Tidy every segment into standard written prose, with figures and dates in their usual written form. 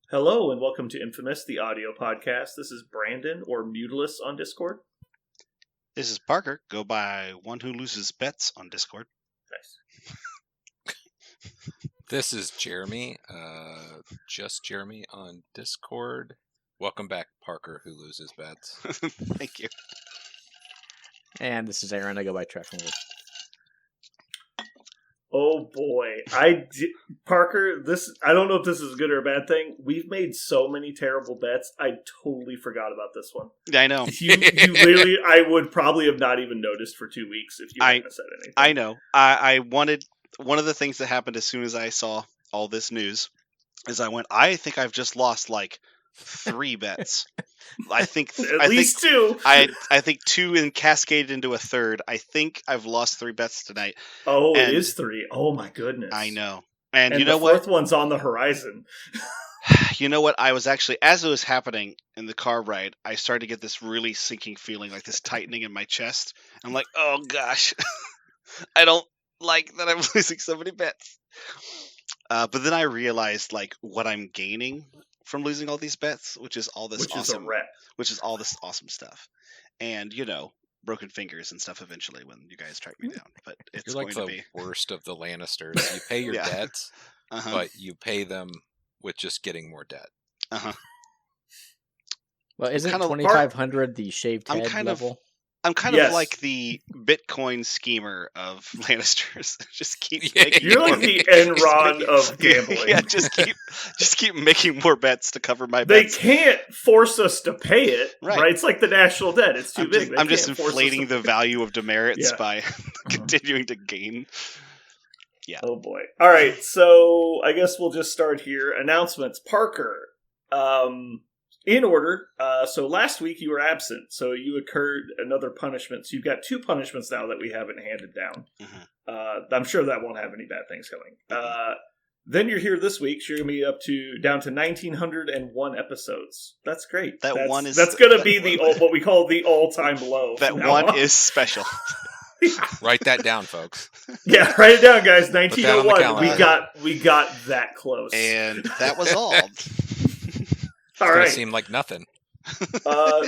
Hello and welcome to Infamous, the audio podcast. This is Brandon, or Mutilus on Discord. This is Parker. Go by One Who Loses Bets on Discord. Nice. This is Jeremy, just Jeremy on Discord. Welcome back, Parker, Who Loses Bets. Thank you. And this is Aaron. I go by Treffenwood. Oh boy. Parker, I don't know if this is a good or a bad thing. We've made so many terrible bets, I totally forgot about this one. Yeah, I know. You literally, I would probably have not even noticed for 2 weeks if you hadn't said anything. I know. I wanted, one of the things that happened as soon as I saw all this news is I think I've just lost like 3 bets. I think at least 2. I think 2 and cascaded into a third. I think I've lost 3 bets tonight. Oh, it is 3. Oh my goodness. I know. And you the know what? fourth one's on the horizon. You know what? I was actually, as it was happening in the car ride, I started to get this really sinking feeling, like this tightening in my chest. I'm like, oh gosh, I don't like that I'm losing so many bets. But then I realized like what I'm gaining from losing all these bets, which is all this awesome stuff, and broken fingers and stuff eventually when you guys track me down. But it's You're like going the to be worst of the Lannisters. You pay your debts, but you pay them with just getting more debt. Well, isn't 2,500 the shaved head level? I'm kind of like the Bitcoin schemer of Lannisters. Just keep making You're like the Enron of gambling. Yeah, just keep making more bets to cover my bets. They can't force us to pay it, right? It's like the national debt. It's too big. I'm just inflating the value of demerits by continuing to gain. Yeah. Oh boy. All right, so I guess we'll just start here. Announcements. Parker. In order, so last week you were absent, so you incurred another punishment. So you've got 2 punishments now that we haven't handed down. I'm sure that won't have any bad things coming. Then you're here this week, so you're going to be down to 1,901 episodes. That's great. That's going to be what we call the all-time low. That one is special. Write that down, folks. Yeah, write it down, guys. 1901. We got that close, and that was all. All right. Seemed like nothing.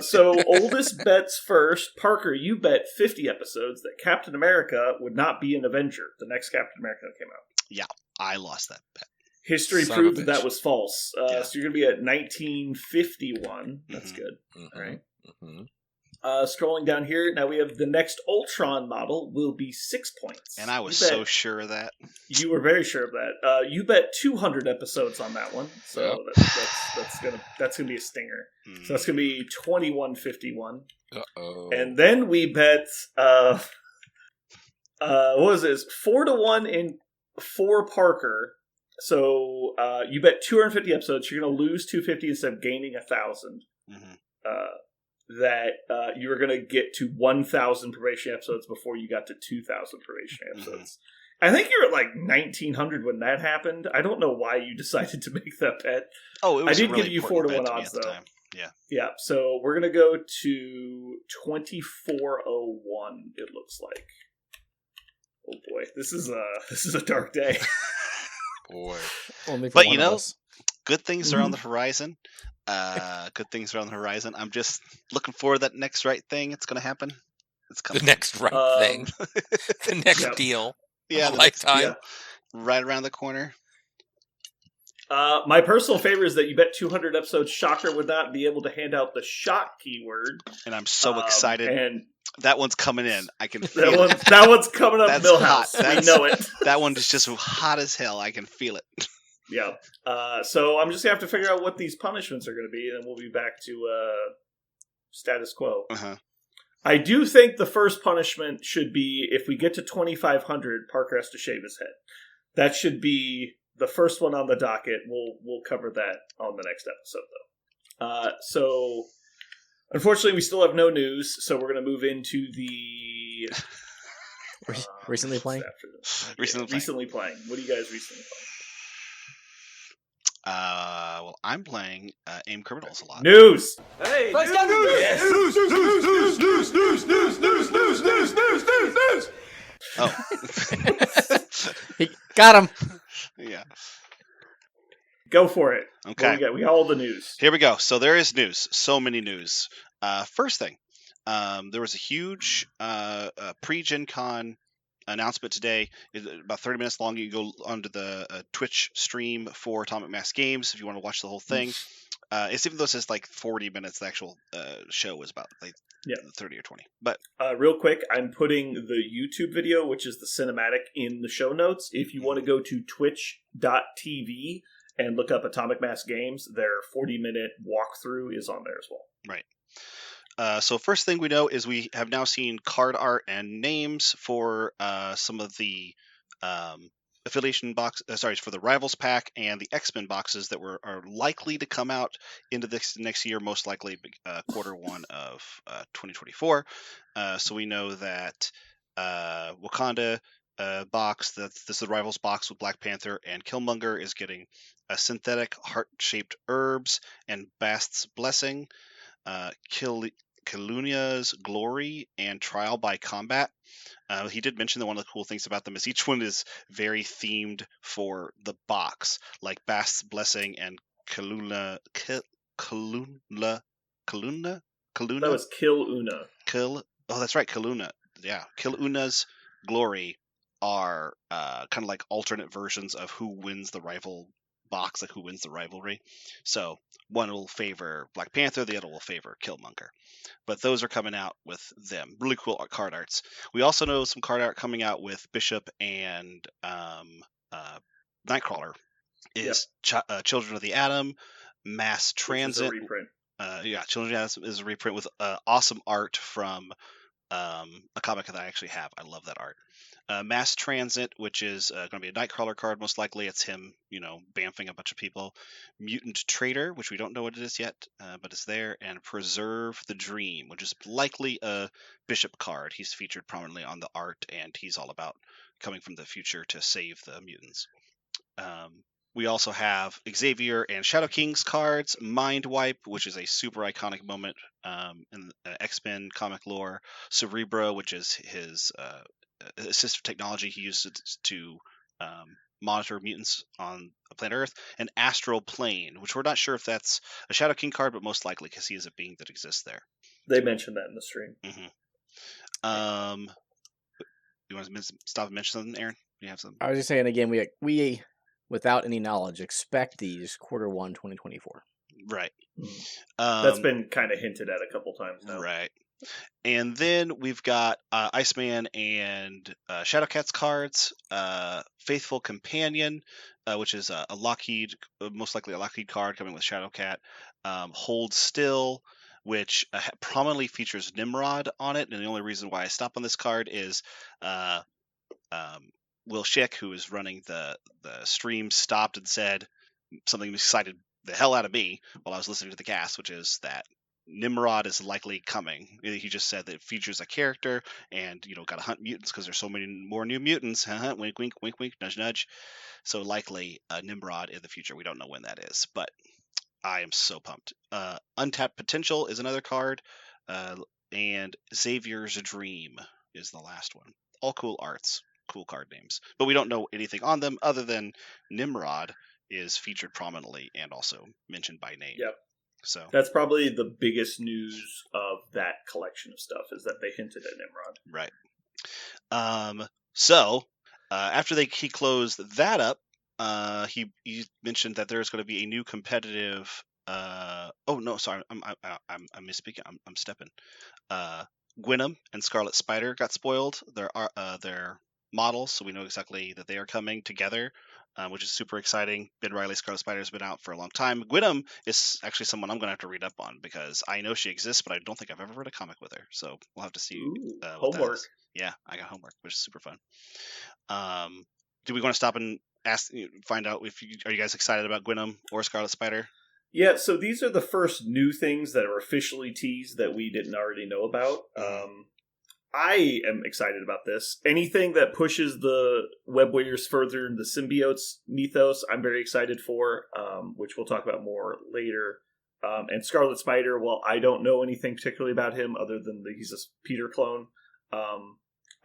So, oldest bets first. Parker, you bet 50 episodes that Captain America would not be an Avenger. The next Captain America that came out. Yeah, I lost that bet. History proved that was false. So you're going to be at 1951. That's good. All right. Scrolling down here, now we have the next Ultron model will be 6 points. And I was so sure of that. You were very sure of that. You bet 200 episodes on that one, so that's gonna be a stinger. So that's gonna be 2151. And then we bet what was this? 4-1 for Parker. So you bet 250 episodes. You're gonna lose 250 instead of gaining 1,000. That you were going to get to 1,000 probation episodes before you got to 2,000 probation episodes. I think you're at like 1,900 when that happened. I don't know why you decided to make that bet. Oh, it was I did really give you 4-1 odds though. Time. Yeah. So we're going to go to 2401. It looks like. Oh boy, this is a dark day. Boy, but good things are on the horizon. Good things are on the horizon. I'm just looking for that next right thing. It's going to happen. It's coming. The next right thing. The next deal. Yeah, lifetime. Right around the corner. My personal favor is that you bet 200 episodes. Shocker would not be able to hand out the shock keyword. And I'm so excited. And that one's coming in. I can feel it. That one's coming up Millhouse. We know it. That one is just hot as hell. I can feel it. Yeah. So I'm just going to have to figure out what these punishments are going to be, and then we'll be back to status quo. I do think the first punishment should be, if we get to 2,500, Parker has to shave his head. That should be the first one on the docket. We'll cover that on the next episode, though. So, unfortunately, we still have no news, so we're going to move into the... recently playing? Recently playing. What are you guys recently playing? Well, I'm playing AIM Criminals a lot. News! Hey! News! Yes. News! Oh. He got him! Yeah. Go for it. Okay. We got all the news. Here we go. So there is news. So many news. First thing, there was a huge pre-Gen Con announcement today. It's about 30 minutes long. You can go onto the Twitch stream for Atomic Mass Games if you want to watch the whole thing. It's even though it says like 40 minutes, the actual show was about like 30 or 20. But real quick, I'm putting the YouTube video, which is the cinematic, in the show notes. If you want to go to twitch.tv and look up Atomic Mass Games, their 40-minute walkthrough is on there as well. Right. So first thing we know is we have now seen card art and names for some of the affiliation box. For the Rivals pack and the X-Men boxes that are likely to come out into this next year, most likely quarter one of 2024. So we know that Wakanda box, this is the Rivals box with Black Panther and Killmonger, is getting a synthetic heart-shaped herbs and Bast's Blessing, Kilunia's Glory, and Trial by Combat. He did mention that one of the cool things about them is each one is very themed for the box, like Bast's Blessing and Kaluna. That was Kill Una. Oh, that's right, Kaluna. Yeah, Kill Una's Glory are kind of like alternate versions of who wins the rival box, like who wins the rivalry. So one will favor Black Panther, the other will favor Killmonger. But those are coming out with them. Really cool card arts. We also know some card art coming out with Bishop and Nightcrawler. Children of the Atom, Mass Transit. Which is a reprint. Children of the Atom is a reprint with awesome art from a comic that I actually have. I love that art. Mass Transit, which is going to be a Nightcrawler card, most likely. It's him, bamfing a bunch of people. Mutant Traitor, which we don't know what it is yet, but it's there. And Preserve the Dream, which is likely a Bishop card. He's featured prominently on the art, and he's all about coming from the future to save the mutants. We also have Xavier and Shadow King's cards. Mind Wipe, which is a super iconic moment in X-Men comic lore. Cerebro, which is his assistive technology he uses to monitor mutants on planet Earth. And Astral Plane, which we're not sure if that's a Shadow King card, but most likely because he is a being that exists there. They mentioned that in the stream. Mm-hmm. You want to stop and mention something, Aaron? You have something? I was just saying again, we without any knowledge, expect these quarter 1, 2024. Right. That's been kind of hinted at a couple times now. Right. And then we've got Iceman and Shadowcat's cards. Faithful Companion, which is a Lockheed, most likely a Lockheed card coming with Shadowcat. Hold Still, which prominently features Nimrod on it. And the only reason why I stop on this card is Will Schick, who is running the stream, stopped and said something excited the hell out of me while I was listening to the cast, which is that Nimrod is likely coming. He just said that it features a character and, got to hunt mutants because there's so many more new mutants. Wink, wink, wink, wink, nudge, nudge. So likely Nimrod in the future. We don't know when that is, but I am so pumped. Untapped Potential is another card, and Xavier's Dream is the last one. All cool arts. Cool card names, but we don't know anything on them other than Nimrod is featured prominently and also mentioned by name. Yep. So that's probably the biggest news of that collection of stuff is that they hinted at Nimrod. Right. So after he closed that up, he mentioned that there's going to be a new competitive. Oh no, sorry, I'm misspeaking. I'm stepping. Gwynnum and Scarlet Spider got spoiled. Their models, so we know exactly that they are coming together, which is super exciting. Ben Reilly Scarlet Spider has been out for a long time. Gwynnum is actually someone I'm going to have to read up on because I know she exists, but I don't think I've ever read a comic with her. So we'll have to see. What homework. That is. Yeah, I got homework, which is super fun. Do we want to stop and find out are you guys excited about Gwynnum or Scarlet Spider? Yeah, so these are the first new things that are officially teased that we didn't already know about. I am excited about this. Anything that pushes the Web Warriors further into the symbiotes mythos, I'm very excited for, which we'll talk about more later. And Scarlet Spider, well, I don't know anything particularly about him other than that he's a Peter clone.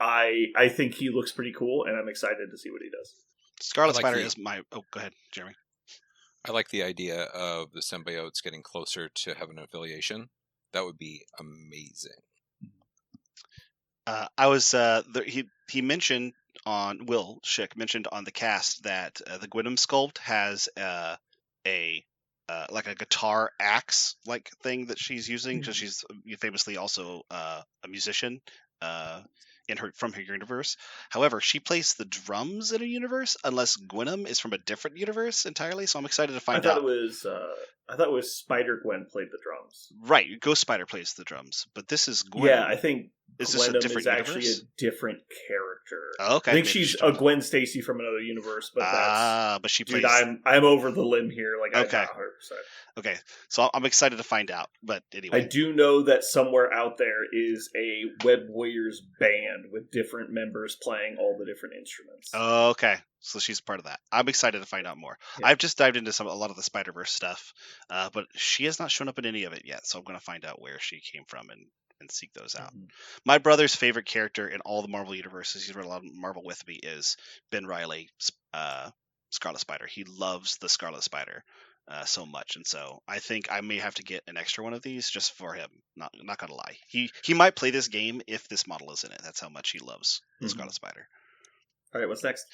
I think he looks pretty cool, and I'm excited to see what he does. Scarlet Spider is my... Oh, go ahead, Jeremy. I like the idea of the symbiotes getting closer to having an affiliation. That would be amazing. I was he mentioned on Will Schick mentioned on the cast that the Gwynnum sculpt has a like a guitar axe like thing that she's using because she's famously also a musician from her universe. However, she plays the drums in a universe unless Gwynnum is from a different universe entirely. So I'm excited to find out. I thought it was Spider-Gwen played the drums. Right, Ghost Spider plays the drums, but this is Gwen. Yeah, I think is this a Gwynnum different is actually universe? a different character. Oh, okay. I think Maybe she's a Gwen Stacy from another universe, but that's but she plays. Dude, I'm over the limb here. Like, Okay. I'm not 100%. Okay, so I'm excited to find out. But anyway, I do know that somewhere out there is a Web Warriors band with different members playing all the different instruments. Okay, so she's part of that. I'm excited to find out more. Yeah. I've just dived into a lot of the Spider-Verse stuff, but she has not shown up in any of it yet. So I'm going to find out where she came from and seek those out. Mhm. My brother's favorite character in all the Marvel universes, he's read a lot of Marvel with me, is Ben Reilly, Scarlet Spider. He loves the Scarlet Spider so much, and so I think I may have to get an extra one of these just for him. Not gonna lie, he might play this game if this model is in it. That's how much he loves the Scarlet Spider. All right, what's next?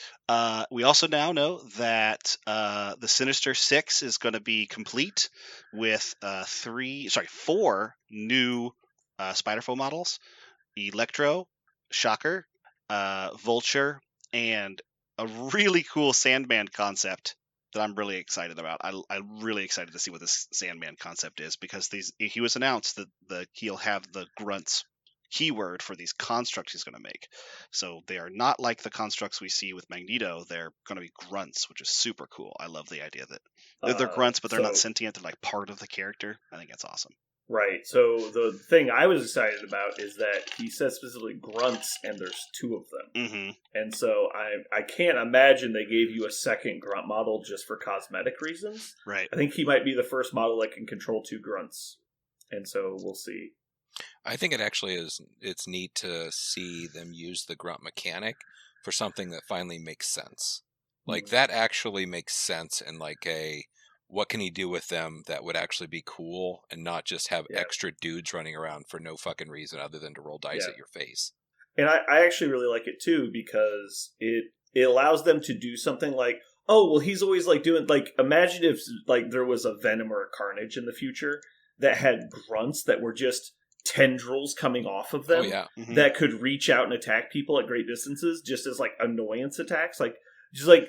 We also now know that the Sinister Six is going to be complete with 4 new Spider-Foe models: Electro, Shocker, Vulture, and a really cool Sandman concept that I'm really excited about. I'm really excited to see what this Sandman concept is because he was announced that he'll have the grunts keyword for these constructs he's going to make. So they are not like the constructs we see with Magneto. They're going to be grunts, which is super cool. I love the idea that they're grunts, but they're not sentient. They're like part of the character. I think that's awesome. Right. So the thing I was excited about is that he says specifically grunts, and there's 2 of them. Mm-hmm. And so I can't imagine they gave you a second grunt model just for cosmetic reasons. Right. I think he might be the first model that can control 2 grunts. And so we'll see. I think it actually is. It's neat to see them use the grunt mechanic for something that finally makes sense. Like that actually makes sense, and like what can he do with them that would actually be cool and not just have extra dudes running around for no fucking reason other than to roll dice at your face. And I actually really like it too because it allows them to do something like, oh, well, he's always like doing, like, imagine if like there was a Venom or a Carnage in the future that had grunts that were just tendrils coming off of them that could reach out and attack people at great distances just as like annoyance attacks. Like, just like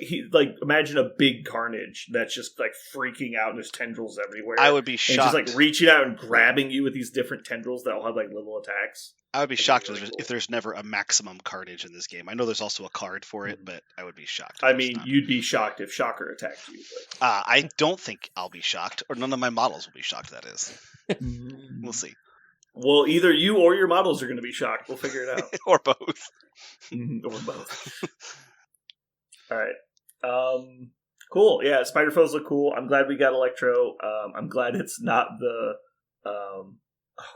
imagine a big Carnage that's just like freaking out and there's tendrils everywhere. I would be shocked. And just like reaching out and grabbing you with these different tendrils that all have like little attacks. I would be shocked if there's never a maximum Carnage in this game. I know there's also a card for it, but I would be shocked. I mean, you'd be shocked if Shocker attacked you. But... I don't think I'll be shocked, or none of my models will be shocked, that is. We'll see. Well, either you or your models are going to be shocked. We'll figure it out. Or both. Or both. All right. Cool. Yeah, Spider-Foes look cool. I'm glad we got Electro. I'm glad it's not the...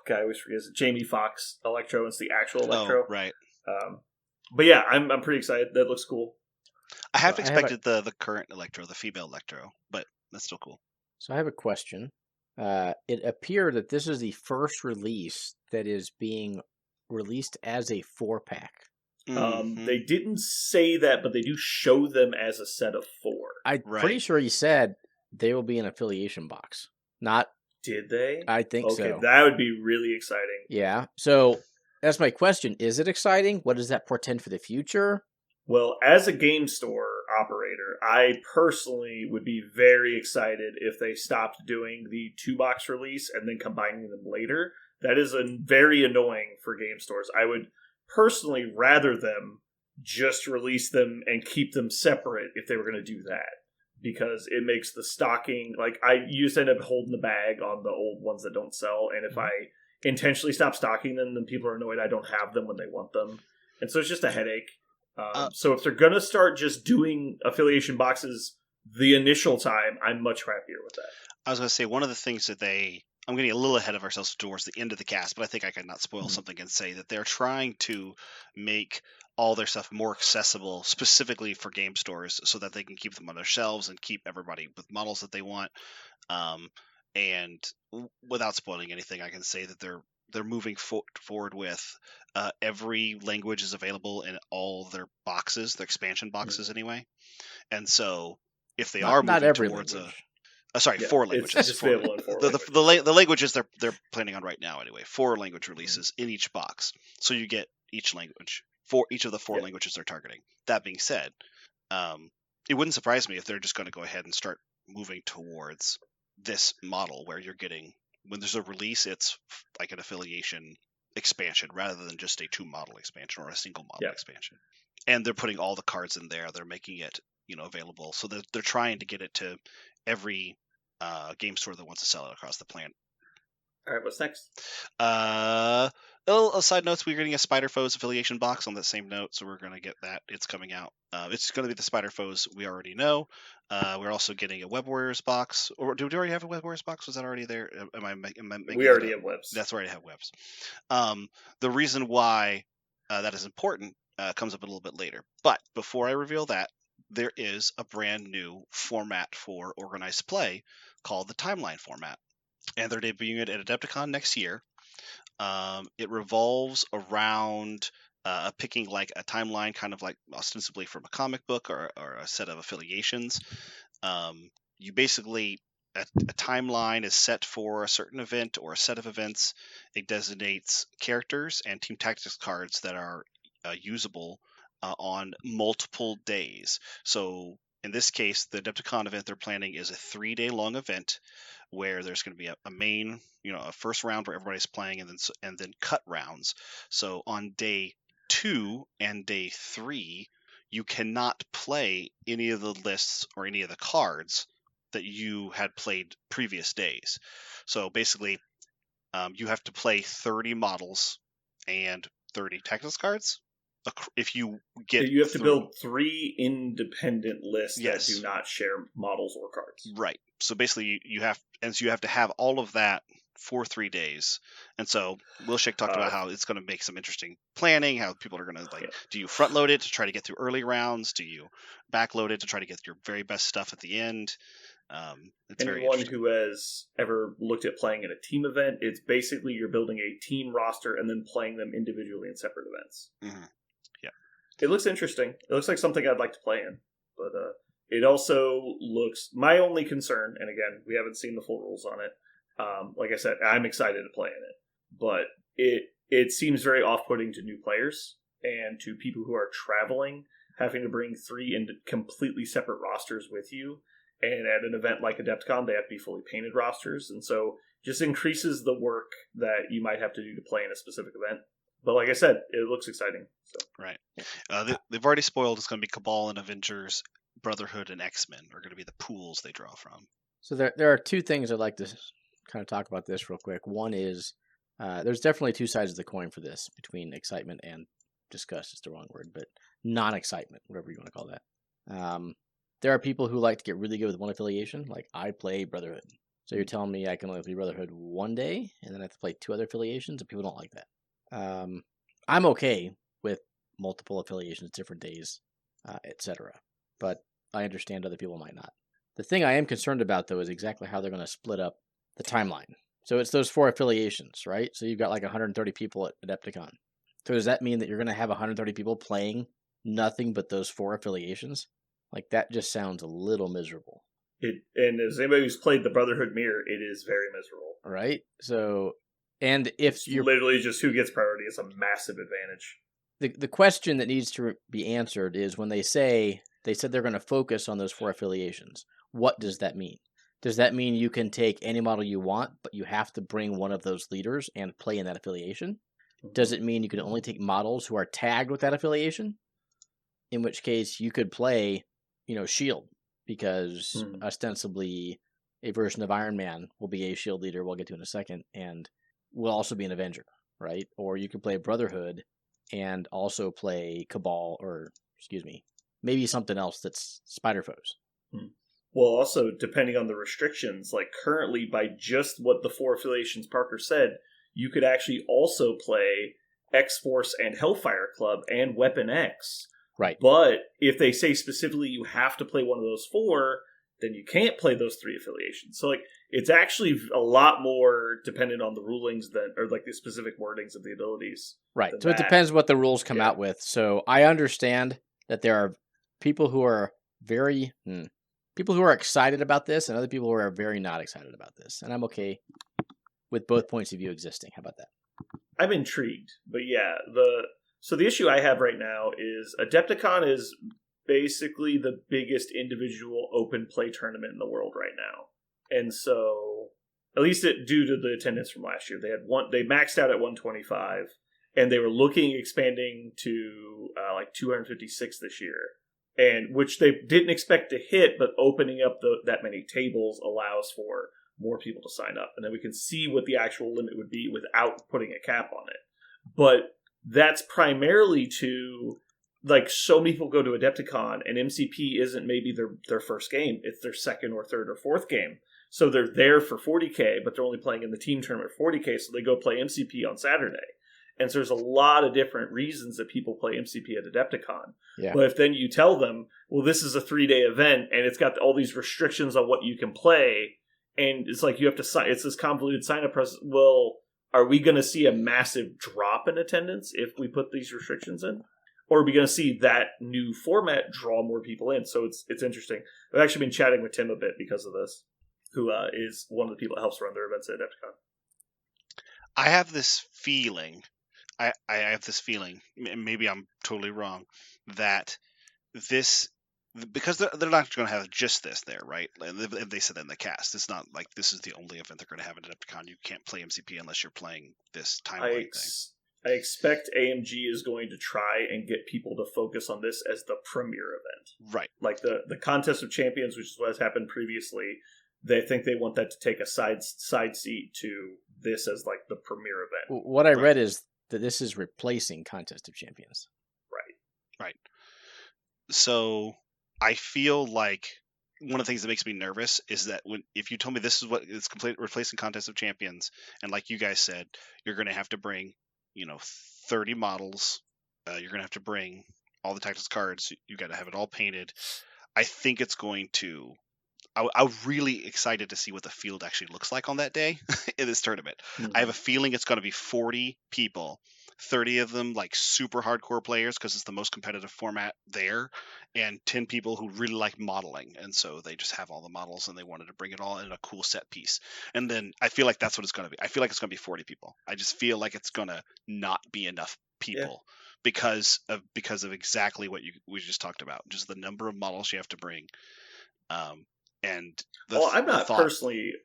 I always forget. It's Jamie Foxx Electro. It's the actual Electro. Oh, right. But yeah, I'm pretty excited. That looks cool. I have expected the current Electro, the female Electro, but that's still cool. So I have a question. It appeared that this is the first release that is being released as a 4-pack. They didn't say that, but they do show them as a set of 4. I'm pretty sure he said they will be an affiliation box. Not... Did they? I think so. Okay, that would be really exciting. Yeah. So that's my question. Is it exciting? What does that portend for the future? Well, as a game store operator, I personally would be very excited if they stopped doing the 2-box release and then combining them later. That is very annoying for game stores. I would personally rather them just release them and keep them separate if they were going to do that. Because it makes the stocking, like, I used to end up holding the bag on the old ones that don't sell, and if I intentionally stop stocking them, then people are annoyed I don't have them when they want them. And so it's just a headache. So if they're going to start just doing affiliation boxes the initial time, I'm much happier with that. I was going to say, one of the things that they I'm getting a little ahead of ourselves towards the end of the cast, but I think I could not spoil Mhm. something and say that they're trying to make all their stuff more accessible, specifically for game stores, so that they can keep them on their shelves and keep everybody with models that they want. And without spoiling anything, I can say that they're moving forward with every language is available in all their boxes, their expansion boxes anyway. And so if they are Not moving every towards language. sorry, Yeah, 4 it's languages. just 4 available in 4 the, languages. the languages they're planning on right now anyway. 4 language releases in each box, so you get each language for each of the 4 Yeah. languages they're targeting. That being said, it wouldn't surprise me if they're just going to go ahead and start moving towards this model where you're getting, when there's a release, it's like an affiliation expansion rather than just a 2 model expansion or a single model Yeah. expansion. And they're putting all the cards in there. They're making it available, so they're trying to get it to every game store that wants to sell it across the planet. All right, what's next? A side note, we're getting a Spider Foes affiliation box on that same note, so we're going to get that. It's coming out. It's going to be the Spider Foes we already know. We're also getting a Web Warriors box. Or do we already have a Web Warriors box? Was that already there? Am I making We already have webs. That's where I have webs. The reason why that is important comes up a little bit later. But before I reveal that, there is a brand new format for organized play called the Timeline format. And they're debuting it at Adepticon next year. It revolves around picking like a timeline, kind of like ostensibly from a comic book or a set of affiliations. You basically, a timeline is set for a certain event or a set of events. It designates characters and team tactics cards that are usable on multiple days. So in this case, the Adepticon event they're planning is a 3-day long event where there's going to be a main, a first round where everybody's playing, and then cut rounds. So on day 2 and day 3, you cannot play any of the lists or any of the cards that you had played previous days. So basically, you have to play 30 models and 30 tactics cards. If you get, you have to build 3 independent lists Yes. that do not share models or cards. Right. So basically, you have to have all of that for 3 days. And so Wilshik talked about how it's going to make some interesting planning. How people are going to do you front load it to try to get through early rounds? Do you back load it to try to get your very best stuff at the end? It's very Anyone interesting. who has ever looked at playing in a team event, it's basically you're building a team roster and then playing them individually in separate events. Mm-hmm. Yeah, it looks interesting. It looks like something I'd like to play in, but it also looks. My only concern, and again, we haven't seen the full rules on it. Like I said, I'm excited to play in it, but it seems very off-putting to new players and to people who are traveling, having to bring 3 into completely separate rosters with you. And at an event like Adepticon, they have to be fully painted rosters, and so just increases the work that you might have to do to play in a specific event. But like I said, it looks exciting. So. Right. They've already spoiled it's going to be Cabal and Avengers, Brotherhood, and X-Men are going to be the pools they draw from. So there are 2 things I'd like to kind of talk about this real quick. One is there's definitely 2 sides of the coin for this, between excitement and disgust is the wrong word, but non-excitement, whatever you want to call that. There are people who like to get really good with one affiliation, like I play Brotherhood. So you're telling me I can only play Brotherhood one day, and then I have to play 2 other affiliations, and people don't like that. I'm okay with multiple affiliations, different days, etc. But I understand other people might not. The thing I am concerned about, though, is exactly how they're going to split up the timeline. So it's those 4 affiliations, right? So you've got like 130 people at Adepticon. So does that mean that you're going to have 130 people playing nothing but those 4 affiliations? Like, that just sounds a little miserable. And as anybody who's played the Brotherhood Mirror, it is very miserable. Right? So, and if you're literally just who gets priority is a massive advantage. The question that needs to be answered is when they said they're going to focus on those 4 affiliations, what does that mean? Does that mean you can take any model you want, but you have to bring one of those leaders and play in that affiliation? Does it mean you can only take models who are tagged with that affiliation? In which case you could play, Shield, because ostensibly a version of Iron Man will be a Shield leader, we'll get to in a second, and will also be an Avenger, right? Or you could play Brotherhood and also play Cabal, or, maybe something else that's Spider Foes. Well, also, depending on the restrictions, like currently, by just what the 4 affiliations Parker said, you could actually also play X-Force and Hellfire Club and Weapon X. Right. But if they say specifically you have to play one of those 4, then you can't play those 3 affiliations. So, like, it's actually a lot more dependent on the rulings or like the specific wordings of the abilities. Right. So it depends what the rules come out with. So I understand that there are people who are people who are excited about this and other people who are very not excited about this. And I'm okay with both points of view existing. How about that? I'm intrigued. But yeah, the issue I have right now is Adepticon is basically the biggest individual open play tournament in the world right now. And so, at least due to the attendance from last year, they maxed out at 125, and they were expanding to like 256 this year, and which they didn't expect to hit, but opening up that many tables allows for more people to sign up, and then we can see what the actual limit would be without putting a cap on it. But that's primarily to, like, so many people go to Adepticon, and MCP isn't maybe their first game. It's their second or third or fourth game. So they're there for 40K, but they're only playing in the team tournament 40K, so they go play MCP on Saturday. And so there's a lot of different reasons that people play MCP at Adepticon. Yeah. But if then you tell them, well, this is a 3-day event, and it's got all these restrictions on what you can play, and it's like you have to sign, it's this convoluted sign-up process. Well, are we going to see a massive drop in attendance if we put these restrictions in? Or are we going to see that new format draw more people in? So it's interesting. I've actually been chatting with Tim a bit because of this, who is one of the people that helps run their events at Adepticon. I have this feeling, maybe I'm totally wrong, that this, because they're not going to have just this there, right? If they said that in the cast, it's not like this is the only event they're going to have at Adepticon. You can't play MCP unless you're playing this timeline thing. I expect AMG is going to try and get people to focus on this as the premier event. Right. Like the Contest of Champions, which is what has happened previously, they think they want that to take a side seat to this as like the premier event. What I read is that this is replacing Contest of Champions. Right. So I feel like one of the things that makes me nervous is that if you told me this is what it's completely replacing Contest of Champions, and like you guys said, you're going to have to bring 30 models. You're going to have to bring all the tactics cards. You got to have it all painted. I think it's going to. I'm really excited to see what the field actually looks like on that day in this tournament. Mm-hmm. I have a feeling it's going to be 40 people, 30 of them like super hardcore players because it's the most competitive format there, and 10 people who really like modeling, and so they just have all the models and they wanted to bring it all in a cool set piece. And then I feel like that's what it's going to be. I feel like it's going to be 40 people. I just feel like it's going to not be enough people because of exactly what we just talked about, just the number of models you have to bring. And I'm not personally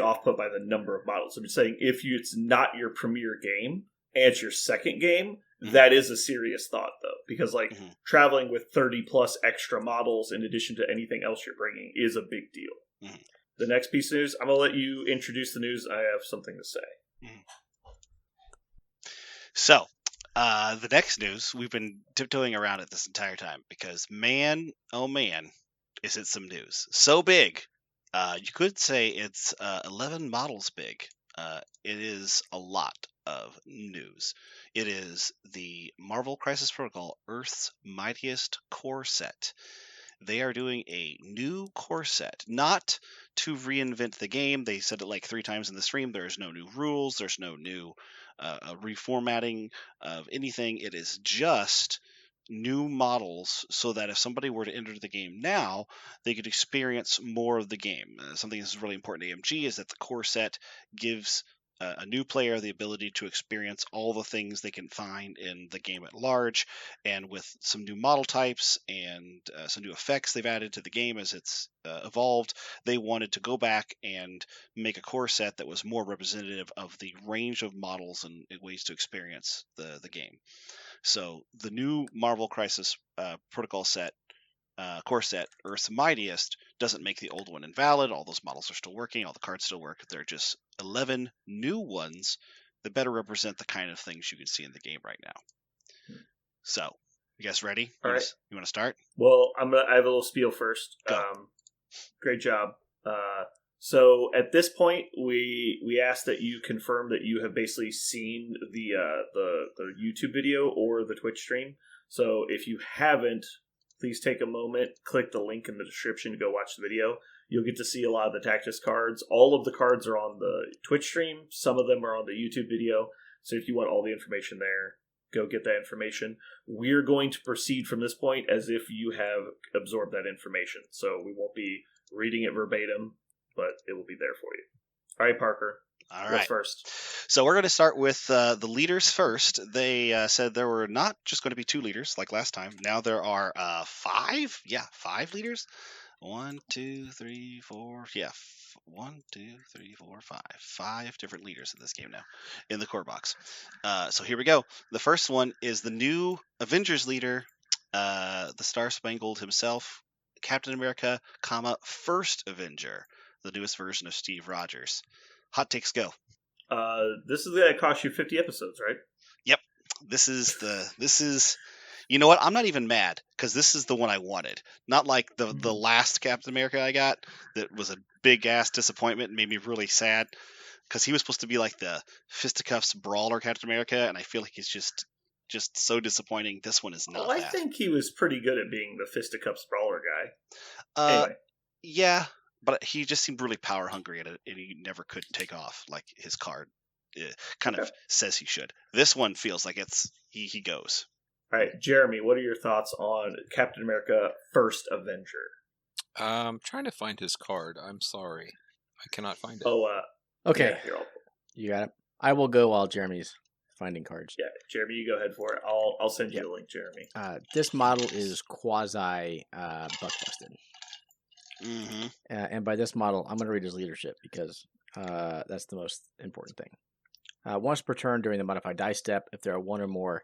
off put by the number of models. I'm just saying it's not your premier game and it's your second game, mm-hmm. that is a serious thought though, because mm-hmm. traveling with 30 plus extra models in addition to anything else you're bringing is a big deal. Mm-hmm. The next piece of news, I'm gonna let you introduce the news. I have something to say. Mm-hmm. So the next news, we've been tiptoeing around it this entire time because man, oh man, is it some news. So big. You could say it's 11 models big. It is a lot of news. It is the Marvel Crisis Protocol Earth's Mightiest core set. They are doing a new core set, not to reinvent the game. They said it like 3 times in the stream. There's no new rules. There's no new reformatting of anything. It is just new models so that if somebody were to enter the game now, they could experience more of the game. Something that's really important to AMG is that the core set gives a new player the ability to experience all the things they can find in the game at large, and with some new model types and some new effects they've added to the game as it's evolved, they wanted to go back and make a core set that was more representative of the range of models and ways to experience the game. So the new Marvel Crisis Protocol set, core set, Earth's Mightiest, doesn't make the old one invalid. All those models are still working. All the cards still work. They're just 11 new ones that better represent the kind of things you can see in the game right now. So, you guys ready? All right. You want to start? Well, I have a little spiel first. Great job. So at this point, we ask that you confirm that you have basically seen the YouTube video or the Twitch stream. So if you haven't, please take a moment, click the link in the description to go watch the video. You'll get to see a lot of the Tactics cards. All of the cards are on the Twitch stream. Some of them are on the YouTube video. So if you want all the information there, go get that information. We're going to proceed from this point as if you have absorbed that information. So we won't be reading it verbatim, but it will be there for you. All right, Parker. All What's right. first? So we're going to start with the leaders first. They said there were not just going to be 2 leaders like last time. Now there are 5. Yeah, 5 leaders. 1, 2, 3, 4. Yeah, 1, 2, 3, 4, 5. 5 different leaders in this game now in the core box. So here we go. The first one is the new Avengers leader, the Star Spangled himself, Captain America, First Avenger, the newest version of Steve Rogers. Hot takes go. This is going to cost you 50 episodes, right? Yep. This is. You know what? I'm not even mad because this is the one I wanted. Not like the last Captain America I got that was a big ass disappointment and made me really sad because he was supposed to be like the fisticuffs brawler Captain America, and I feel like he's just so disappointing. This one is not. Well, I think he was pretty good at being the fisticuffs brawler guy. Anyway. Yeah, but he just seemed really power hungry at it, and he never could take off like his card kind of says he should. This one feels like it's he goes. All right, Jeremy, what are your thoughts on Captain America First Avenger? I'm trying to find his card. I'm sorry. I cannot find it. Okay. Yeah, You got it. I will go while Jeremy's finding cards. Yeah, Jeremy, you go ahead for it. I'll send you the link, Jeremy. This model is quasi buck-busted. Mm-hmm. And by this model, I'm going to read his leadership because that's the most important thing. Once per turn during the modified die step, if there are one or more...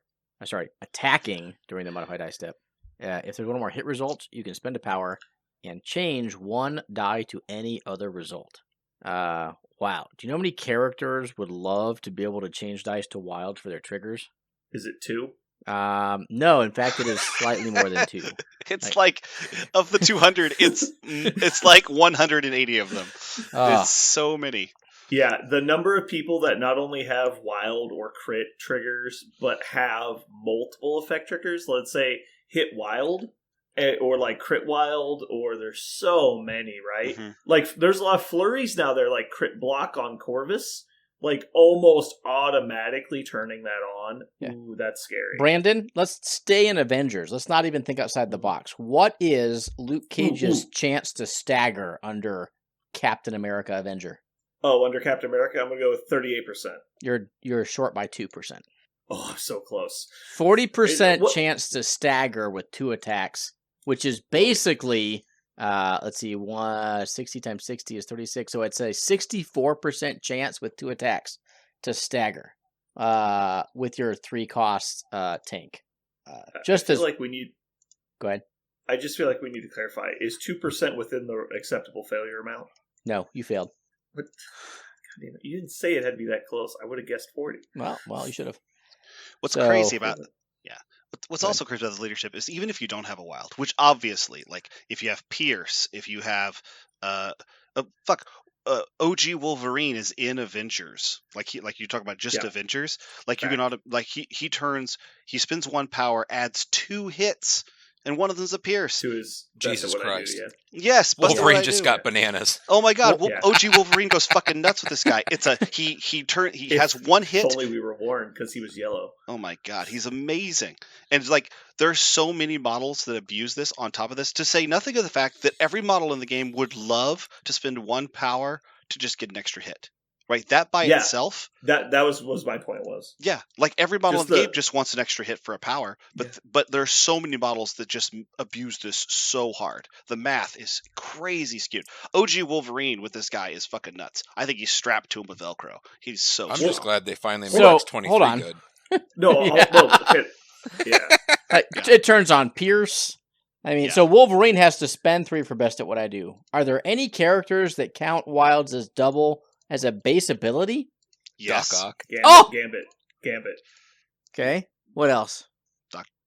attacking during the modified die step. If there's one or more hit results, you can spend a power and change one die to any other result. Wow. Do you know how many characters would love to be able to change dice to wild for their triggers? Is it 2? No, in fact, it is slightly more than 2. It's like of the 200, it's like 180 of them. It's so many. Yeah, the number of people that not only have wild or crit triggers, but have multiple effect triggers, let's say hit wild, or like crit wild, or there's so many, right? Mm-hmm. Like, there's a lot of flurries now, they're like crit block on Corvus, like almost automatically turning that on. Yeah. Ooh, that's scary. Brandon, let's stay in Avengers. Let's not even think outside the box. What is Luke Cage's chance to stagger under Captain America Avenger? Oh, under Captain America, I'm going to go with 38%. You're short by 2%. Oh, I'm so close. 40% chance to stagger with 2 attacks, which is basically, let's see, 60 times 60 is 36. So it's a 64% chance with 2 attacks to stagger with your 3-cost tank. Like we need... Go ahead. I just feel like we need to clarify. Is 2% within the acceptable failure amount? No, you failed. But you didn't say it had to be that close. I would have guessed 40. Well, you should have. What's crazy about What's also crazy about the leadership is even if you don't have a wild, which obviously, like if you have Pierce, if you have OG Wolverine is in Avengers, like you talk about just Avengers, like you can he spends 1 power, adds 2 hits. And one of them's a Pierce. To his Jesus Christ. Yes, Wolverine just got bananas. Oh my god, OG Wolverine goes fucking nuts with this guy. It's he has 1 hit. If only we were warned because he was yellow. Oh my god, he's amazing. And it's like there's so many models that abuse this on top of this, to say nothing of the fact that every model in the game would love to spend 1 power to just get an extra hit. Right, that by itself. That was my point. Yeah, like every model in the game just wants an extra hit for a power, but there's so many models that just abuse this so hard. The math is crazy skewed. OG Wolverine with this guy is fucking nuts. I think he's strapped to him with Velcro. He's so. I'm just glad they finally made X-23 hold on. good. It turns on Pierce. I mean, so Wolverine has to spend 3 for best at what I do. Are there any characters that count wilds as double? As a base ability? Yes. Doc Ock. Gambit. Okay. What else?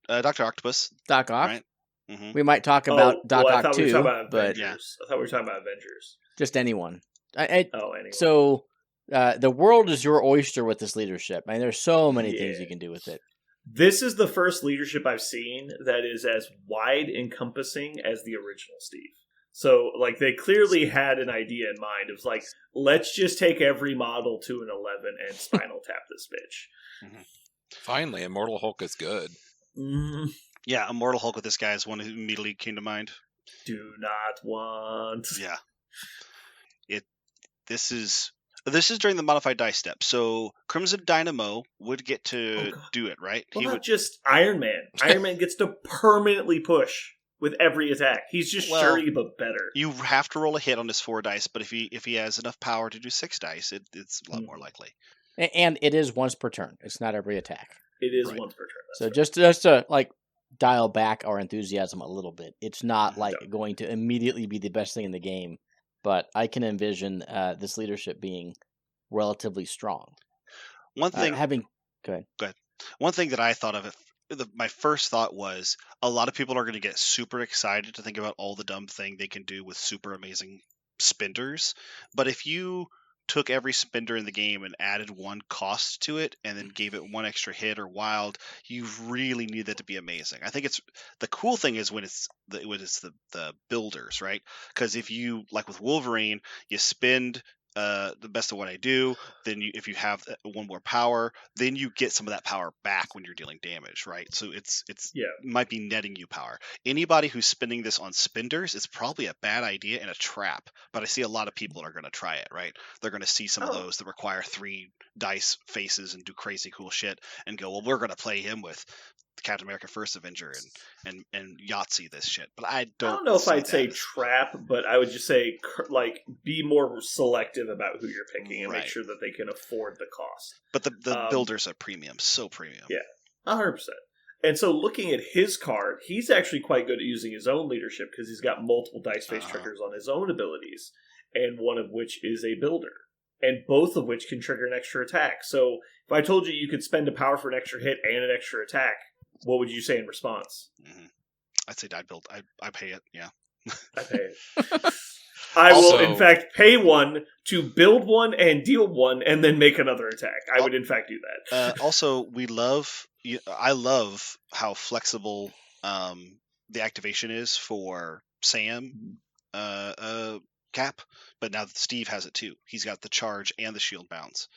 Dr. Octopus. Doc Ock. Right? Mhm. We might talk about Doc I Ock thought we were too, talking about but Avengers. I thought we were talking about Avengers. just anyone. Anyway. So the world is your oyster with this leadership. I mean, there's so many things Yeah. you can do with it. This is the first leadership I've seen that is as wide encompassing as the original Steve. So, like, they clearly had an idea in mind. It was like, let's just take every model to an 11 and Spinal Tap this bitch. Finally, Immortal Hulk is good. Yeah, Immortal Hulk with this guy is one who immediately came to mind. Do not want. Yeah. This is during the modified dice step. So Crimson Dynamo would get to do it, right? Well, not just Iron Man. Iron Man gets to permanently push with every attack. He's just sturdy but better. You have to roll a hit on his 4 dice, but if he has enough power to do 6 dice, it's a lot more likely. And it is once per turn. It's not every attack. It is once per turn. So just to like dial back our enthusiasm a little bit. It's not like going to immediately be the best thing in the game, but I can envision this leadership being relatively strong. One thing, go ahead. One thing that I thought of, my first thought was a lot of people are going to get super excited to think about all the dumb thing they can do with super amazing spenders. But if you took every spender in the game and added 1 cost to it and then gave it 1 extra hit or wild, you really need that to be amazing. I think it's the cool thing is when it's the builders, right? Because if you, like with Wolverine, you spend the best of what I do, then if you have 1 more power, then you get some of that power back when you're dealing damage, right? So it's might be netting you power. Anybody who's spending this on spenders is probably a bad idea and a trap, but I see a lot of people are going to try it, right? They're going to see some of those that require 3 dice faces and do crazy cool shit and go, well, we're going to play him with Captain America First Avenger and Yahtzee this shit. But I don't know if I'd say trap, but I would just say like be more selective about who you're picking and make sure that they can afford the cost. But the builders are premium, so premium. Yeah, 100%. And so looking at his card, he's actually quite good at using his own leadership because he's got multiple dice face triggers on his own abilities, and one of which is a builder, and both of which can trigger an extra attack. So if I told you could spend a power for an extra hit and an extra attack, what would you say in response? I'd say I pay it, yeah. I pay it. I will, in fact, pay 1 to build 1 and deal 1 and then make another attack. I would, in fact, do that. Also, I love how flexible the activation is for Sam Cap, but now Steve has it too. He's got the charge and the shield bounce.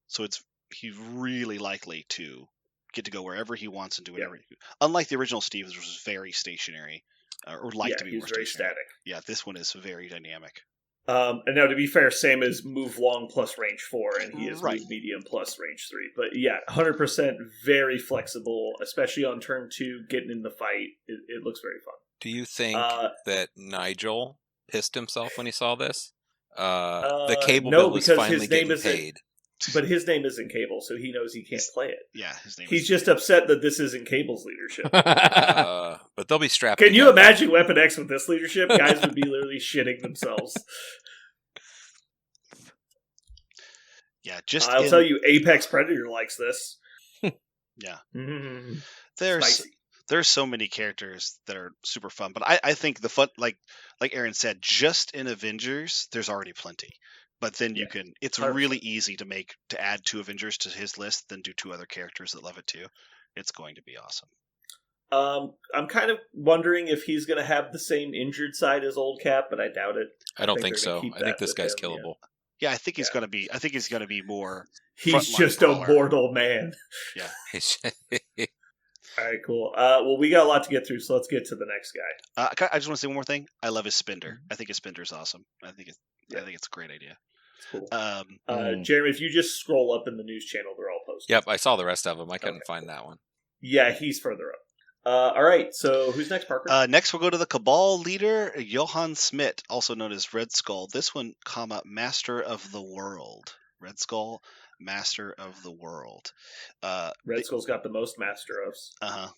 So he's really likely to get to go wherever he wants and do whatever. Unlike the original Steve, which was very stationary, or to be more very stationary. Static. Yeah, this one is very dynamic. And now, to be fair, Sam is move long plus range 4, and he is move medium plus range 3. But yeah, 100% very flexible, especially on turn 2, getting in the fight. It looks very fun. Do you think that Nigel pissed himself when he saw this? The cable bill was finally getting paid. But his name isn't Cable, so he knows he can't play it. Yeah, his name. He's just upset that this isn't Cable's leadership. But they'll be strapped. Can you imagine Weapon X with this leadership? Guys would be literally shitting themselves. Yeah, I'll tell you, Apex Predator likes this. Yeah, There's so many characters that are super fun, but I think the fun, like Aaron said, just in Avengers, there's already plenty. But then you can. It's 100%. Really easy to add 2 Avengers to his list, then do 2 other characters that love it too. It's going to be awesome. I'm kind of wondering if he's going to have the same injured side as Old Cap, but I doubt it. I don't think so. I think this guy's killable. Yeah, I think he's going to be. I think he's going to be more. He's just a mortal man. Yeah. All right, cool. Well, we got a lot to get through, so let's get to the next guy. I just want to say one more thing. I love his spender. I think his spender's awesome. I think it's a great idea. Cool. Jeremy, if you just scroll up in the news channel, they're all posted. Yep, I saw the rest of them. I couldn't find that one. Yeah, he's further up. All right, so who's next, Parker? Next, we'll go to the Cabal leader, Johann Smith, also known as Red Skull. This one, Master of the World. Red Skull, Master of the World. Red Skull's got the most Master ofs.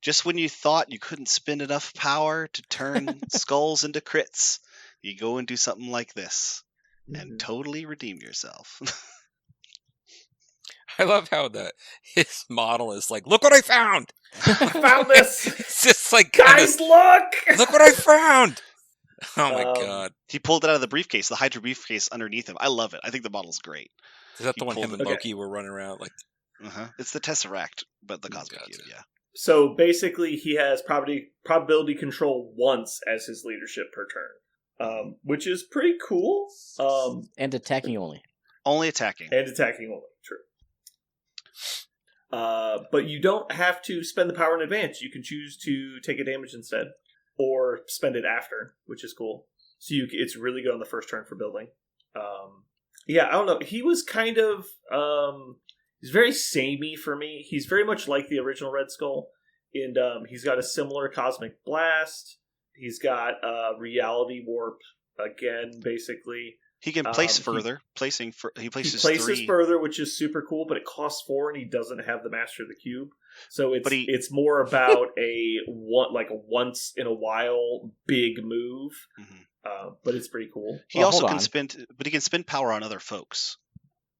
Just when you thought you couldn't spend enough power to turn skulls into crits, you go and do something like this and totally redeem yourself. I love how his model is like, look what I found! I found this! It's just like, Guys, look! look what I found! Oh my god. He pulled it out of the briefcase, the Hydra briefcase underneath him. I love it. I think the model's great. Is that He the one pulled him it. and Okay. Loki were running around like? It's the Tesseract, but the Cosmic Gotcha. Cube, yeah. So basically, he has probability control once as his leadership per turn, which is pretty cool. And attacking only. Only attacking. And attacking only, true. But you don't have to spend the power in advance. You can choose to take a damage instead, or spend it after, which is cool. So it's really good on the first turn for building. Yeah, I don't know. He was kind of he's very samey for me. He's very much like the original Red Skull, and he's got a similar Cosmic Blast. He's got Reality Warp again, basically. He can place further. He places places 3. further, which is super cool, but it costs 4, and he doesn't have the Master of the Cube. So it's more about a once in a while big move. Mm-hmm. But it's pretty cool. He also can spend power on other folks.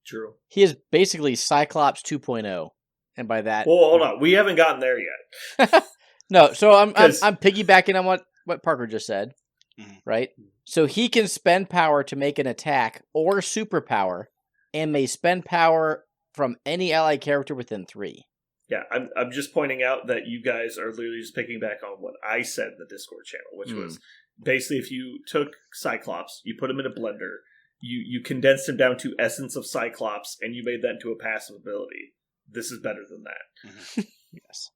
True. He is basically Cyclops 2.0, and by that, Well, hold on, we haven't gotten there yet. no. So I'm 'Cause- piggybacking on what Parker just said, Mhm. right? So he can spend power to make an attack or superpower, and may spend power from any allied character within 3. Yeah, I'm just pointing out that you guys are literally just picking back on what I said in the Discord channel, which was basically if you took Cyclops, you put him in a blender, you condensed him down to essence of Cyclops, and you made that into a passive ability. This is better than that. Mm-hmm. Yes,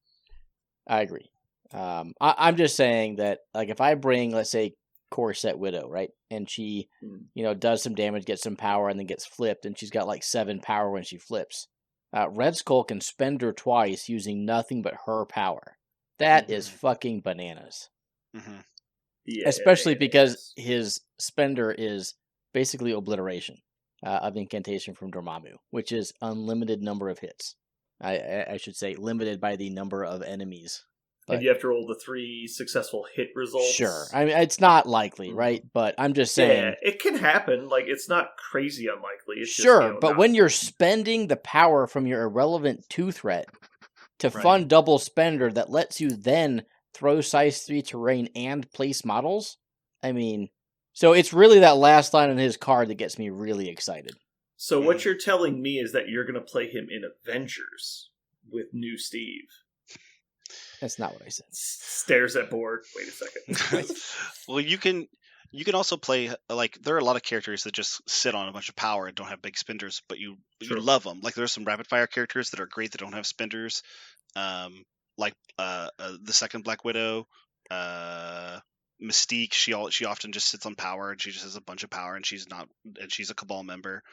I agree. I'm just saying that, like, if I bring, let's say, Corset Widow, right, and she, does some damage, gets some power, and then gets flipped, and she's got like 7 power when she flips. Red Skull can spend her twice using nothing but her power. That is fucking bananas. Mm-hmm. Yeah, Especially because his spender is basically obliteration of incantation from Dormammu, which is unlimited number of hits. I should say limited by the number of enemies. And you have to roll the 3 successful hit results. Sure. I mean, it's not likely, right? But I'm just saying. Yeah, it can happen. Like, it's not crazy unlikely. It's Sure, just, but when you're spending the power from your irrelevant 2 threat to fund double spender that lets you then throw size 3 terrain and place models, I mean, so it's really that last line on his card that gets me really excited. So what you're telling me is that you're going to play him in Avengers with new Steve. That's not what I said. Stares at board. Wait a second. Well, you can also play, like, there are a lot of characters that just sit on a bunch of power and don't have big spenders, but you love them. Like, there's some rapid fire characters that are great that don't have spenders, like the second Black Widow, Mystique. She often just sits on power and she just has a bunch of power and she's a Cabal member.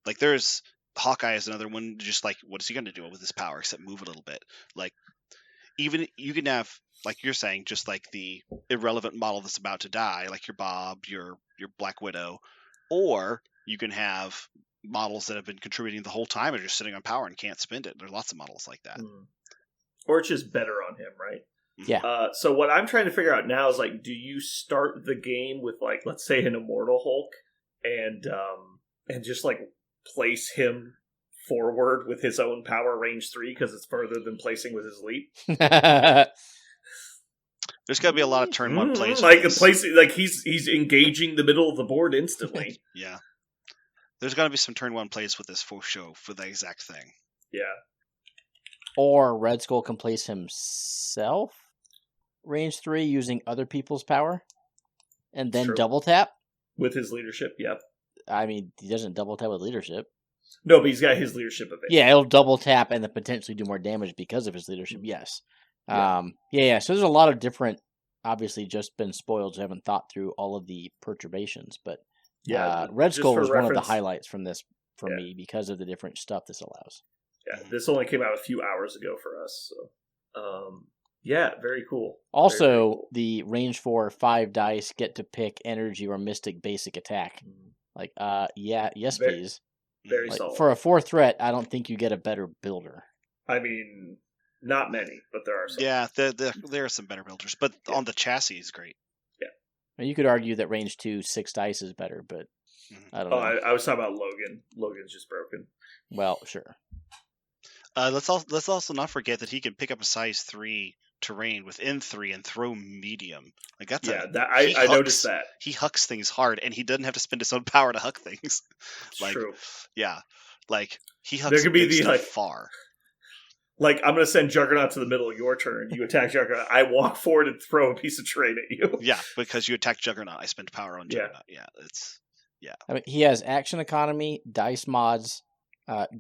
Like, there's Hawkeye is another one. Just like, what is he going to do with his power except move a little bit? Like, even you can have, like you're saying, just like the irrelevant model that's about to die, like your Bob, your Black Widow, or you can have models that have been contributing the whole time and are just sitting on power and can't spend it. There are lots of models like that. Or it's just better on him, right? Yeah. So what I'm trying to figure out now is, like, do you start the game with, like, let's say an Immortal Hulk and just, like, place him forward with his own power range 3 because it's further than placing with his leap? There's got to be a lot of turn 1 plays. Like, he's engaging the middle of the board instantly. Yeah. There's got to be some turn 1 plays with this for show for the exact thing. Yeah. Or Red Skull can place himself range 3 using other people's power and then double tap with his leadership. Yep. I mean, he doesn't double tap with leadership. No, but he's got his leadership available. Yeah, it'll double tap and then potentially do more damage because of his leadership. Yes. Yeah. So there's a lot of different, obviously just been spoiled, so haven't thought through all of the perturbations, but Red Skull was one of the highlights from this for me because of the different stuff this allows. Yeah, this only came out a few hours ago for us, so yeah, very cool. Also, very cool. The range 4 5 dice get to pick energy or mystic basic attack. Like, yes, please. Very like, solid. For a 4 threat, I don't think you get a better builder. I mean, not many, but there are some. Yeah, there are some better builders, but on the chassis is great. Yeah. Now, you could argue that range 2 6 dice is better, but I don't Oh, know. I was talking about Logan. Logan's just broken. Well, sure. Let's also not forget that he can pick up a size 3 terrain within 3 and throw medium. Like that's I noticed that. He hucks things hard, and he doesn't have to spend his own power to huck things. It's like, true. Yeah, like he hucks There could be big the, stuff like- far. Like, I'm going to send Juggernaut to the middle of your turn. You attack Juggernaut. I walk forward and throw a piece of terrain at you. Yeah, because you attack Juggernaut, I spend power on Yeah. Juggernaut. I mean, he has action economy, dice mods,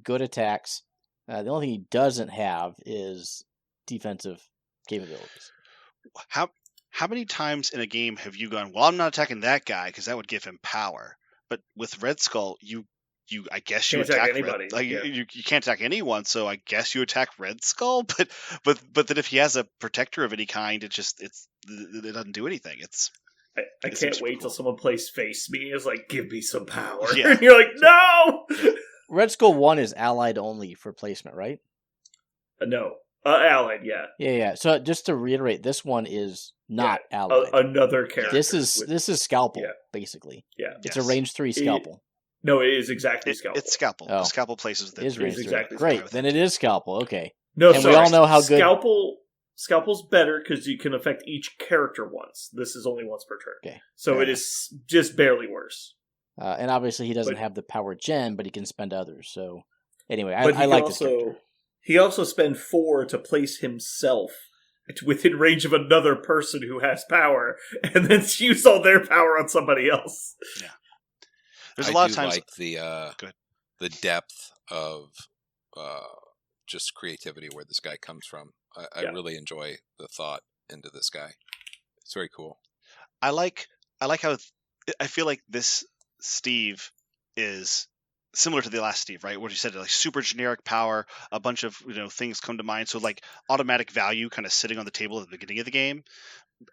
good attacks. The only thing he doesn't have is defensive capabilities. How many times in a game have you gone, well, I'm not attacking that guy because that would give him power. But with Red Skull, I guess you Can't attack attack anybody, Red, like yeah. you can't attack anyone, so I guess you attack Red Skull. But then if he has a protector of any kind, it doesn't do anything. I It seems can't super wait till cool. someone plays Face Me. It's like, give me some power. Yeah. And you're like, no! Red Skull 1 is allied only for placement, right? No. Allied, yeah. Yeah. So just to reiterate, this one is not allied. Another character. This is Scalpel, Yeah. basically. Yeah. It's Yes. a range 3 Scalpel. No, it is exactly Scalpel. It's Scalpel. Oh. The Scalpel places It is that range It's 3. exactly Great, with then it. it is Scalpel. Okay. No, And sorry. we all know how good- Scalpel's better because you can affect each character once. This is only once per turn. Okay. So Fair it is just barely worse. And obviously he doesn't But- have the power gen, but he can spend others. So anyway, But I like this character. He also spend 4 to place himself within range of another person who has power, and then use all their power on somebody else. There's a lot of I times. like the depth of just creativity where this guy comes from. I Yeah. really enjoy the thought into this guy. It's very cool. I like how I feel like this Steve is similar to the last Steve, right? What you said, like super generic power, a bunch of things come to mind. So like automatic value kind of sitting on the table at the beginning of the game,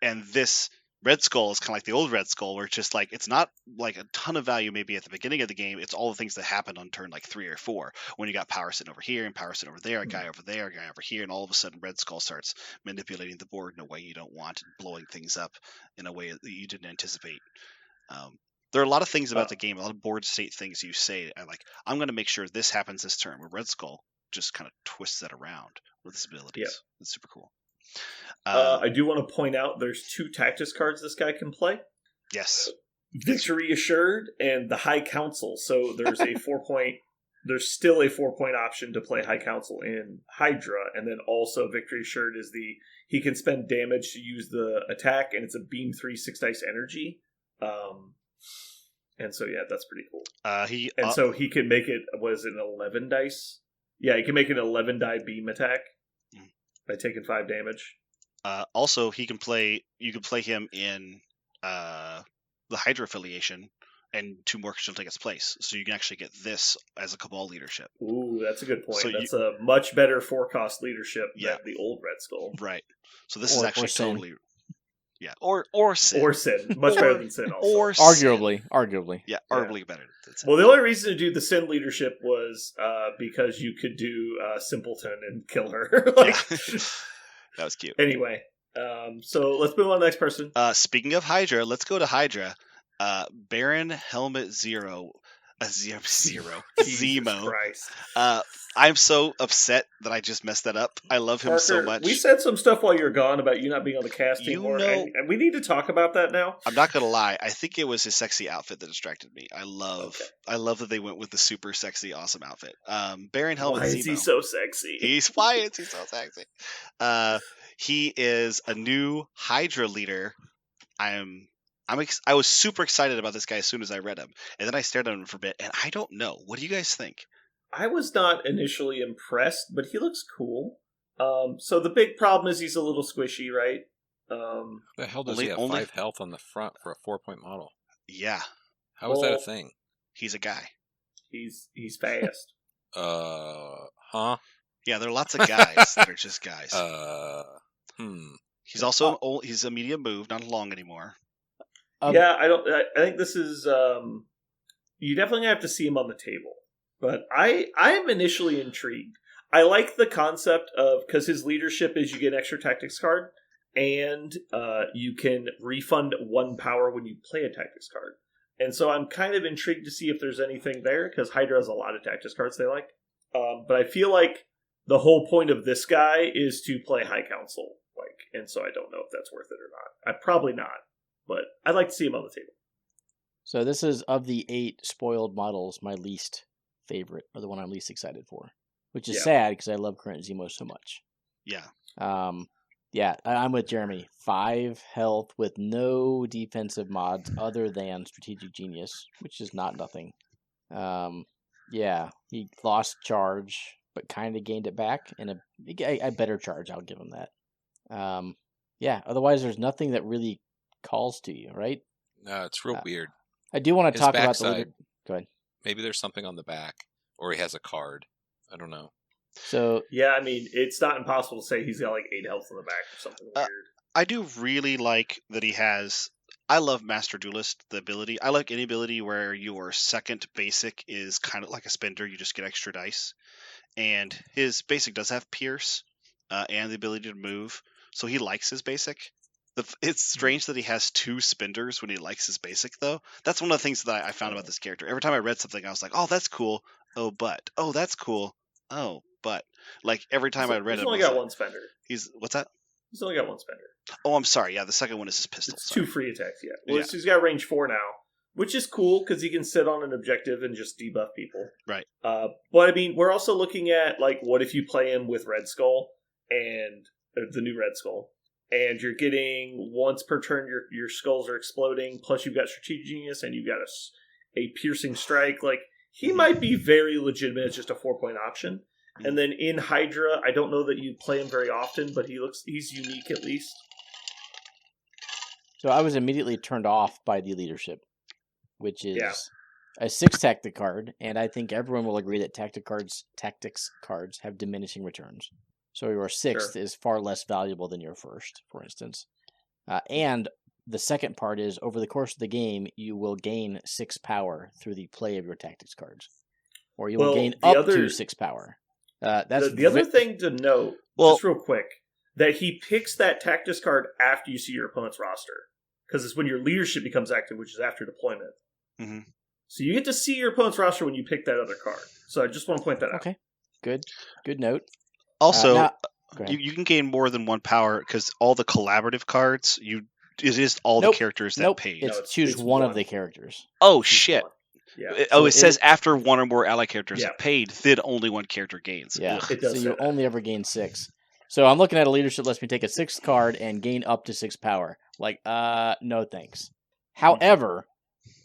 and this Red Skull is kind of like the old Red Skull, where it's just like it's not like a ton of value maybe at the beginning of the game. It's all the things that happen on turn like 3 or 4 when you got power sitting over here and power sitting over there, a guy over there, a guy over here, and all of a sudden Red Skull starts manipulating the board in a way you don't want and blowing things up in a way that you didn't anticipate. There are a lot of things about the game, a lot of board state things you say. I'm going to make sure this happens this turn, where Red Skull just kind of twists that around with his abilities. Yeah. It's super cool. I do want to point out there's 2 Tactics cards this guy can play. Yes. Victory Assured and the High Council. So there's a 4-point. There's still a 4-point option to play High Council in Hydra, and then also Victory Assured is he can spend damage to use the attack, and it's a beam 3 6 dice energy. And so yeah, that's pretty cool. So he can make it. Was it an 11 dice? Yeah, he can make an 11 die beam attack by taking 5 damage. Also, you can play him in the Hydra affiliation, and 2 more will take its place. So you can actually get this as a Cabal leadership. Ooh, that's a good point. So That's a much better 4-cost leadership Yeah. than the old Red Skull. Right. So this is Or actually Sin. totally. Yeah. Or Sin. Or Sin. Much better than Sin also. Or Sin. Arguably. Yeah, arguably better than Sin. Well, the only reason to do the Sin leadership was because you could do Simpleton and kill her. That was cute. Anyway, so let's move on to the next person. Speaking of Hydra, let's go to Hydra. Baron Helmet Zero. Zemo. Jesus Christ. I'm so upset that I just messed that up. I love him Parker, so much. we said some stuff while you were gone about you not being on the cast You anymore, know- and we need to talk about that now. I'm not gonna lie. I think it was his sexy outfit that distracted me. I love that they went with the super sexy, awesome outfit. Baron Helmet Why Zemo. is he so sexy? Why is he so sexy? He is a new Hydra leader. I was super excited about this guy as soon as I read him, and then I stared at him for a bit, and I don't know. What do you guys think? I was not initially impressed, but he looks cool. So the big problem is he's a little squishy, right? The hell does Only- he have only- 5 health on the front for a 4-point model? Yeah, How is that a Well- thing? he's a guy. He's fast. Huh? Yeah, there are lots of guys that are just guys. He's also he's a medium move, not long anymore. Yeah, I think this is. You definitely have to see him on the table, but I am initially intrigued. I like the concept of, because his leadership is you get an extra tactics card, and you can refund 1 power when you play a tactics card. And so I'm kind of intrigued to see if there's anything there, because Hydra has a lot of tactics cards they like. But I feel like the whole point of this guy is to play High Council, and so I don't know if that's worth it or not. Probably not, but I'd like to see him on the table. So this is, of the 8 spoiled models, my least favorite, or the one I'm least excited for, which is sad because I love current Zemo so much. Yeah. I'm with Jeremy. 5 health with no defensive mods other than Strategic Genius, which is not nothing. He lost charge, but kind of gained it back, and a better charge, I'll give him that. Otherwise there's nothing that really calls to you, right? No, it's real weird. I do want to talk about the backside. Go ahead. Maybe there's something on the back, or he has a card. I don't know. So yeah, I mean, it's not impossible to say he's got like 8 health on the back or something weird. I do really like that he has. I love Master Duelist, the ability. I like any ability where your second basic is kind of like a spender. You just get extra dice. And his basic does have Pierce and the ability to move. So he likes his basic. It's strange that he has 2 spenders when he likes his basic, though. That's one of the things that I found about this character. Every time I read something, I was like, oh, that's cool. Oh, but. Oh, that's cool. Oh, but. Like, every time I read it, he's only got 1 spender. What's that? He's only got 1 spender. Oh, I'm sorry. Yeah, the second one is his pistol. It's 2 free attacks, yeah. Well, he's got range 4 now, which is cool because he can sit on an objective and just debuff people. Right. But I mean, we're also looking at, like, what if you play him with Red Skull and the new Red Skull, and you're getting once per turn your skulls are exploding, plus you've got Strategic Genius and you've got a piercing strike. Like, he might be very legitimate as just a 4-point option. And then in Hydra, I don't know that you play him very often, but he's unique at least. So I was immediately turned off by the leadership, which is a 6 tactic card, and I think everyone will agree that tactics cards have diminishing returns. So your 6th is far less valuable than your 1st, for instance. And the second part is, over the course of the game, you will gain 6 power through the play of your tactics cards. Or you will gain up to 6 power. That's the other thing to note, just real quick, that he picks that tactics card after you see your opponent's roster. Because it's when your leadership becomes active, which is after deployment. Mm-hmm. So you get to see your opponent's roster when you pick that other card. So I just want to point that out. Okay, good note. Also, you can gain more than 1 power because all the collaborative cards, it is all the characters that paid. It's choose one of the characters. Oh, shit. Yeah. It says after 1 or more ally characters have paid, then only 1 character gains. Yeah, it does. So you only ever gain 6. So I'm looking at a leadership lets me take a 6th card and gain up to 6 power. Like, no thanks. However,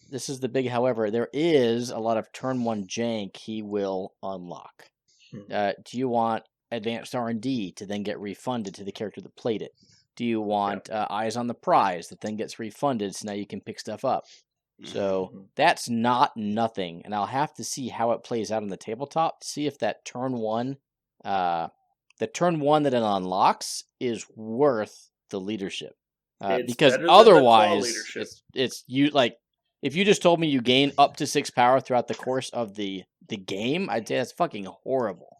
this is the big however, there is a lot of turn 1 jank he will unlock. Do you want advanced R&D to then get refunded to the character that played it? Do you want eyes on the prize that then gets refunded so now you can pick stuff up? So that's not nothing, and I'll have to see how it plays out on the tabletop to see if that turn 1, the turn 1 that it unlocks is worth the leadership. Because otherwise, it's you like if you just told me you gain up to 6 power throughout the course of the game, I'd say that's fucking horrible.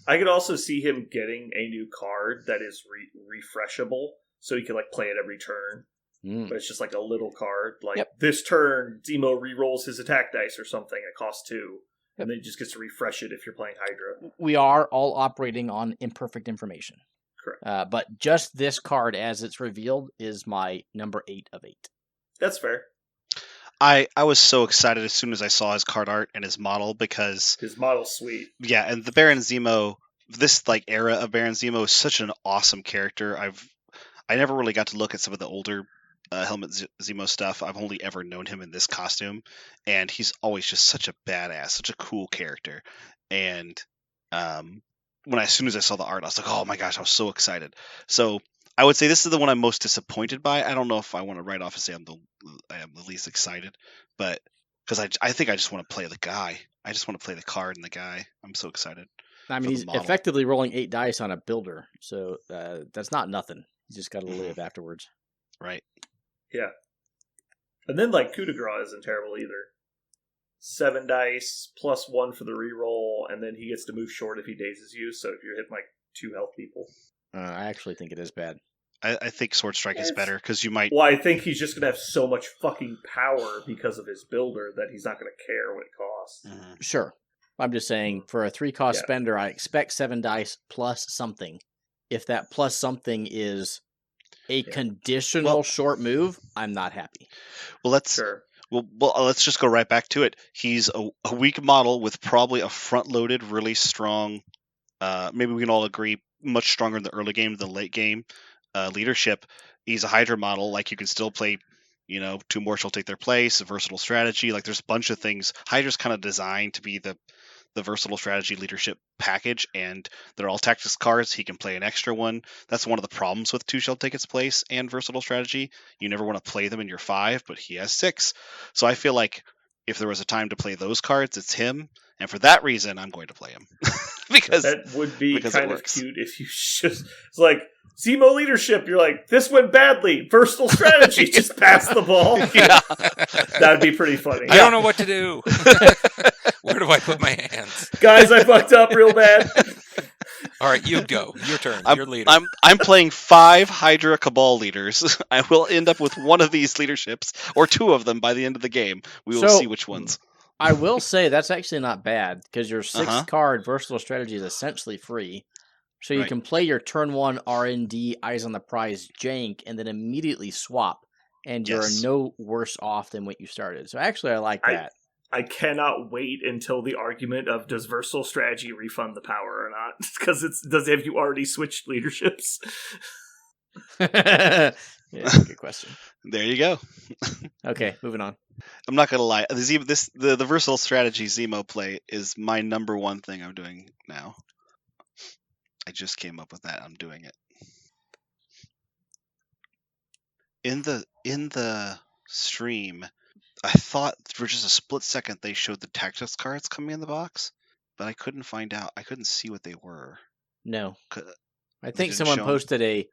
I could also see him getting a new card that is refreshable, so he can like play it every turn. But it's just like a little card. Like this turn, Zemo rerolls his attack dice or something. It costs 2. And then he just gets to refresh it if you're playing Hydra. We are all operating on imperfect information. Correct. But just this card as it's revealed is my number 8 of 8. That's fair. I was so excited as soon as I saw his card art and his model because... His model's sweet. Yeah, and the Baron Zemo, this like era of Baron Zemo is such an awesome character. I never really got to look at some of the older Helmet Zemo stuff. I've only ever known him in this costume, and he's always just such a badass, such a cool character. And as soon as I saw the art, I was like, oh my gosh, I was so excited. So I would say this is the one I'm most disappointed by. I don't know if I want to write off and say I am the least excited, but because I think I just want to play the guy. I just want to play the card and the guy. I'm so excited. I mean, he's effectively rolling 8 dice on a builder, so that's not nothing. He's just got to live afterwards. Right. Yeah. And then, like, coup de grace isn't terrible either. 7 dice, plus 1 for the reroll, and then he gets to move short if he dazes you, so if you're hitting, like, 2 health people. I actually think it is bad. I think Sword Strike is better because you might. Well, I think he's just going to have so much fucking power because of his builder that he's not going to care what it costs. Mhm. Sure. I'm just saying, for a 3-cost spender, I expect 7 dice plus something. If that plus something is a conditional short move, I'm not happy. Well, let's just go right back to it. He's a weak model with probably a front-loaded, really strong. Maybe we can all agree, much stronger in the early game than the late game. Leadership. He's a Hydra model. Like, you can still play, 2 more shall take their place, a versatile strategy. Like, there's a bunch of things. Hydra's kind of designed to be the versatile strategy leadership package, and they're all tactics cards. He can play an extra one. That's one of the problems with 2 shall take its place and versatile strategy. You never want to play them in your 5, but he has 6. So I feel like if there was a time to play those cards, it's him. And for that reason, I'm going to play him. because that would be kind of works. cute if you just... It's like, Zemo leadership, you're like, this went badly. Versatile strategy, just pass the ball. Yeah. That would be pretty funny. I don't know what to do. Where do I put my hands? Guys, I fucked up real bad. All right, you go. Your turn. You're leader. I'm playing 5 Hydra Cabal leaders. I will end up with one of these leaderships, or 2 of them by the end of the game. We will see which ones. I will say that's actually not bad, because your 6th card versatile strategy is essentially free. So you can play your turn 1 R&D Eyes on the Prize jank and then immediately swap, and you're no worse off than what you started. So actually, I like that. I cannot wait until the argument of does versatile strategy refund the power or not, because have you already switched leaderships? Yeah, good question. There you go. Okay, moving on. I'm not gonna lie. The versatile strategy Zemo play is my number 1 thing I'm doing now. I just came up with that. I'm doing it. In the stream, I thought for just a split second they showed the tactics cards coming in the box, but I couldn't find out. I couldn't see what they were. No. I think someone posted a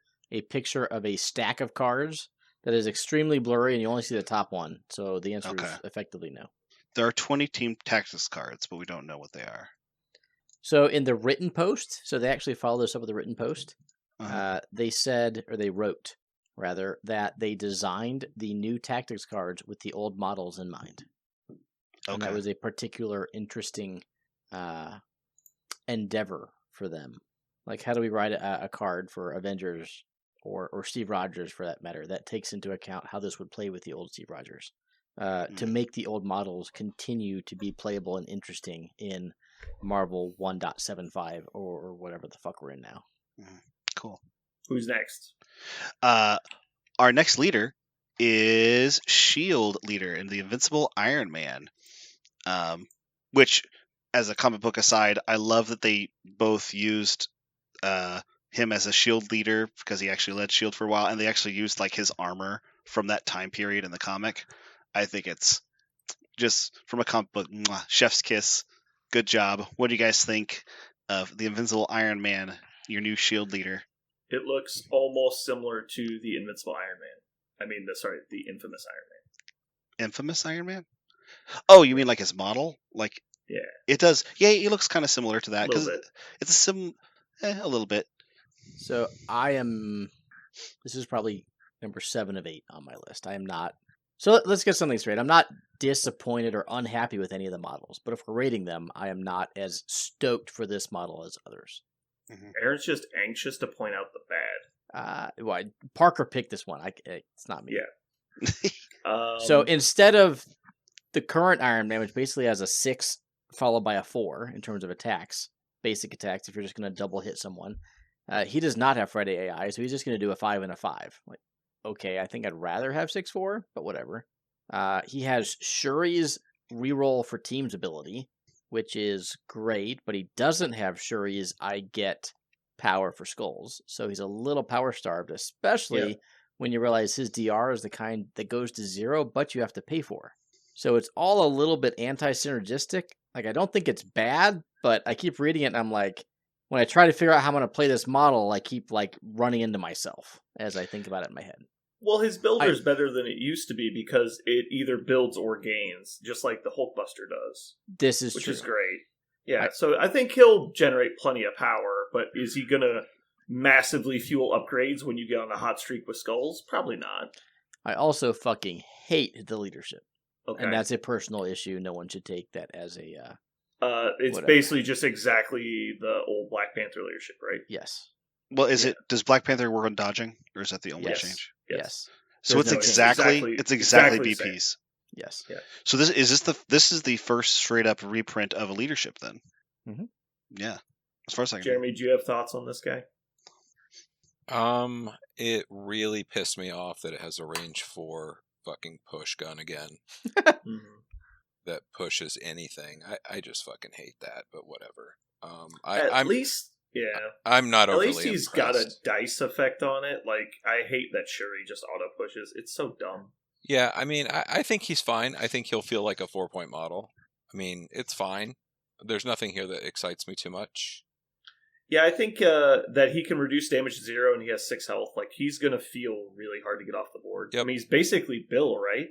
picture of a stack of cards that is extremely blurry, and you only see the top one. So the answer is effectively no. There are 20 team tactics cards, but we don't know what they are. So in the written post, so they actually followed this up with a written post, they wrote, that they designed the new tactics cards with the old models in mind. And that was a particular interesting endeavor for them. Like, how do we write a card for Avengers or Steve Rogers, for that matter, that takes into account how this would play with the old Steve Rogers, to make the old models continue to be playable and interesting in Marvel 1.75 or whatever the fuck we're in now. Cool. Who's next? Our next leader is S.H.I.E.L.D. leader in the Invincible Iron Man. Which, as a comic book aside, I love that they both used him as a S.H.I.E.L.D. leader, because he actually led S.H.I.E.L.D. for a while, and they actually used like his armor from that time period in the comic. I think it's just, from a comic book, chef's kiss. Good job. What do you guys think of the Invincible Iron Man, your new S.H.I.E.L.D. leader? It looks almost similar to the Invincible Iron Man. The Infamous Iron Man. Infamous Iron Man? Oh, you mean like his model? Like, yeah, it does. Yeah, he looks kind of similar to that, because it's a little bit. So this is probably number 7 of 8 on my list. I am not. So let's get something straight. I'm not disappointed or unhappy with any of the models, but if we're rating them, I am not as stoked for this model as others. Aaron's just anxious to point out the bad. Parker picked this one. It's not me. Yeah. So instead of the current Iron Man, which basically has a 6 followed by a 4 in terms of attacks, basic attacks, if you're just going to double hit someone, he does not have Friday AI, so he's just going to do a 5 and a 5. Like, okay, I think I'd rather have 6-4, but whatever. He has Shuri's reroll for teams ability, which is great, but he doesn't have Shuri's I get power for skulls, so he's a little power starved, especially when you realize his DR is the kind that goes to 0, but you have to pay for. So it's all a little bit anti-synergistic. Like, I don't think it's bad, but I keep reading it and I'm like, when I try to figure out how I'm going to play this model, I keep like running into myself as I think about it in my head. Well, his builder's better than it used to be because it either builds or gains, just like the Hulkbuster does. This is which true. is great. Yeah, so I think he'll generate plenty of power, but is he going to massively fuel upgrades when you get on a hot streak with skulls? Probably not. I also fucking hate the leadership. Okay. And that's a personal issue. No one should take that as a... it's whatever. basically just exactly the old Black Panther leadership, right? Yes. Well, does Black Panther work on dodging, or is that the only Yes. change? Yes. So There's it's no change. exactly the same. BP's. Yes. Yeah. So this is the first straight up reprint of a leadership then. Mhm. Yeah. As far as I can Jeremy, do you have thoughts on this guy? It really pissed me off that it has a range 4 fucking push gun again Mm-hmm. that pushes anything. I just fucking hate that, but whatever. At least, yeah. I'm not At overly least he's got a impressed. dice effect on it. Like, I hate that Shuri just auto pushes. It's so dumb. Yeah, I mean, I think he's fine. I think he'll feel like a 4-point model. I mean, it's fine. There's nothing here that excites me too much. Yeah, I think that he can reduce damage to 0 and he has 6 health. Like, he's going to feel really hard to get off the board. Yep. I mean, he's basically Bill, right?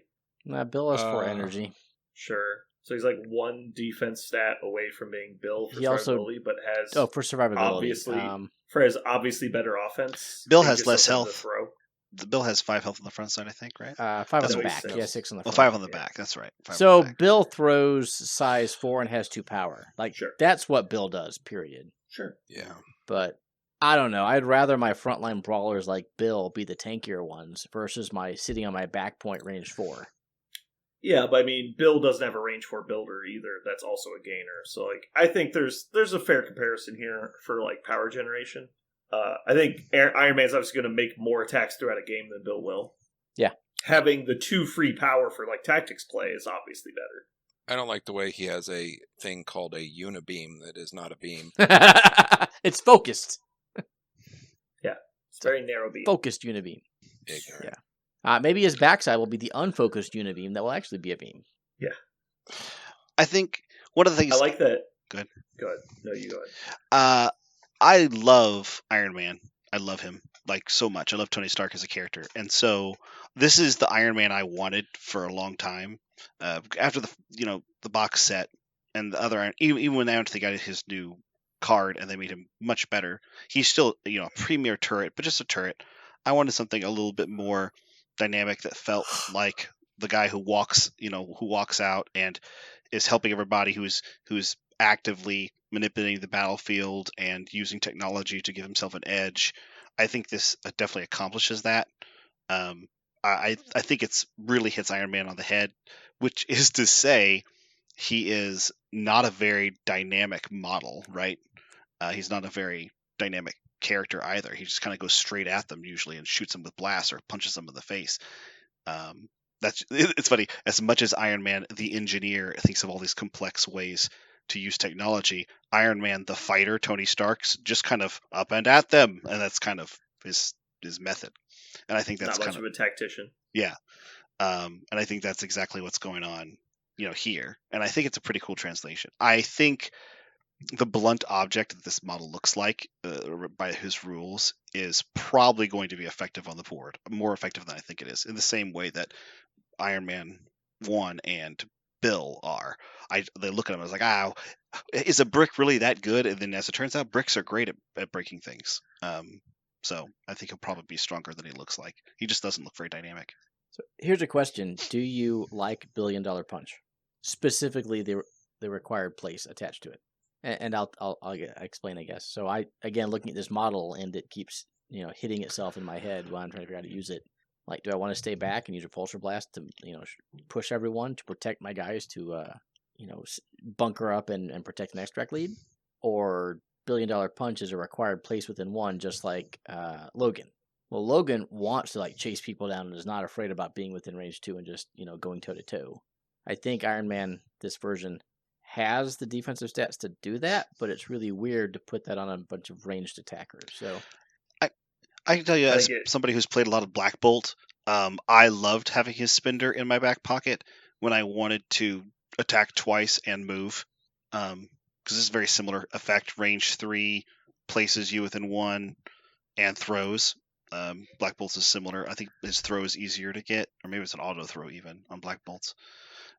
Bill has 4 energy. Sure. So he's like 1 defense stat away from being Bill for He also- survivability, but has For survivability. obviously for his obviously better offense. Bill He has gets less something to health. throw. The Bill has 5 health on the front side, I think, right? 5 on That's the what he back. says. He has 6 on the Well, front. 5 on the Yeah. back. That's right. 5 on So the back. Bill throws size 4 and has 2 power. Like, Sure. that's what Bill does, period. Sure. Yeah. But I don't know. I'd rather my frontline brawlers like Bill be the tankier ones versus my sitting on my back point range 4. Yeah, but I mean, Bill doesn't have a range 4 builder either. That's also a gainer. So, like, I think there's a fair comparison here for like power generation. I think Iron Man's obviously going to make more attacks throughout a game than Bill will. Yeah. Having the 2 free power for like tactics play is obviously better. I don't like the way he has a thing called a unibeam that is not a beam. It's focused. It's very narrow beam. Focused unibeam. Ignorant. Maybe his backside will be the unfocused unibeam that will actually be a beam. I think one of the things I like that. Go ahead. Go ahead. No, you go ahead. I love Iron Man. I love him like so much. I love Tony Stark as a character, and so this is the Iron Man I wanted for a long time. After the box set and the other Iron, even when they got his new card and they made him much better, he's still a premier turret, but just a turret. I wanted something a little bit more dynamic that felt like the guy who walks out and is helping everybody who's actively manipulating the battlefield and using technology to give himself an edge. I think this definitely accomplishes that. I think it's really hits Iron Man on the head, which is to say he is not a very dynamic model, right? He's not a very dynamic character either. He just kind of goes straight at them usually and shoots them with blasts or punches them in the face. It's funny. As much as Iron Man, the engineer, thinks of all these complex ways to use technology, Iron Man, the fighter, Tony Stark's just kind of up and at them, and that's kind of his method. And I think that's Not much kind of a tactician. and I think that's exactly what's going on, here. And I think it's a pretty cool translation. I think the blunt object that this model looks like, by his rules, is probably going to be effective on the board, more effective than I think it is, in the same way that Iron Man 1 and Bill are. They look at him, I was like, is a brick really that good? And then as it turns out, bricks are great at breaking things. So I think he'll probably be stronger than he looks like. He just doesn't look very dynamic. So here's a question: do you like $1 Billion Punch, specifically the required place attached to it? And I'll explain, I guess. So I, again, looking at this model, and it keeps hitting itself in my head while I'm trying to figure out how to use it. Like, do I want to stay back and use a Repulsor Blast to push everyone to protect my guys to bunker up and protect an extract lead, or $1 Billion Punch is a required place within one, just like Logan. Well, Logan wants to chase people down and is not afraid about being within range 2 and just going toe to toe. I think Iron Man, this version, has the defensive stats to do that, but it's really weird to put that on a bunch of ranged attackers. So I can tell you, as somebody who's played a lot of Black Bolt, I loved having his spender in my back pocket when I wanted to attack twice and move, because this is a very similar effect. Range 3 places you within 1 and throws. Black Bolt's is similar. I think his throw is easier to get, or maybe it's an auto throw even on Black Bolt's.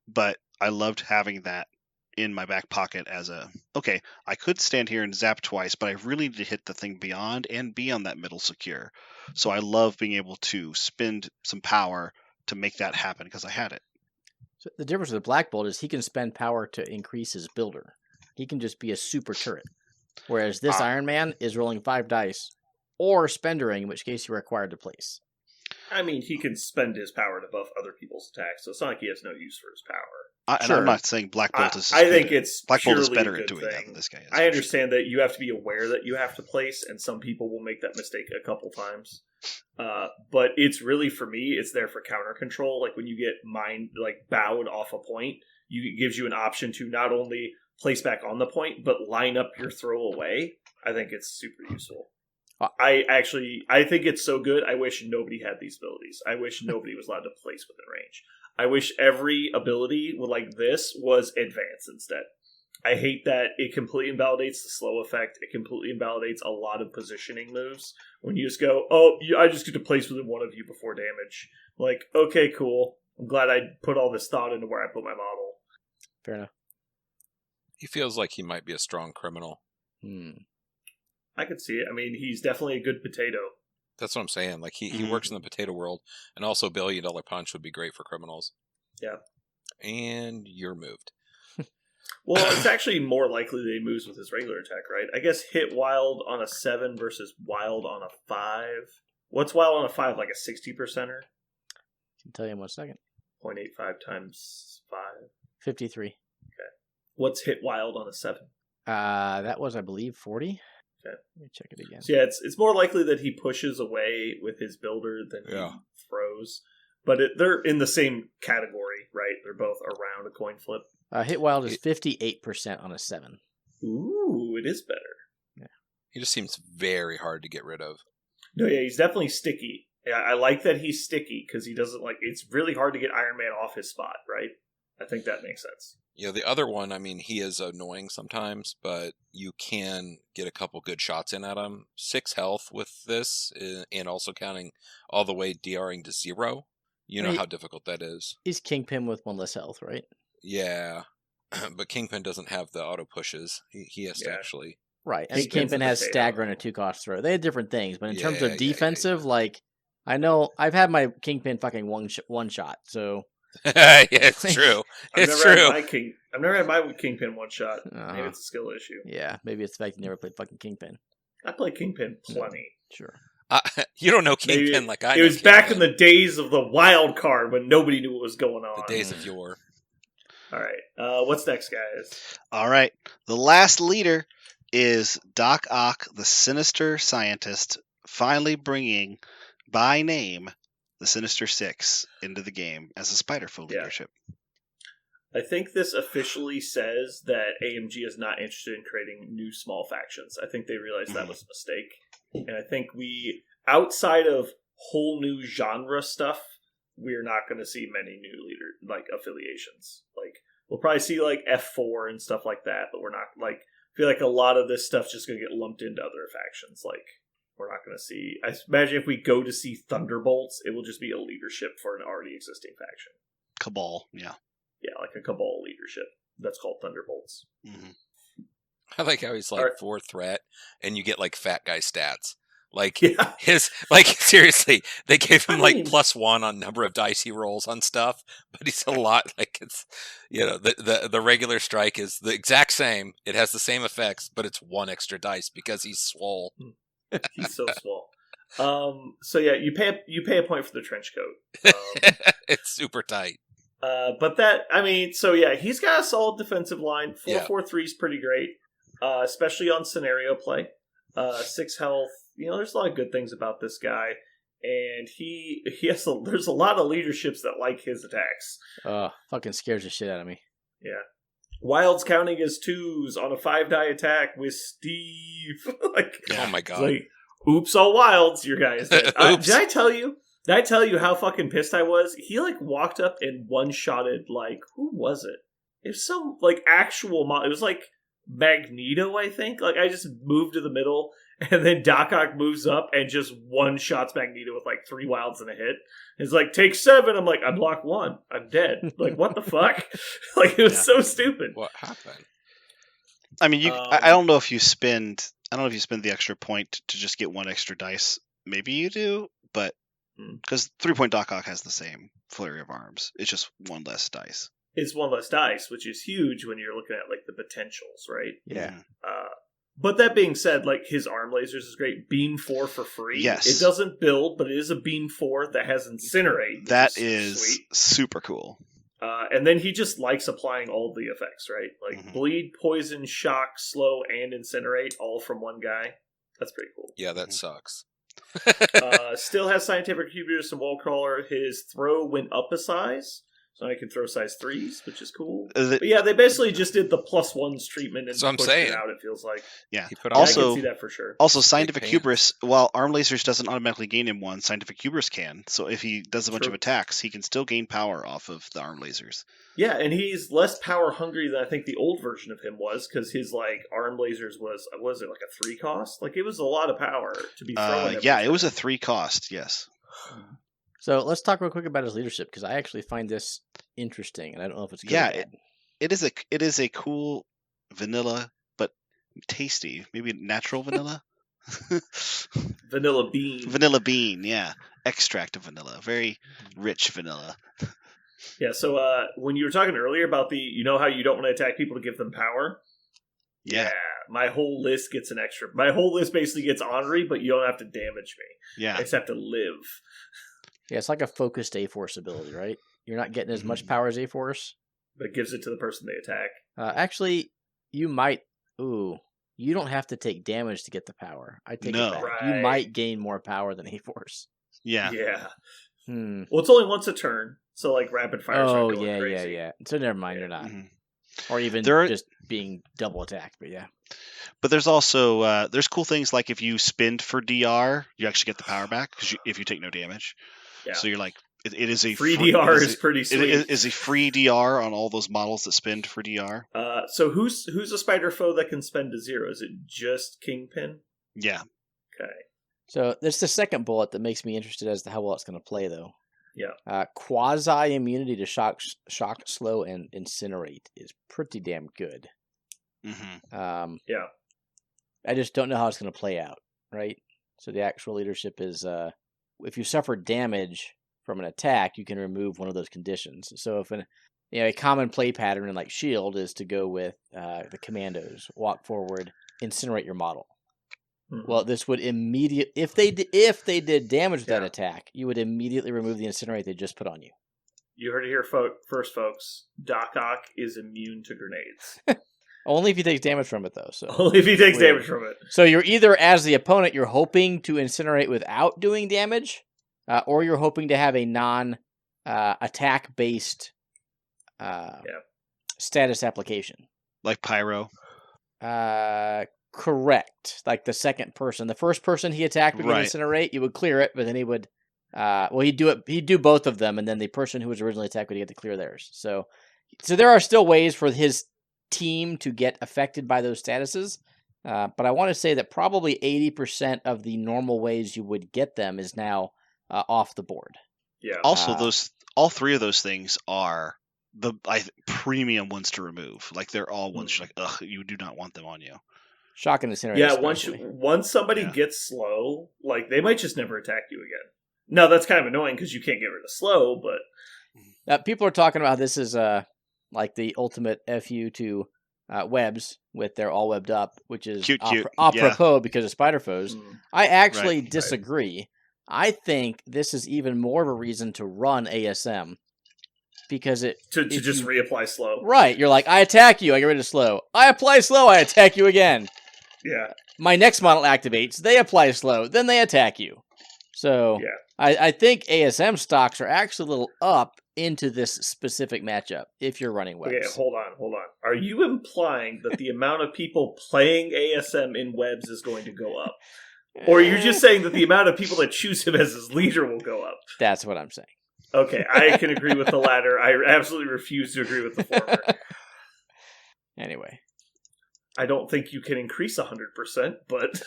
But I loved having that in my back pocket as okay, I could stand here and zap twice, but I really need to hit the thing beyond and be on that middle secure. So I love being able to spend some power to make that happen because I had it. So the difference with Black Bolt is he can spend power to increase his builder. He can just be a super turret. Whereas this Iron Man is rolling 5 dice or spendering, in which case you're required to place. I mean, he can spend his power to buff other people's attacks, so it's not like he has no use for his power. And I'm not saying Black Bolt is. I think it's Black Bolt is purely better a at good doing thing. that than this guy is. I understand that you have to be aware that you have to place, and some people will make that mistake a couple times. But it's really, for me, it's there for counter control. Like when you get bowed off a point, it gives you an option to not only place back on the point, but line up your throw away. I think it's super useful. I think it's so good. I wish nobody had these abilities. I wish nobody was allowed to place within range. I wish every ability like this was advanced instead. I hate that it completely invalidates the slow effect. It completely invalidates a lot of positioning moves. When you just go, I just get to place within one of you before damage. Like, okay, cool. I'm glad I put all this thought into where I put my model. Fair enough. He feels like he might be a strong criminal. I could see it. I mean, he's definitely a good potato. That's what I'm saying. Like he works in the potato world, and also $1 billion punch would be great for criminals. Yeah. And you're moved. Well, it's actually more likely that he moves with his regular attack, right? I guess hit wild on a 7 versus wild on a 5. What's wild on a 5? Like a 60%er? I can tell you in 1 second. 0.85 times 5. 53. Okay. What's hit wild on a 7? That was, I believe, 40. Okay. Let me check it again. So yeah, it's more likely that he pushes away with his builder than he throws. But they're in the same category, right? They're both around a coin flip. Hit wild is 58% on a 7. Ooh, it is better. Yeah. He just seems very hard to get rid of. No, yeah, he's definitely sticky. Yeah, I like that he's sticky because he doesn't it's really hard to get Iron Man off his spot, right? I think that makes sense. Yeah, the other one, I mean, he is annoying sometimes, but you can get a couple good shots in at him. 6 health with this, and also counting all the way DRing to 0. You know how difficult that is. He's Kingpin with 1 less health, right? Yeah, but Kingpin doesn't have the auto pushes. He has to actually... Right, and Kingpin has stagger and a 2-cost throw. They have different things, but in terms of defensive, I know I've had my Kingpin fucking one shot, so... yeah, it's true. It's true. I've never had my Kingpin one shot. Maybe it's a skill issue. Yeah, maybe it's the fact you never played fucking Kingpin. I play Kingpin plenty. Sure. You don't know Kingpin like I know. It was back in the days of the wild card when nobody knew what was going on. The days of yore. All right. What's next, guys? All right. The last leader is Doc Ock, the sinister scientist, finally bringing, by name, the Sinister Six into the game as a Spider-Foe leadership. I think this officially says that AMG is not interested in creating new small factions. I think they realized that was a mistake. And I think outside of whole new genre stuff, we're not going to see many new affiliations. We'll probably see F4 and stuff like that, but we're not I feel like a lot of this stuff's just going to get lumped into other factions. We're not going to see... I imagine if we go to see Thunderbolts, it will just be a leadership for an already existing faction. Cabal, yeah. Yeah, like a Cabal leadership. That's called Thunderbolts. Mm-hmm. I like how he's 4 threat, and you get fat guy stats. Seriously, they gave him +1 on number of dice he rolls on stuff, but he's a lot it's the regular strike is the exact same. It has the same effects, but it's 1 extra dice because he's swole. He's so swole. So yeah, you pay a point for the trench coat. It's super tight. But that, I mean, so yeah, he's got a solid defensive line. 4-4-3 is pretty great, especially on scenario play. 6 health. There's a lot of good things about this guy, and there's a lot of leaderships that like his attacks. Fucking scares the shit out of me. Yeah. Wilds counting as 2s on a 5-die attack with Steve. Oh my god. Oops, all wilds, your guy is dead. Did I tell you how fucking pissed I was? He walked up and one-shotted who was it? It was some actual it was Magneto, I think. I just moved to the middle And then Doc Ock moves up and just one-shots Magneto with like 3 wilds and a hit. It's like, take 7. I'm like, I'm block 1. I'm dead. Like, what the fuck? Like, it was so stupid. What happened? I mean, I don't know if you spend the extra point to just get 1 extra dice. Maybe you do, but because 3-point Doc Ock has the same flurry of arms. It's just 1 less dice. It's 1 less dice, which is huge when you're looking at like the potentials, right? Yeah. But that being said, like his arm lasers is great. Beam 4 for free. Yes. It doesn't build, but it is a Beam 4 that has Incinerate. That is sweet. super cool. And then he just likes applying all the effects, right? Like bleed, poison, shock, slow, and incinerate, all from one guy. That's pretty cool. Yeah, that sucks. Still has scientific hubris and wall crawler. His throw went up a size, so I can throw size 3s, which is cool. But yeah, they basically just did the +1s treatment and pushed it out, it feels like. Yeah. I can see that for sure. Also, scientific hubris, while arm lasers doesn't automatically gain him 1, scientific hubris can. So if he does a bunch of attacks, he can still gain power off of the arm lasers. Yeah, and he's less power hungry than I think the old version of him was, because his like arm lasers was it like a 3 cost? Like it was a lot of power to be throwing. Yeah, it was a 3 cost. Yes. So let's talk real quick about his leadership, because I actually find this interesting, and I don't know if it's good or bad. It is a cool vanilla, but tasty. Maybe natural vanilla. Vanilla bean. Vanilla bean, yeah. Extract of vanilla. Very rich vanilla. Yeah, so when you were talking earlier about you know how you don't want to attack people to give them power? Yeah. My whole list gets an extra. My whole list basically gets ornery, but you don't have to damage me. Yeah. I just have to live. Yeah, it's like a focused A-Force ability, right? You're not getting as much power as A-Force. But it gives it to the person they attack. Actually, you might... Ooh. You don't have to take damage to get the power. I take it back. Right. You might gain more power than A-Force. Yeah. Yeah. Well, it's only once a turn, so like rapid fire. Oh, yeah. So never mind, you're not. Or even just being double attacked, but yeah. But there's also there's cool things like if you spin for DR, you actually get the power back if you take no damage. Yeah. So you're like, it is a free DR is pretty sweet. It is a free DR on all those models that spin for DR. So who's a spider foe that can spend to 0? Is it just Kingpin? Yeah. Okay. So there's the second bullet that makes me interested as to how well it's going to play, though. Yeah. Quasi immunity to shock, slow, and incinerate is pretty damn good. Yeah. I just don't know how it's going to play out, right? So the actual leadership is if you suffer damage from an attack, you can remove one of those conditions. So if a common play pattern in like Shield is to go with the commandos, walk forward, incinerate your model. Well, this would if they did damage with that attack, you would immediately remove the incinerate they just put on you. You heard it here first, folks. Doc Ock is immune to grenades. Only if he takes damage from it, though. So only if he takes damage from it. So you're either, as the opponent, you're hoping to incinerate without doing damage, or you're hoping to have a non-attack based status application, like Pyro. Correct. Like the second person, the first person he attacked would incinerate. You would clear it, but then he would. He'd do it. He'd do both of them, and then the person who was originally attacked would get to clear theirs. So there are still ways for his team to get affected by those statuses, but I want to say that probably 80% of the normal ways you would get them is now off the board. Yeah. Also, all 3 of those things are the premium ones to remove. Like they're all ones you're like, ugh, you do not want them on you. Shock and incinerate. Yeah, once somebody gets slow, like they might just never attack you again. No, that's kind of annoying because you can't get rid of slow, but people are talking about this is like the ultimate FU to webs with their all webbed up, which is cute. Apropos because of spider foes. I actually disagree. I think this is even more of a reason to run ASM because to just reapply slow. Right, you're like, I attack you, I get rid of slow. I apply slow, I attack you again. Yeah. My next model activates, they apply slow, then they attack you. So I think ASM stocks are actually a little up into this specific matchup if you're running webs. Okay, hold on. Are you implying that the amount of people playing ASM in webs is going to go up? Or are you just saying that the amount of people that choose him as his leader will go up? That's what I'm saying. Okay, I can agree with the latter. I absolutely refuse to agree with the former. Anyway. I don't think you can increase 100%, but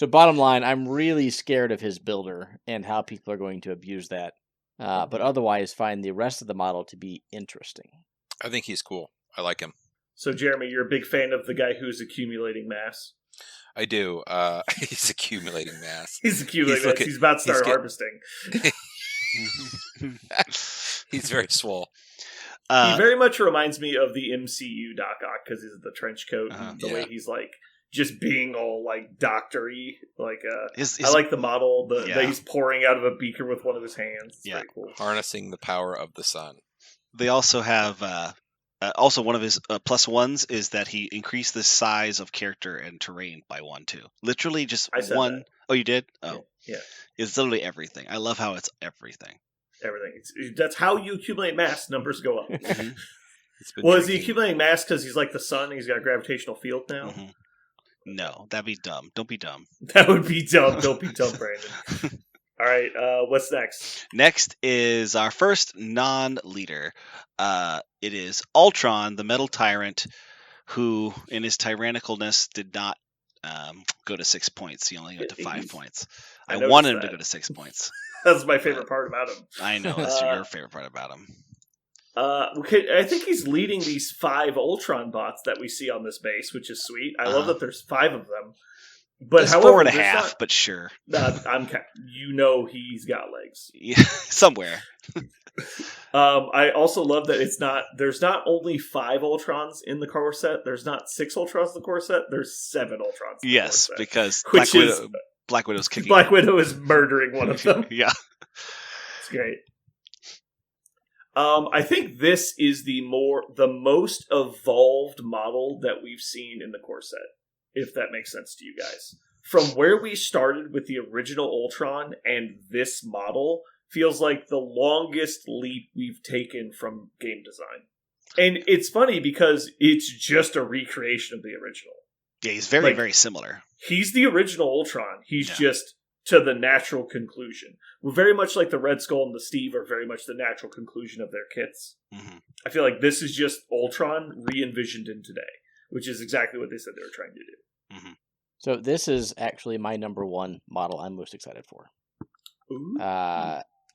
So bottom line, I'm really scared of his builder and how people are going to abuse that. But otherwise, find the rest of the model to be interesting. I think he's cool. I like him. So Jeremy, you're a big fan of the guy who's accumulating mass. I do. He's accumulating mass. He's accumulating mass. He's about to start harvesting. He's very swole. He very much reminds me of the MCU Doc Ock because he's the trench coat and the way he's like just being all like doctory. Like I like the model that he's pouring out of a beaker with one of his hands. It's very cool. Harnessing the power of the sun. They also have also one of his plus ones is that he increased the size of character and terrain by 1 too. Literally just one. That. Oh, you did? Oh, yeah. It's literally everything. I love how it's everything. Everything. That's how you accumulate mass. Numbers go up. Mm-hmm. Well, is he accumulating mass because he's like the sun and he's got a gravitational field now? Mm-hmm. No, that'd be dumb. Don't be dumb. That would be dumb. Don't be dumb, Brandon. All right, what's next? Next is our first non-leader. It is Ultron, the Metal Tyrant, who, in his tyrannicalness, did not go to 6 points. He only went to 5 points. I wanted him to go to 6 points. That's my favorite part about him. I know, that's your favorite part about him. I think he's leading these 5 Ultron bots that we see on this base, which is sweet. I love that there's 5 of them. But however, 4.5, but sure. He's got legs. Yeah, somewhere. I also love that there's not only 5 Ultrons in the core set, there's not 6 Ultrons in the core set, there's 7 Ultrons in the core set. Because Black Widow's kicking. Black Widow is murdering one of them. Yeah. It's great. I think this is the most evolved model that we've seen in the core set, if that makes sense to you guys. From where we started with the original Ultron and this model feels like the longest leap we've taken from game design. And it's funny because it's just a recreation of the original. Yeah, he's very, very similar. He's the original Ultron. He's just to the natural conclusion. We're very much like the Red Skull and the Steve are very much the natural conclusion of their kits. Mm-hmm. I feel like this is just Ultron re-envisioned in today, which is exactly what they said they were trying to do. Mm-hmm. So this is actually my number 1 model I'm most excited for. Ooh.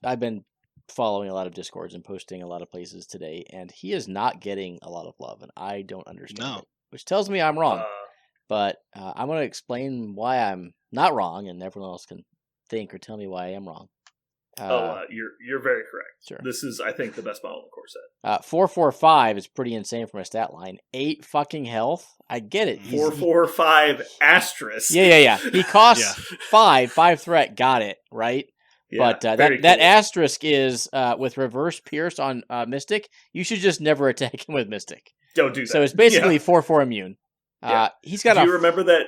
I've been following a lot of Discords and posting a lot of places today, and he is not getting a lot of love, and I don't understand it, which tells me I'm wrong. But I'm going to explain why I'm not wrong, and everyone else can think or tell me why I am wrong. You're very correct. Sure. This is, I think, the best model in the core set. 445 is pretty insane for my stat line. 8 fucking health. I get it. 445 asterisk. Yeah. He costs 5 threat. Got it right. Yeah, but that asterisk is with reverse pierce on Mystic. You should just never attack him with Mystic. Don't do that. So it's basically 4/4 immune. He's got. Do you remember that?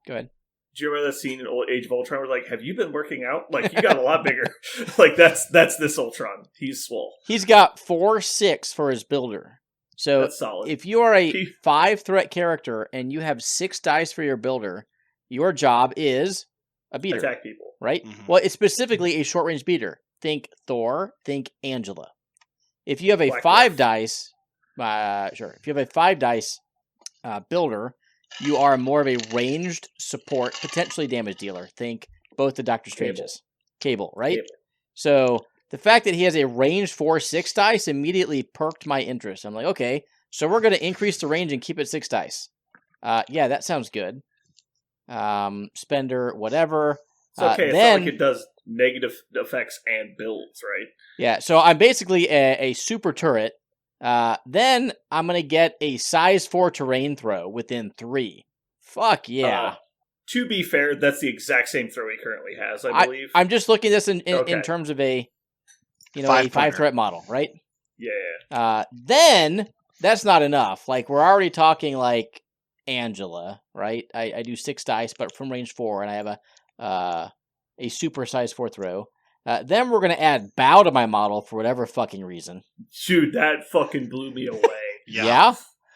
Go ahead. Do you remember that scene in Age of Ultron where, like, have you been working out? Like, you got a lot bigger. Like, that's this Ultron. He's swole. He's got 4/6 for his builder. So that's solid. If you are a 5 threat character and you have 6 dice for your builder, your job is a beater. Attack people. Right? Mm-hmm. Well, it's specifically a short range beater. Think Thor, think Angela. If you have a 5 dice, if you have a 5 dice builder, you are more of a ranged support, potentially damage dealer. Think both the Doctor Stranges. Cable, right? Cable. So the fact that he has a ranged 4/6 dice immediately perked my interest. I'm like, okay, so we're going to increase the range and keep it 6 dice. Yeah, that sounds good. Spender, whatever. It's okay. It's not like it does negative effects and builds, right? Yeah, so I'm basically a super turret. Then I'm going to get a size 4 terrain throw within 3. Fuck yeah. To be fair, that's the exact same throw he currently has, I believe. I'm just looking at this in terms of a 5 threat model, right? Yeah. Then that's not enough. Like, we're already talking like Angela, right? I do 6 dice, but from range 4, and I have a super size 4 throw. Then we're going to add bow to my model for whatever fucking reason. Dude, that fucking blew me away. Yeah?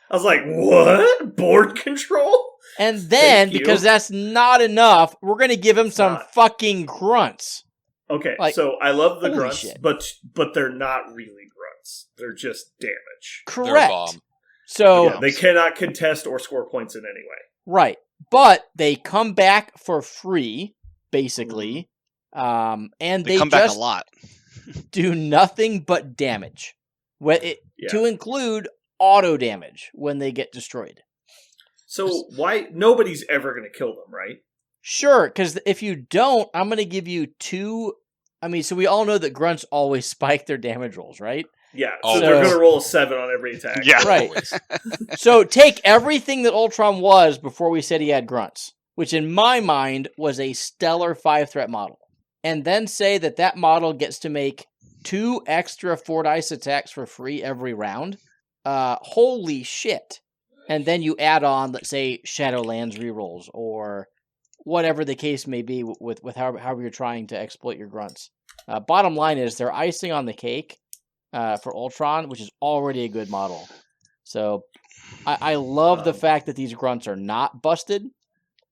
I was like, what? Board control? And then, because that's not enough, we're going to give him some fucking grunts. Okay, so I love the grunts, but they're not really grunts. They're just damage. Correct. So Yeah, they cannot contest or score points in any way. right, but they come back for free, basically, and They come back a lot. do nothing but damage. To include auto damage when they get destroyed. So why nobody's ever going to kill them, right? Sure, because if you don't, I'm going to give you 2. I mean, so we all know that grunts always spike their damage rolls, right? Yeah, so they're going to roll a 7 on every attack. Yeah, right. So take everything that Ultron was before we said he had grunts, which in my mind was a stellar 5-threat model, and then say that model gets to make 2 extra 4-dice attacks for free every round. Holy shit. And then you add on, let's say, Shadowlands rerolls, or whatever the case may be with however you're trying to exploit your grunts. Bottom line is they're icing on the cake for Ultron, which is already a good model. So I love the fact that these grunts are not busted.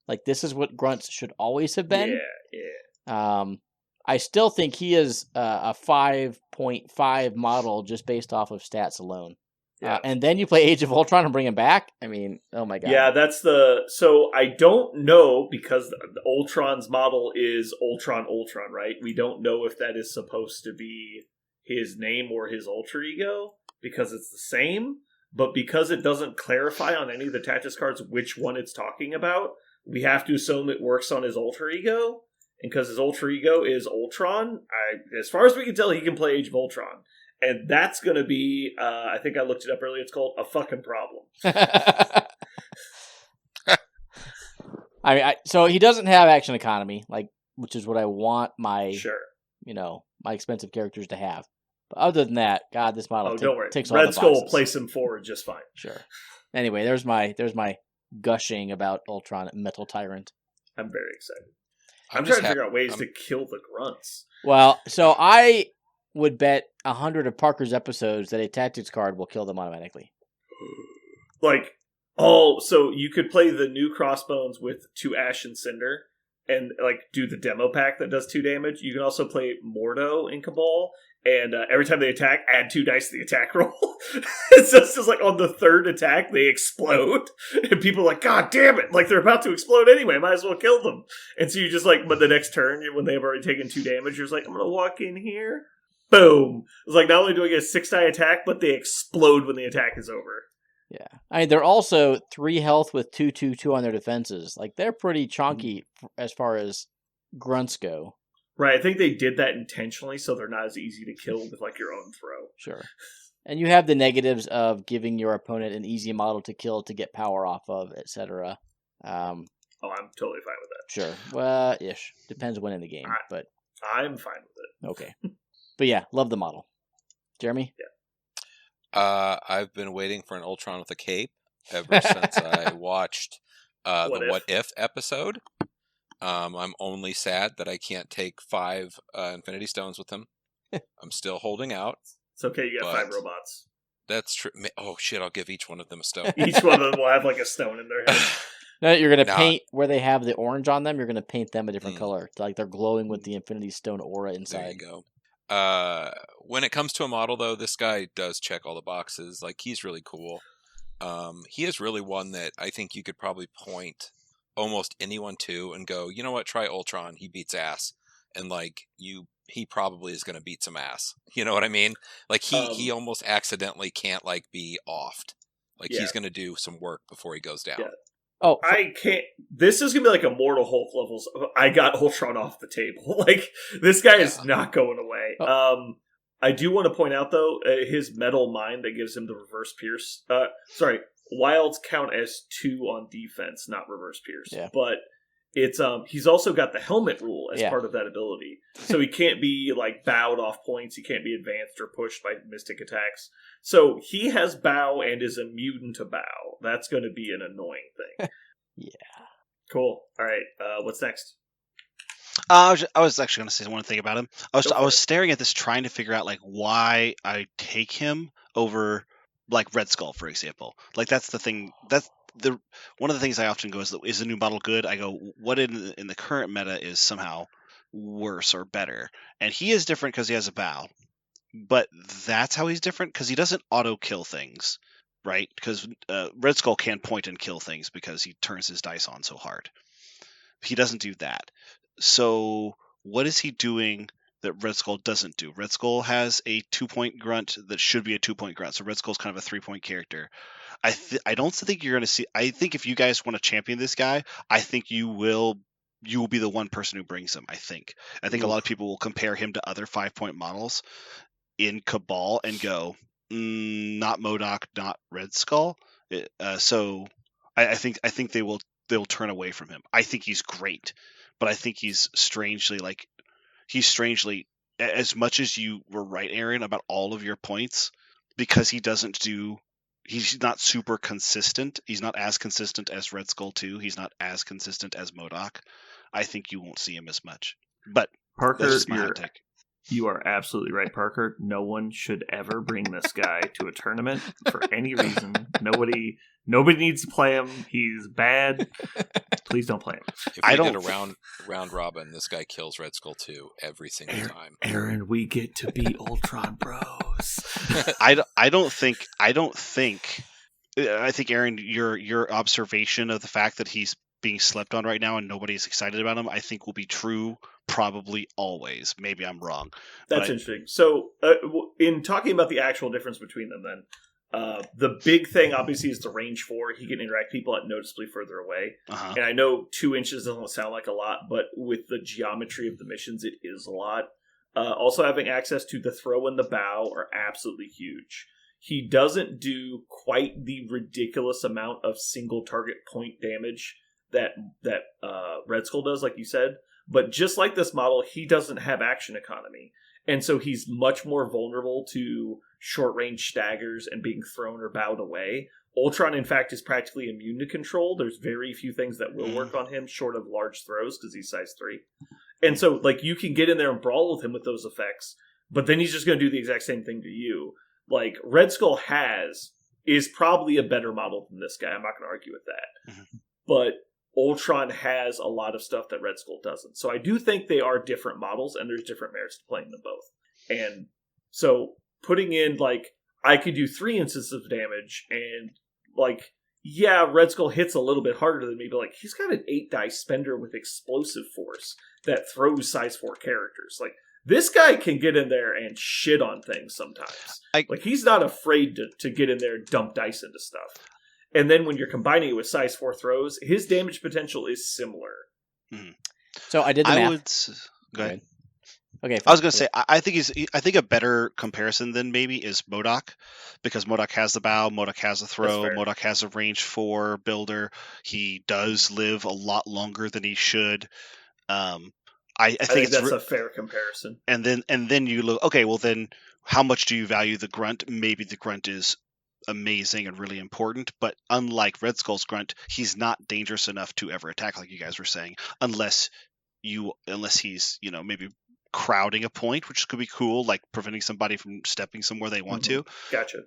Like, this is what grunts should always have been. Yeah. I still think he is a 5.5 model just based off of stats alone. Yeah. And then you play Age of Ultron and bring him back? I mean, oh my god. Yeah, so I don't know, because the Ultron's model is Ultron, right? We don't know if that is supposed to be his name or his alter ego, because it's the same, but because it doesn't clarify on any of the Tactics cards which one it's talking about, we have to assume it works on his alter ego, and because his alter ego is Ultron, as far as we can tell, he can play Age of Ultron. And that's going to be, I think I looked it up earlier, it's called a fucking problem. I mean, so he doesn't have action economy, which is what I want my, my expensive characters to have. But other than that, God, this model don't worry. Ticks all the Red Skull will boxes. place him forward just fine. Sure. Anyway, there's my gushing about Ultron Metal Tyrant. I'm very excited. I'm trying to figure out ways to kill the grunts. Well, so I would bet 100 of Parker's episodes that a tactics card will kill them automatically. So you could play the new Crossbones with 2 Ash and Cinder and do the demo pack that does 2 damage. You can also play Mordo in Cabal, and every time they attack, add 2 dice to the attack roll. It's just on the 3rd attack, they explode, and people are like, God damn it! They're about to explode anyway, might as well kill them. And so you just but the next turn, when they've already taken 2 damage, you're just I'm gonna walk in here. Boom! It's not only do I get a 6-die attack, but they explode when the attack is over. Yeah. I mean, they're also 3 health with 2/2/2 on their defenses. They're pretty chonky as far as grunts go. Right, I think they did that intentionally so they're not as easy to kill with your own throw. Sure. And you have the negatives of giving your opponent an easy model to kill to get power off of, etc. I'm totally fine with that. Sure. Well, ish. Depends when in the game, but I'm fine with it. Okay. But yeah, love the model. Jeremy? Yeah. I've been waiting for an Ultron with a cape ever since I watched the What If episode. I'm only sad that I can't take 5 Infinity Stones with him. I'm still holding out. It's okay, you got 5 robots. That's true. Oh shit, I'll give each one of them a stone. Each one of them will have a stone in their head. No, you're going to paint where they have the orange on them, you're going to paint them a different color. They're glowing with the Infinity Stone aura inside. There you go. When it comes to a model, though, this guy does check all the boxes. He's really cool. He is really one that I think you could probably point almost anyone to and go, you know what, try Ultron. He beats ass. And he probably is going to beat some ass. You know what I mean? He almost accidentally can't be offed. He's going to do some work before he goes down. Yeah. Oh, I can't. This is gonna be a Mortal Hulk levels. I got Ultron off the table. This guy is not going away. Oh. I do want to point out though, his metal mind that gives him the reverse pierce. Wilds count as 2 on defense, not reverse pierce. Yeah. But it's he's also got the helmet rule as part of that ability, so he can't be bowed off points. He can't be advanced or pushed by mystic attacks. So he has bow and is immune to bow. That's going to be an annoying thing. Yeah. Cool. All right. What's next? I was actually going to say one thing about him. I was staring at this, trying to figure out why I take him over Red Skull, for example. That's the thing. That's one of the things I often go is the new model good? I go, what in the current meta is somehow worse or better? And he is different because he has a bow. But that's how he's different, because he doesn't auto kill things. right? Because Red Skull can point and kill things because he turns his dice on so hard. He doesn't do that. So what is he doing that Red Skull doesn't do? Red Skull has a 2-point grunt that should be a 2-point grunt. So Red Skull's kind of a 3-point character. I don't think you're going to see. I think if you guys want to champion this guy, I think you will be the one person who brings him. I think a lot of people will compare him to other 5-point models in Cabal and go, not MODOK, not Red Skull. So I think they'll turn away from him. I think he's great, but I think he's strangely as much as you were right, Aaron, about all of your points, because he's not super consistent. He's not as consistent as Red Skull 2. He's not as consistent as MODOK. I think you won't see him as much. But Parker, that's just my hot take. You are absolutely right, Parker. No one should ever bring this guy to a tournament for any reason. Nobody needs to play him. He's bad. Please don't play him. If we did a round robin, this guy kills Red Skull 2 every single time. Aaron, we get to be Ultron Bros. I think Aaron, your observation of the fact that he's being slept on right now and nobody's excited about him, I think will be true probably always. Maybe I'm wrong. That's interesting. So in talking about the actual difference between them then, the big thing obviously is the range 4. He can interact people at noticeably further away. Uh-huh. And I know 2 inches doesn't sound like a lot, but with the geometry of the missions, it is a lot. Also having access to the throw and the bow are absolutely huge. He doesn't do quite the ridiculous amount of single target point damage that Red Skull does, like you said. But just like this model, he doesn't have action economy. And so he's much more vulnerable to short-range staggers and being thrown or bowed away. Ultron, in fact, is practically immune to control. There's very few things that will work on him short of large throws because he's size 3. And so, like, you can get in there and brawl with him with those effects, but then he's just going to do the exact same thing to you. Like, Red Skull is probably a better model than this guy. I'm not going to argue with that. Mm-hmm. But Ultron has a lot of stuff that Red Skull doesn't. So I do think they are different models, and there's different merits to playing them both. And so putting in, like, I could do 3 instances of damage, and, like, yeah, Red Skull hits a little bit harder than me, but, like, he's got an 8-dice spender with explosive force that throws size 4 characters. Like, this guy can get in there and shit on things sometimes. Like, he's not afraid to get in there and dump dice into stuff. And then when you're combining it with size 4 throws, his damage potential is similar. Mm-hmm. So I did the math. Go ahead. Okay. Fine. I was going to say, I think a better comparison than maybe is MODOK, because MODOK has the bow, MODOK has a throw, MODOK has a range 4 builder. He does live a lot longer than he should. I think that's a fair comparison. And then you look, okay, well then how much do you value the grunt? Maybe the grunt is amazing and really important, but unlike Red Skull's grunt, he's not dangerous enough to ever attack, like you guys were saying, unless he's, maybe crowding a point, which could be cool, like preventing somebody from stepping somewhere they want to. Gotcha.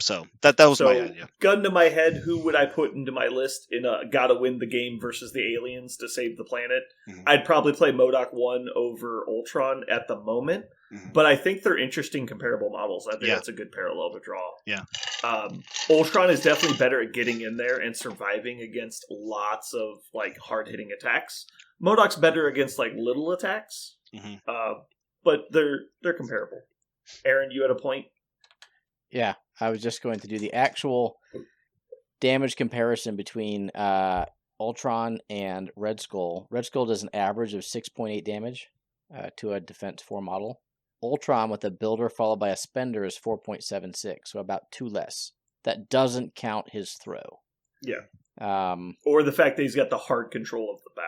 So that was my idea. Gun to my head, who would I put into my list in a gotta win the game versus the aliens to save the planet? Mm-hmm. I'd probably play MODOK 1 over Ultron at the moment, but I think they're interesting comparable models. I think that's a good parallel to draw. Yeah. Ultron is definitely better at getting in there and surviving against lots of, like, hard-hitting attacks. MODOK's better against, like, little attacks, but they're comparable. Aaron, you had a point? Yeah, I was just going to do the actual damage comparison between Ultron and Red Skull. Red Skull does an average of 6.8 damage to a defense 4 model. Ultron with a builder followed by a spender is 4.76, so about 2 less. That doesn't count his throw. Yeah. Or the fact that he's got the hard control of the bow.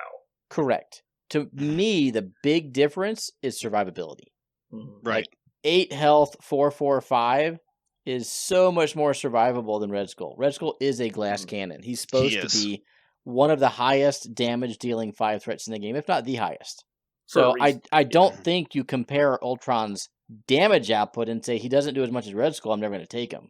Correct. To me, the big difference is survivability. Right. Like 8 health, 445 is so much more survivable than Red Skull. Red Skull is a glass cannon. He's supposed to be one of the highest damage dealing 5 threats in the game, if not the highest. So I don't think you compare Ultron's damage output and say he doesn't do as much as Red Skull, I'm never going to take him.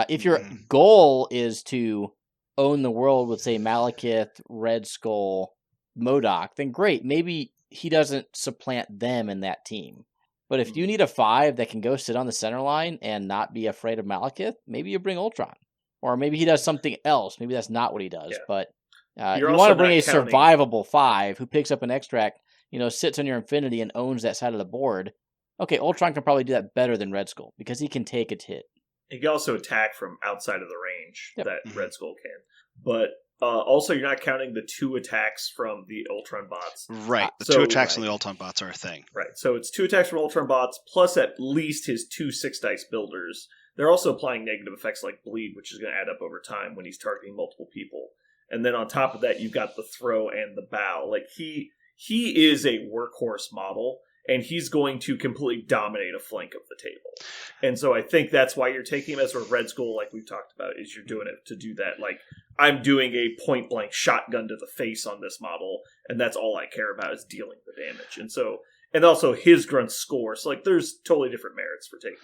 If your goal is to own the world with, say, Malekith, Red Skull, MODOK, then great. Maybe he doesn't supplant them in that team. But if you need a 5 that can go sit on the center line and not be afraid of Malekith, maybe you bring Ultron. Or maybe he does something else. Maybe that's not what he does. Yeah. But You're you also want to bring a not counting- survivable 5 who picks up an extract, sits on your Infinity and owns that side of the board. Okay, Ultron can probably do that better than Red Skull because he can take a hit. He can also attack from outside of the range Yep. that Red Skull can. But also, you're not counting the 2 attacks from the Ultron bots. Right. The So- 2 attacks on the Ultron bots are a thing. Right. So it's 2 attacks from Ultron bots, plus at least his 2 6-dice builders. They're also applying negative effects like bleed, which is going to add up over time when he's targeting multiple people. And then on top of that, you've got the throw and the bow. Like, he is a workhorse model, and he's going to completely dominate a flank of the table. And so I think that's why you're taking him as a Red Skull, like we've talked about, is you're doing it to do that. Like, I'm doing a point-blank shotgun to the face on this model, and that's all I care about is dealing the damage. And also his grunts score. So, like, there's totally different merits for taking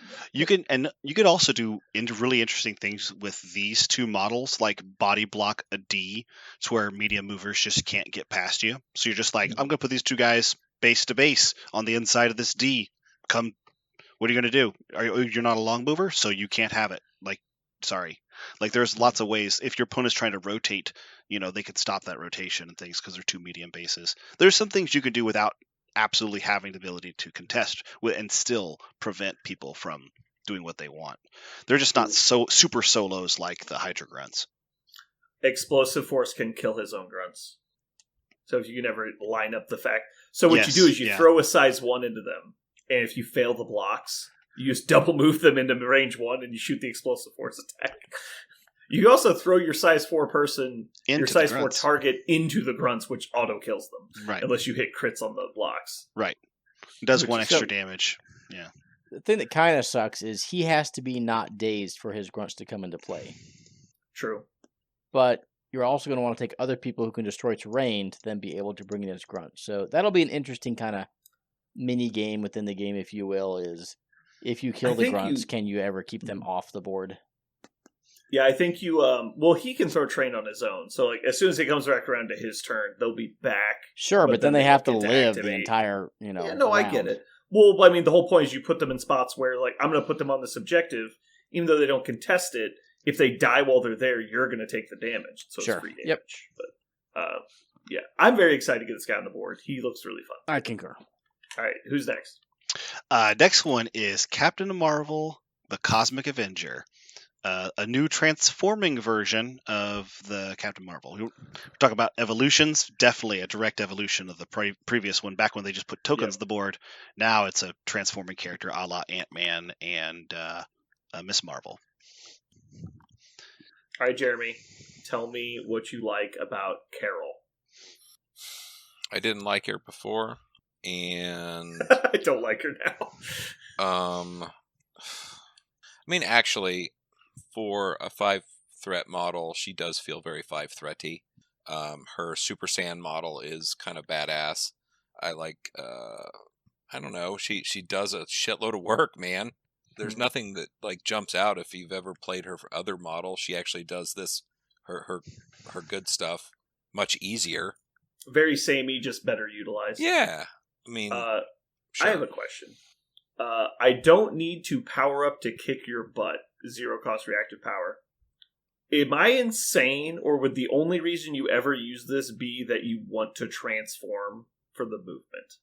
them. You could also do really interesting things with these 2 models, like body block a D, to where medium movers just can't get past you. So you're just like, I'm going to put these 2 guys base to base on the inside of this D. Come, what are you going to do? You're not a long mover, so you can't have it. Like, sorry. Like, there's lots of ways. If your opponent's trying to rotate, they could stop that rotation and things because they're 2 medium bases. There's some things you can do without absolutely having the ability to contest and still prevent people from doing what they want. They're just not so super solos like the Hydra grunts. Explosive Force can kill his own grunts. So if you can ever line up the fact... So what you do is you throw a size 1 into them, and if you fail the blocks, you just double move them into range 1 and you shoot the Explosive Force attack. You also throw your size 4 person, your size 4 target into the grunts, which auto kills them. Right. Unless you hit crits on the blocks. Right. It does 1 extra damage. Yeah. The thing that kind of sucks is he has to be not dazed for his grunts to come into play. True. But you're also going to want to take other people who can destroy terrain to then be able to bring in his grunts. So that'll be an interesting kind of mini game within the game, if you will, is if you kill the grunts, can you ever keep them off the board? Yeah, I think you, he can throw train on his own. So, like, as soon as he comes back around to his turn, they'll be back. Sure, but then they have to live the activate. entire, Yeah, round. I get it. Well, I mean, the whole point is you put them in spots where, like, I'm going to put them on this objective, even though they don't contest it. If they die while they're there, you're going to take the damage. So Sure. it's free damage. Yep. But, yeah, I'm very excited to get this guy on the board. He looks really fun. I concur. All right, who's next? Next one is Captain Marvel, the Cosmic Avenger. A new transforming version of the Captain Marvel. We talk about evolutions, definitely a direct evolution of the previous one, back when they just put tokens on the board. Now it's a transforming character a la Ant-Man and Miss Marvel. All right, Jeremy, tell me what you like about Carol. I didn't like her before, and I don't like her now. I mean, actually, for a 5-threat model, she does feel very 5-threaty. Her Super Saiyan model is kind of badass. I like, I don't know, she does a shitload of work, man. There's nothing that like jumps out if you've ever played her for other models. She actually does this, her good stuff much easier. Very samey, just better utilized. Yeah, I mean, sure. I have a question. I don't need to power up to kick your butt. 0 cost reactive power. Am I insane, or would the only reason you ever use this be that you want to transform for the movement?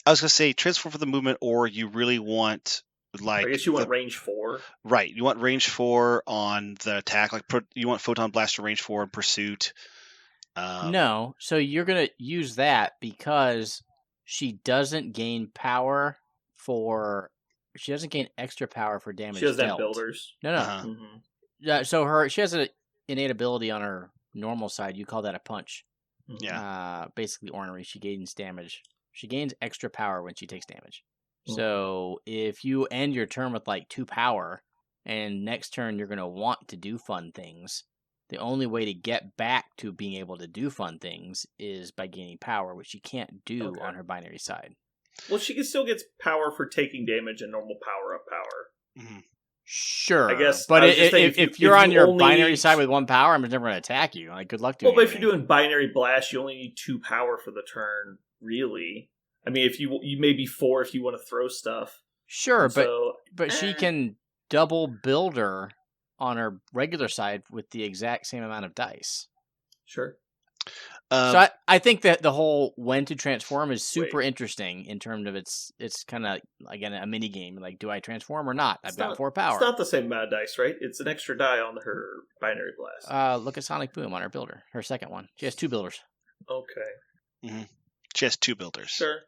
I was going to say transform for the movement, or you really want like. I guess you want range 4. Right, you want range 4 on the attack. Like you want Photon Blaster range 4 in pursuit. No, so you're going to use that because she doesn't gain power for. She doesn't gain extra power for damage. She doesn't dealt. have builders. No. Mm-hmm. So she has an innate ability on her normal side. You call that a punch. Yeah. Basically ornery. She gains damage. She gains extra power when she takes damage. So if you end your turn with like 2 power, and next turn you're going to want to do fun things, the only way to get back to being able to do fun things is by gaining power, which she can't do on her binary side. Well, she can still get power for taking damage and normal power-up power. Mm-hmm. Sure, I guess. But if you're on your binary need... side with 1 power, I'm never going to attack you. Like, good luck to you. Well, but if you're doing binary blast, you only need 2 power for the turn, really. I mean, if you maybe 4 if you want to throw stuff. Sure, And but she can double builder on her regular side with the exact same amount of dice. Sure. So I think that the whole when to transform is super interesting in terms of it's kind of, again, a mini game. Like, do I transform or not? I've got 4 power. It's not the same amount of dice, right? It's an extra die on her binary blast. Look at Sonic Boom on her builder. Her second one. She has 2 builders. Okay. Mm-hmm. She has 2 builders. Sure.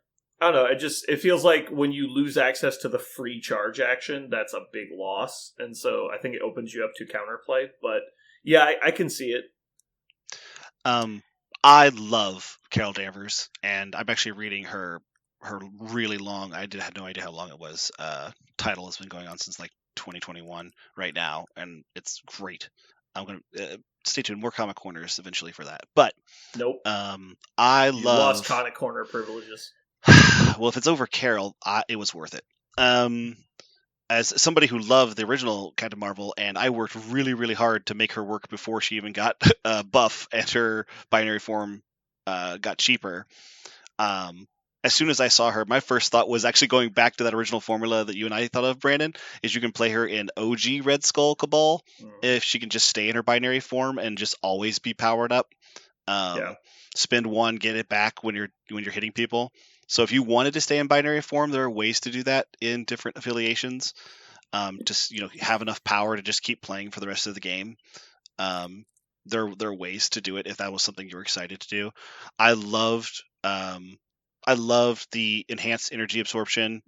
I don't know. It feels like when you lose access to the free charge action, that's a big loss. And so I think it opens you up to counterplay. But yeah, I can see it. I love Carol Danvers, and I'm actually reading her really long, I had no idea how long it was, title has been going on since like 2021 right now, and it's great. I'm going to stay tuned, more comic corners eventually for that. But nope. I You love lost comic corner privileges. Well, if it's over Carol, it was worth it. As somebody who loved the original Captain Marvel, and I worked really, really hard to make her work before she even got buff and her binary form got cheaper. As soon as I saw her, my first thought was actually going back to that original formula that you and I thought of, Brandon, is you can play her in OG Red Skull Cabal if she can just stay in her binary form and just always be powered up. Spend 1, get it back when you're hitting people. So if you wanted to stay in binary form, there are ways to do that in different affiliations. Just have enough power to just keep playing for the rest of the game. There are ways to do it if that was something you were excited to do. I loved the enhanced energy absorption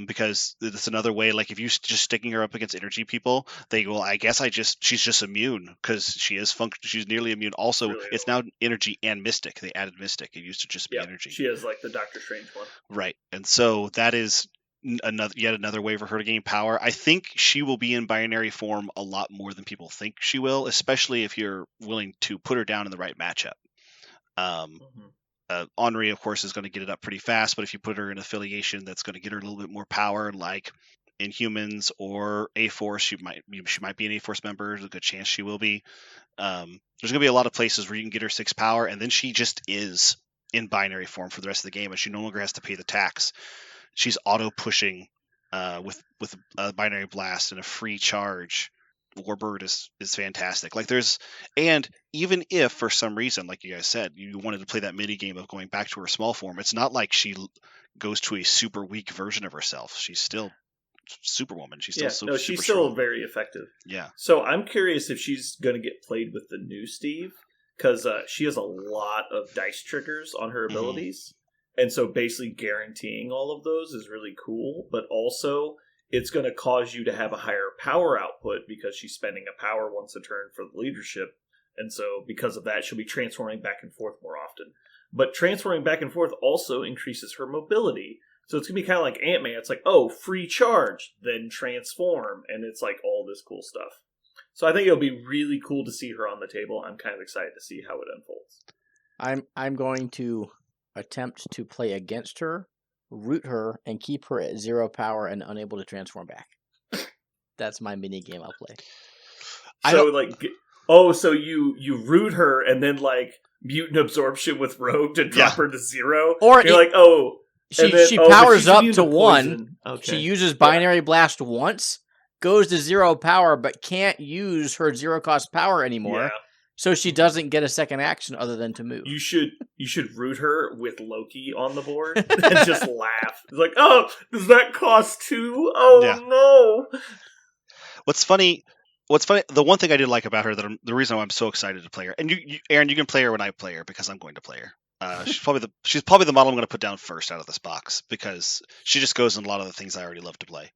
because it's another way. Like if you just sticking her up against energy people, they go, I guess she's just immune because she's nearly immune. Also, really it's now energy and mystic. They added mystic. It used to just be energy. She has like the Doctor Strange one. Right, and so that is yet another way for her to gain power. I think she will be in binary form a lot more than people think she will, especially if you're willing to put her down in the right matchup. Henri, of course, is going to get it up pretty fast, but if you put her in affiliation that's going to get her a little bit more power, like Inhumans or A-Force, she might be an A-Force member. There's a good chance she will be. There's going to be a lot of places where you can get her 6 power, and then she just is in binary form for the rest of the game, and she no longer has to pay the tax. She's auto-pushing with a binary blast and a free charge. Warbird is fantastic. And even if for some reason, like you guys said, you wanted to play that mini game of going back to her small form, it's not like she goes to a super weak version of herself. She's still Superwoman. She's still she's strong. Still very effective. Yeah. So I'm curious if she's going to get played with the new Steve, because she has a lot of dice triggers on her abilities, and so basically guaranteeing all of those is really cool. But also, it's going to cause you to have a higher power output because she's spending a power once a turn for the leadership. And so because of that, she'll be transforming back and forth more often. But transforming back and forth also increases her mobility. So it's going to be kind of like Ant-Man. It's like, oh, free charge, then transform. And it's like all this cool stuff. So I think it'll be really cool to see her on the table. I'm kind of excited to see how it unfolds. I'm going to attempt to play against her, root her, and keep her at 0 power and unable to transform back. That's my mini game I'll play. So you root her and then like mutant absorption with Rogue to drop her to 0, or she powers up to 1. Okay. She uses binary blast once, goes to 0 power, but can't use her 0 cost power anymore. Yeah. So she doesn't get a second action other than to move. You should root her with Loki on the board and just laugh. It's like, oh, does that cost 2? Oh no! What's funny? The one thing I did like about her, the reason why I'm so excited to play her, and you, Aaron, you can play her when I play her because I'm going to play her. She's probably the model I'm going to put down first out of this box because she just goes in a lot of the things I already love to play.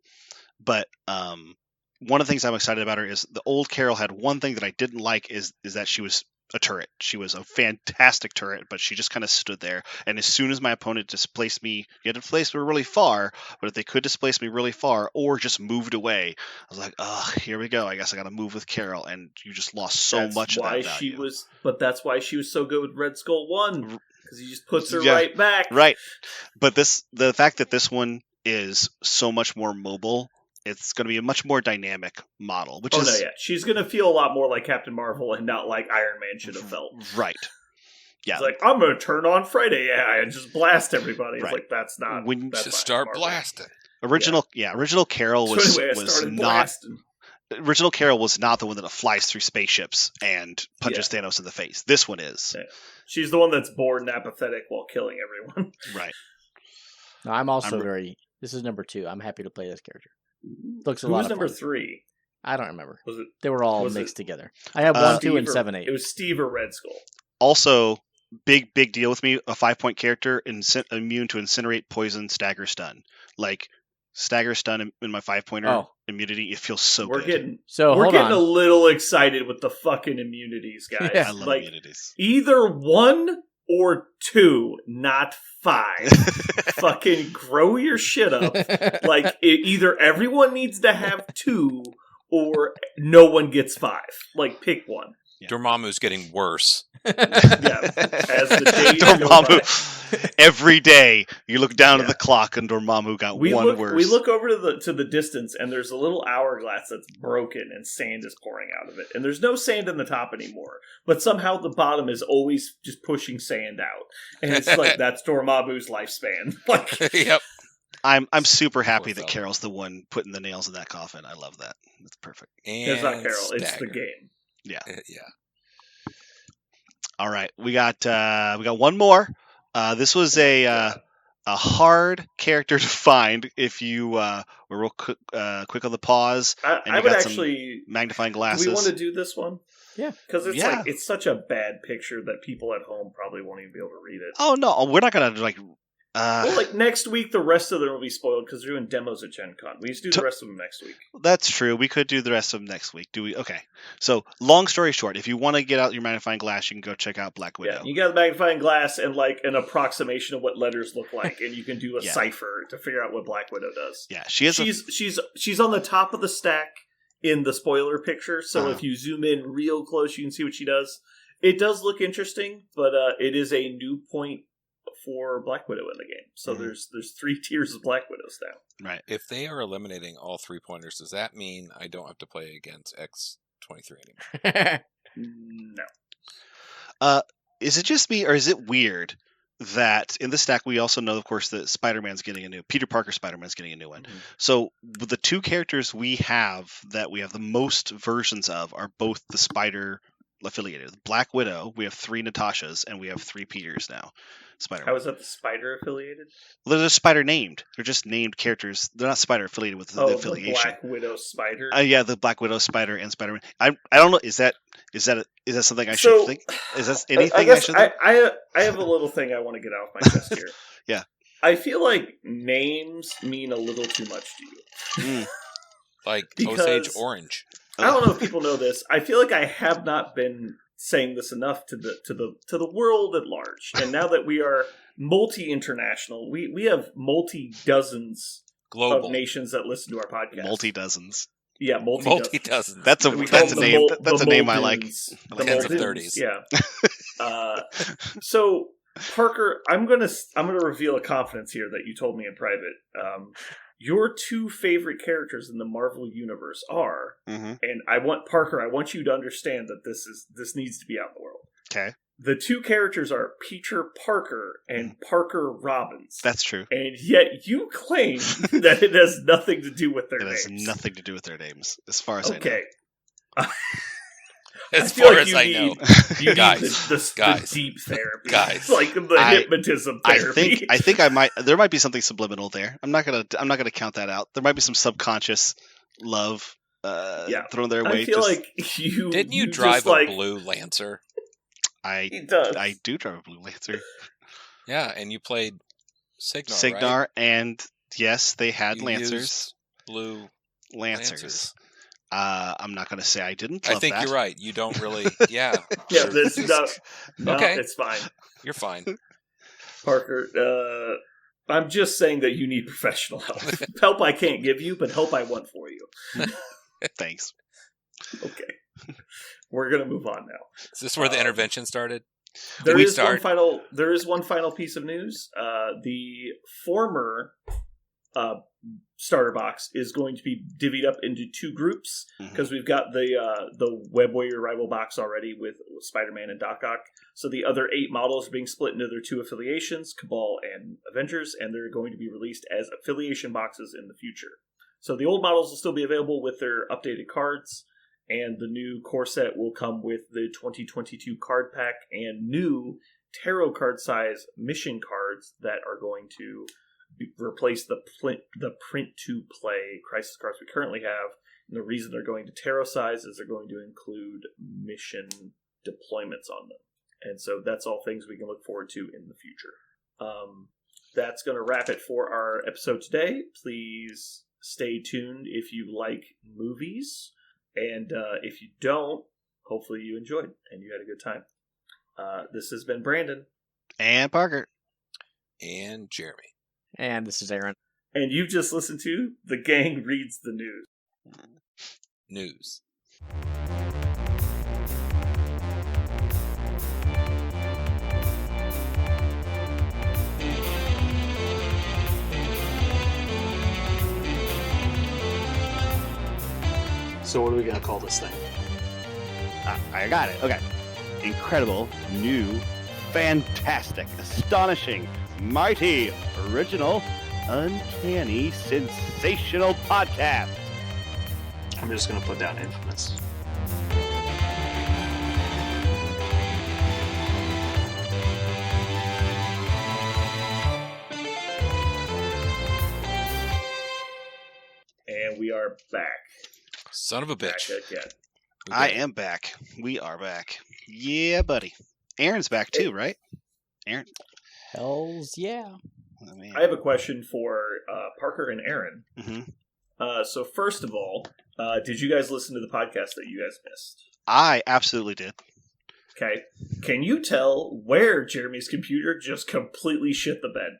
But one of the things I'm excited about her is the old Carol had one thing that I didn't like is that she was a turret. She was a fantastic turret, but she just kind of stood there. And as soon as my opponent displaced me, you had to displace me really far, but if they could displace me really far or just moved away, I was like, here we go. I guess I got to move with Carol. And you just lost much of that value. That's why she was so good with Red Skull 1, because he just puts her right back. Right. But the fact that this one is so much more mobile, it's going to be a much more dynamic model. She's going to feel a lot more like Captain Marvel and not like Iron Man should have felt. Right. Yeah. He's like, I'm going to turn on Friday AI and just blast everybody. It's Right. like, that's not. When that's Just not start Marvel. blasting. Original Carol So was anyway, I was started not blasting. original Carol was not the one that flies through spaceships and punches Yeah. Thanos in the face. This one is. Yeah. She's the one that's bored and apathetic while killing everyone. Right. No, I'm also very. This is number 2. I'm happy to play this character. Looks a Who lot was of number fun. 3? I don't remember. Was it They were all was it- mixed together. I have 1, 2, Steve and or- 7, 8. It was Steve or Red Skull. Also, big deal with me. A 5-point character immune to incinerate, poison, stagger, stun. Like stagger, stun in my 5-pointer Oh. immunity. It feels so We're good. getting So we're hold getting on. a little excited with the fucking immunities, guys. Yeah. I love like immunities. either 1 or 2, not 5. Fucking grow your shit up. Like either everyone needs to have 2 or no one gets 5. Like pick one. Yeah. Dormammu's getting worse. Yeah, as the days go Dormammu. Every day you look down Yeah. at the clock and Dormammu got We one look worse. we look over to the distance and there's a little hourglass that's broken and sand is pouring out of it. And there's no sand in the top anymore. But somehow the bottom is always just pushing sand out. And it's like that's Dormammu's lifespan. Like Yep. I'm super happy that fella. Carol's the one putting the nails in that coffin. I love that. That's perfect. And it's not Carol, it's the Stagger. game. Yeah. All right, we got one more. This was a hard character to find if you were real quick on the pause. And I you would got some actually magnifying do glasses. we want to do this one? Yeah. Because it's Yeah. like it's such a bad picture that people at home probably won't even be able to read it. Oh no, we're not gonna like. Well, like next week, the rest of them will be spoiled because they're doing demos at Gen Con. We just do the rest of them next week. That's true. We could do the rest of them next week. Do we? Okay. So, long story short, if you want to get out your magnifying glass, you can go check out Black Widow. Yeah, you got a magnifying glass and like an approximation of what letters look like, and you can do a Yeah. cipher to figure out what Black Widow does. Yeah, she is. She's on the top of the stack in the spoiler picture. So Uh-huh. if you zoom in real close, you can see what she does. It does look interesting, but it is a new point for Black Widow in the game. So Mhm. there's 3 tiers of Black Widows now. right. If they are eliminating all 3-pointers, does that mean I don't have to play against X-23 anymore? No. Is it just me, or is it weird that in the stack we also know, of course, that Peter Parker Spider-Man's getting a new one. Mhm. So the 2 characters we have that we have the most versions of are both the Spider affiliated. Black Widow, we have 3 Natashas, and we have 3 Peters now. Spider-Man. How is that the Spider affiliated? Well, they're just Spider named. They're just named characters. They're not Spider affiliated with the Oh, the affiliation. Black Widow Spider. Yeah, the Black Widow, Spider, and Spider-Man. I don't know. Is that something I should So, think? Is that anything I guess should think? I have a little thing I want to get off my chest here. Yeah. I feel like names mean a little too much to you. Like Because- Osage Orange. I don't know if people know this. I feel like I have not been saying this enough to the world at large. And now that we are multi-international, we have multi-dozens Global. of nations that listen to our podcast. Multi-dozens. Yeah, multi-dozens. Multi-dozens. That's a We call that's a them the name. Mol- That's the a name I like. Moldins. I The like Tens of Moldins, 30s. Yeah. So Parker, I'm gonna reveal a confidence here that you told me in private. Your 2 favorite characters in the Marvel universe are, Mm-hmm. and I want you to understand that this needs to be out in the world. Okay, The 2 characters are Peter Parker and Parker Robbins. that's true. And yet you claim that it has nothing to do with their It has names. nothing to do with their names, as far as Okay. As I feel far like as you I need- know. You Guys, need the guys, deep therapy. guys. Like the I- hypnotism I therapy. think there might be something subliminal there. I'm not gonna count that out. There might be some subconscious love thrown their way. I feel like you Didn't you just drive a like, blue Lancer? He does. I do drive a blue Lancer. Yeah, and you played Signar, Signar, right? and yes, they had You Lancers. used blue Lancers. I'm not going to say I didn't love I think that. you're right. You don't really. Yeah. Yeah, this no, Okay. it's fine. You're fine. Parker, I'm just saying that you need professional help. Help I can't give you, but help I want for you. Thanks. Okay. We're going to move on now. Is this where the intervention started? There we is start? one final piece of news. The former starter box is going to be divvied up into 2 groups, because we've got the Web Warrior rival box already with Spider-Man and Doc Ock. So the other 8 models are being split into their 2 affiliations, Cabal and Avengers, and they're going to be released as affiliation boxes in the future. So the old models will still be available with their updated cards, and the new core set will come with the 2022 card pack and new tarot card size mission cards that are going to replace the print-to-play Crisis cards we currently have. And the reason they're going to tarot size is they're going to include mission deployments on them. And so that's all things we can look forward to in the future. That's going to wrap it for our episode today. Please stay tuned if you like movies. And if you don't, hopefully you enjoyed and you had a good time. This has been Brandon. And Parker. And Jeremy. And this is Aaron. And you've just listened to The Gang Reads the News. News. So what are we going to call this thing? I got it. Okay. Incredible, new, fantastic, astonishing, mighty, original, uncanny, sensational podcast. I'm just going to put down infamous. And we are back. Son of a bitch. Back again. I am back. We are back. Yeah, buddy. Aaron's back too, right? Aaron? Hells yeah. Oh, man. I have a question for Parker and Aaron. Mhm. So first of all, did you guys listen to the podcast that you guys missed? I absolutely did. Okay. Can you tell where Jeremy's computer just completely shit the bed?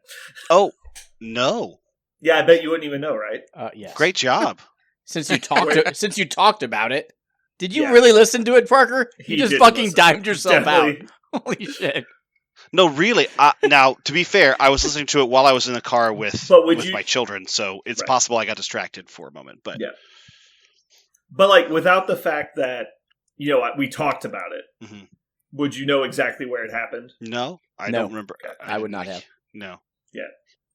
Oh, no. Yeah, I bet you wouldn't even know, right? Yes. Great job. Since you talked about it, did you Yeah. really listen to it, Parker? He You just didn't fucking listen. dimed yourself Definitely. out. Holy shit. No, really. Now, to be fair, I was listening to it while I was in the car with my children, so it's Right. possible I got distracted for a moment. But Yeah. But like, without the fact that we talked about it, Mhm. would you know exactly where it happened? No, I No. don't remember. I would not have. No.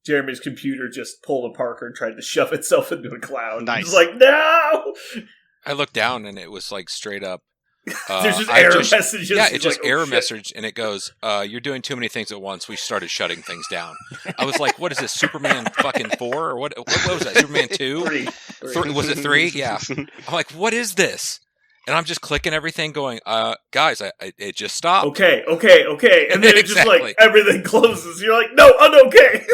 Jeremy's computer just pulled a Parker and tried to shove itself into a cloud. Nice. It's like, no! I looked down and it was like straight up. There's just error messages. Yeah, It's it just like, oh, error shit. message and it goes, "You're doing too many things at once." We started shutting things down. I was like, "What is this? Superman fucking 4 or what? What was that? Superman 2? Three. Was it 3? Yeah." I'm like, "What is this?" And I'm just clicking everything, going, "Guys, it just stopped." Okay. And then it just like, Exactly. everything closes. You're like, no, okay.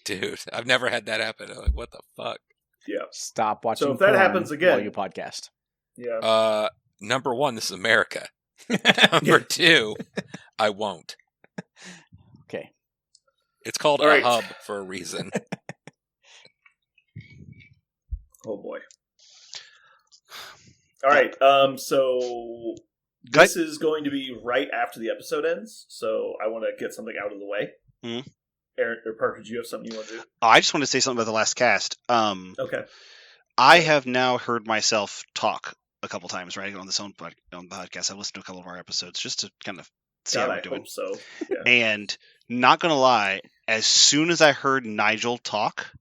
Dude, I've never had that happen. I'm like, what the fuck? Yeah. Stop watching So if that porn happens again- while you podcast. Yeah. Number 1, this is America. Number 2, I won't. Okay. It's called All a right. hub for a reason. Oh boy. All right. So this is going to be right after the episode ends. So I want to get something out of the way. Mhm. Aaron or Parker, do you have something you want to do? I just want to say something about the last cast. Okay. I have now heard myself talk a couple times, right, on this on the podcast. I've listened to a couple of our episodes just to kind of see God, how I we're doing. hope so. Yeah. And not gonna lie, as soon as I heard Nigel talk,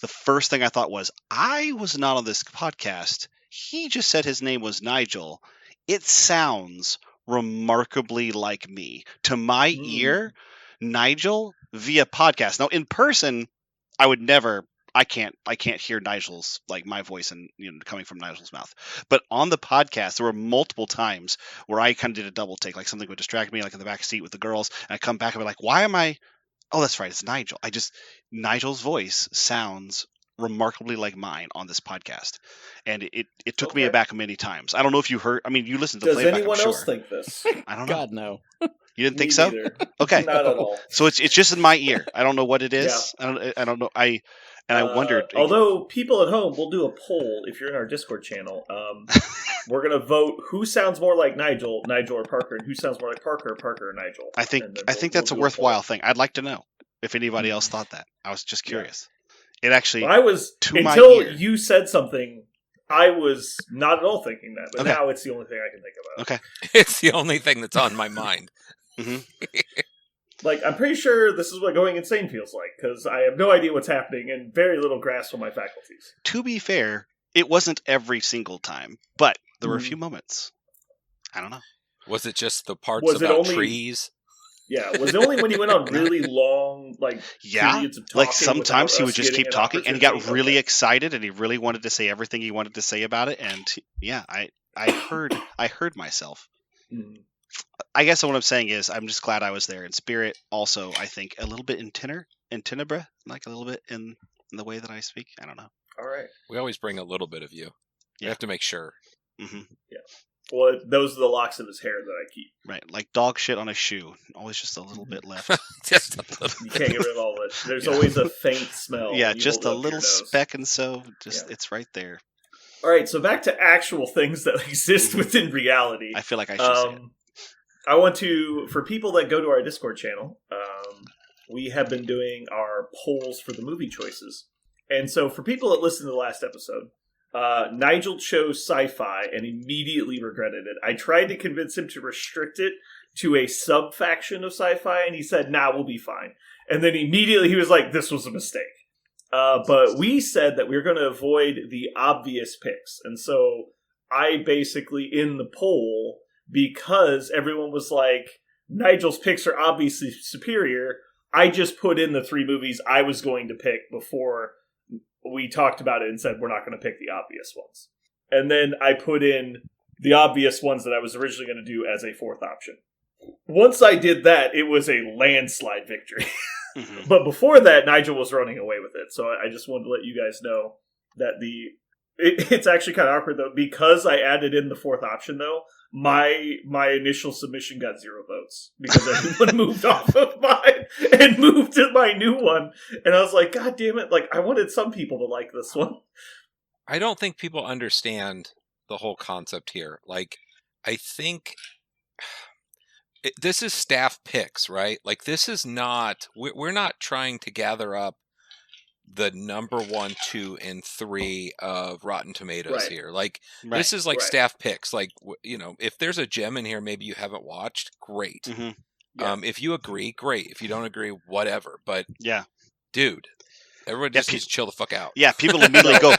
the first thing I thought was, I was not on this podcast. He just said his name was Nigel. It sounds remarkably like me. To my ear, Nigel via podcast. Now in person, I would never. I can't hear Nigel's, like, my voice and coming from Nigel's mouth. But on the podcast, there were multiple times where I kind of did a double take, like something would distract me, like in the back seat with the girls, and I come back and be like, why am I? Oh, that's right, it's Nigel. Nigel's voice sounds remarkably like mine on this podcast, and it took me aback many times. I don't know if you heard. I mean, you listened to the Does playback. anyone I'm else sure. think this? I don't know. God, no. You didn't think Me so? neither. Okay. Not at all. So it's just in my ear. I don't know what it is. I don't know. I wondered. Although people at home, we'll do a poll if you're in our Discord channel. We're gonna vote who sounds more like Nigel or Parker, and who sounds more like Parker or Nigel. I think And then that's we'll a do worthwhile poll. thing. I'd like to know if anybody else thought that. I was just curious. It actually I was to my until ear. you said something. I was not at all thinking that, but Okay. now it's the only thing I can think about. Okay. It's the only thing that's on my mind. Like, I'm pretty sure this is what going insane feels like, because I have no idea what's happening and very little grasp on my faculties. To be fair, it wasn't every single time, but there were a Mhm. few moments. I don't know. Was it just the parts Was it about only- trees? Yeah, was it only when you went on really long, like, Yeah, periods of talking like sometimes without he would us just getting keep an talking, and he got opportunity? really Okay. excited, and he really wanted to say everything he wanted to say about it. And yeah, I heard myself. Mhm. I guess what I'm saying is I'm just glad I was there in spirit. Also, I think a little bit in tenebra, like a little bit in the way that I speak. I don't know. All right. We always bring a little bit of you. We Yeah. have to make sure. Hmm. Well, those are the locks of his hair that I keep. Right, like dog shit on a shoe. Always just a little bit left. Just a little You can't get rid of all of it. There's Yeah. always a faint smell. Yeah, when you just hold a it up to your little nose. speck, and so just Yeah. it's right there. All right, so back to actual things that exist within reality. I feel like I should say it. I want to, for people that go to our Discord channel, we have been doing our polls for the movie choices. And so for people that listened to the last episode, Nigel chose sci-fi and immediately regretted it. I tried to convince him to restrict it to a sub-faction of sci-fi, and he said, nah, we'll be fine. And then immediately he was like, this was a mistake. But we said that we were going to avoid the obvious picks. And so I basically, in the poll, because everyone was like, Nigel's picks are obviously superior, I just put in the 3 movies I was going to pick before we talked about it and said we're not going to pick the obvious ones. And then I put in the obvious ones that I was originally going to do as a 4th option. Once I did that, it was a landslide victory. Mhm. But before that, Nigel was running away with it. So I just wanted to let you guys know that it's actually kind of awkward, though, because I added in the 4th option, though. My initial submission got 0 votes because everyone moved off of mine and moved to my new one. And I was like, God damn it. Like, I wanted some people to like this one. I don't think people understand the whole concept here. Like, I think this is staff picks, right? Like, this is not, we're not trying to gather up the number 1, 2, and 3 of Rotten Tomatoes Right. here. Like, Right. this is like Right. staff picks. Like, if there's a gem in here maybe you haven't watched, great. Mhm. Yeah. If you agree, great. If you don't agree, whatever. But, Yeah. dude, everyone Yeah, just needs to chill the fuck out. Yeah, people immediately go,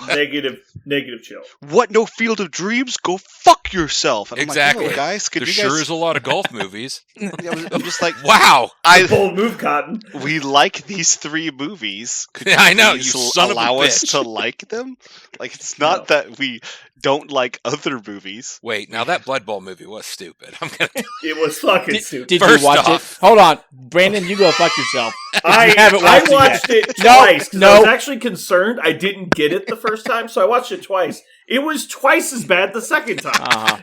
Negative chill. what, no Field of Dreams? Go fuck yourself. And I'm Exactly. like, "Hello, guys, could There you sure guys... is a lot of golf movies. I'm just like, Wow. Bold move, Cotton. we like these 3 movies. Could you I know, please you son of a allow us bitch. to like them? Like, it's not that we don't like other movies. Wait, now that Blood Bowl movie was stupid. I'm gonna. It was fucking Did, stupid. did First you watch off- it? Hold on, Brandon. You go fuck yourself. I haven't watched it watched it No, twice because I no. was actually concerned I didn't get it the first time, so I watched it twice. It was twice as bad the second time. Uh-huh.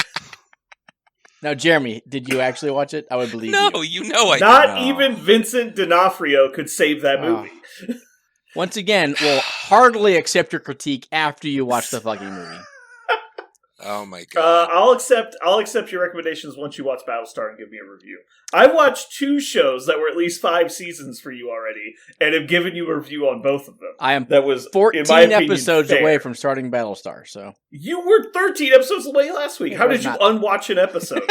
Now, Jeremy, did you actually watch it? I would believe No, you. you know I Not didn't. even Vincent D'Onofrio could save that Oh. movie. Once again, we'll hardly accept your critique after you watch the fucking movie. Oh my god. I'll accept your recommendations once you watch Battlestar and give me a review. I watched 2 shows that were at least 5 seasons for you already, and have given you a review on both of them. I am That was 14 in my opinion, episodes fair. away from starting Battlestar, so You were 13 episodes away last week. Yeah, How but did you not- unwatch an episode?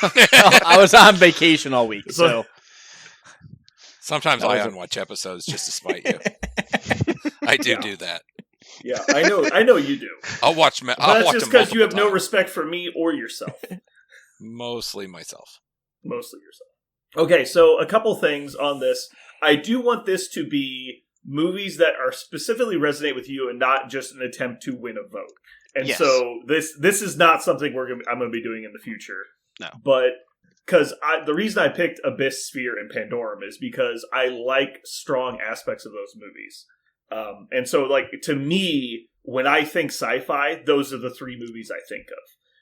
I was on vacation all week. So Sometimes that I was a- unwatch episodes just to spite you. I do Yeah. do that. Yeah, I know you do. I'll watch. But I'll that's watch just them because you have multiple no times. respect for me or yourself. Mostly myself. Mostly yourself. Okay, so a couple things on this. I do want this to be movies that are specifically resonate with you and not just an attempt to win a vote. And Yes. so this is not something I'm going to be doing in the future. No. But because the reason I picked Abyss, Sphere, and Pandorum is because I like strong aspects of those movies. And so, like, to me, when I think sci-fi, those are the 3 movies I think of.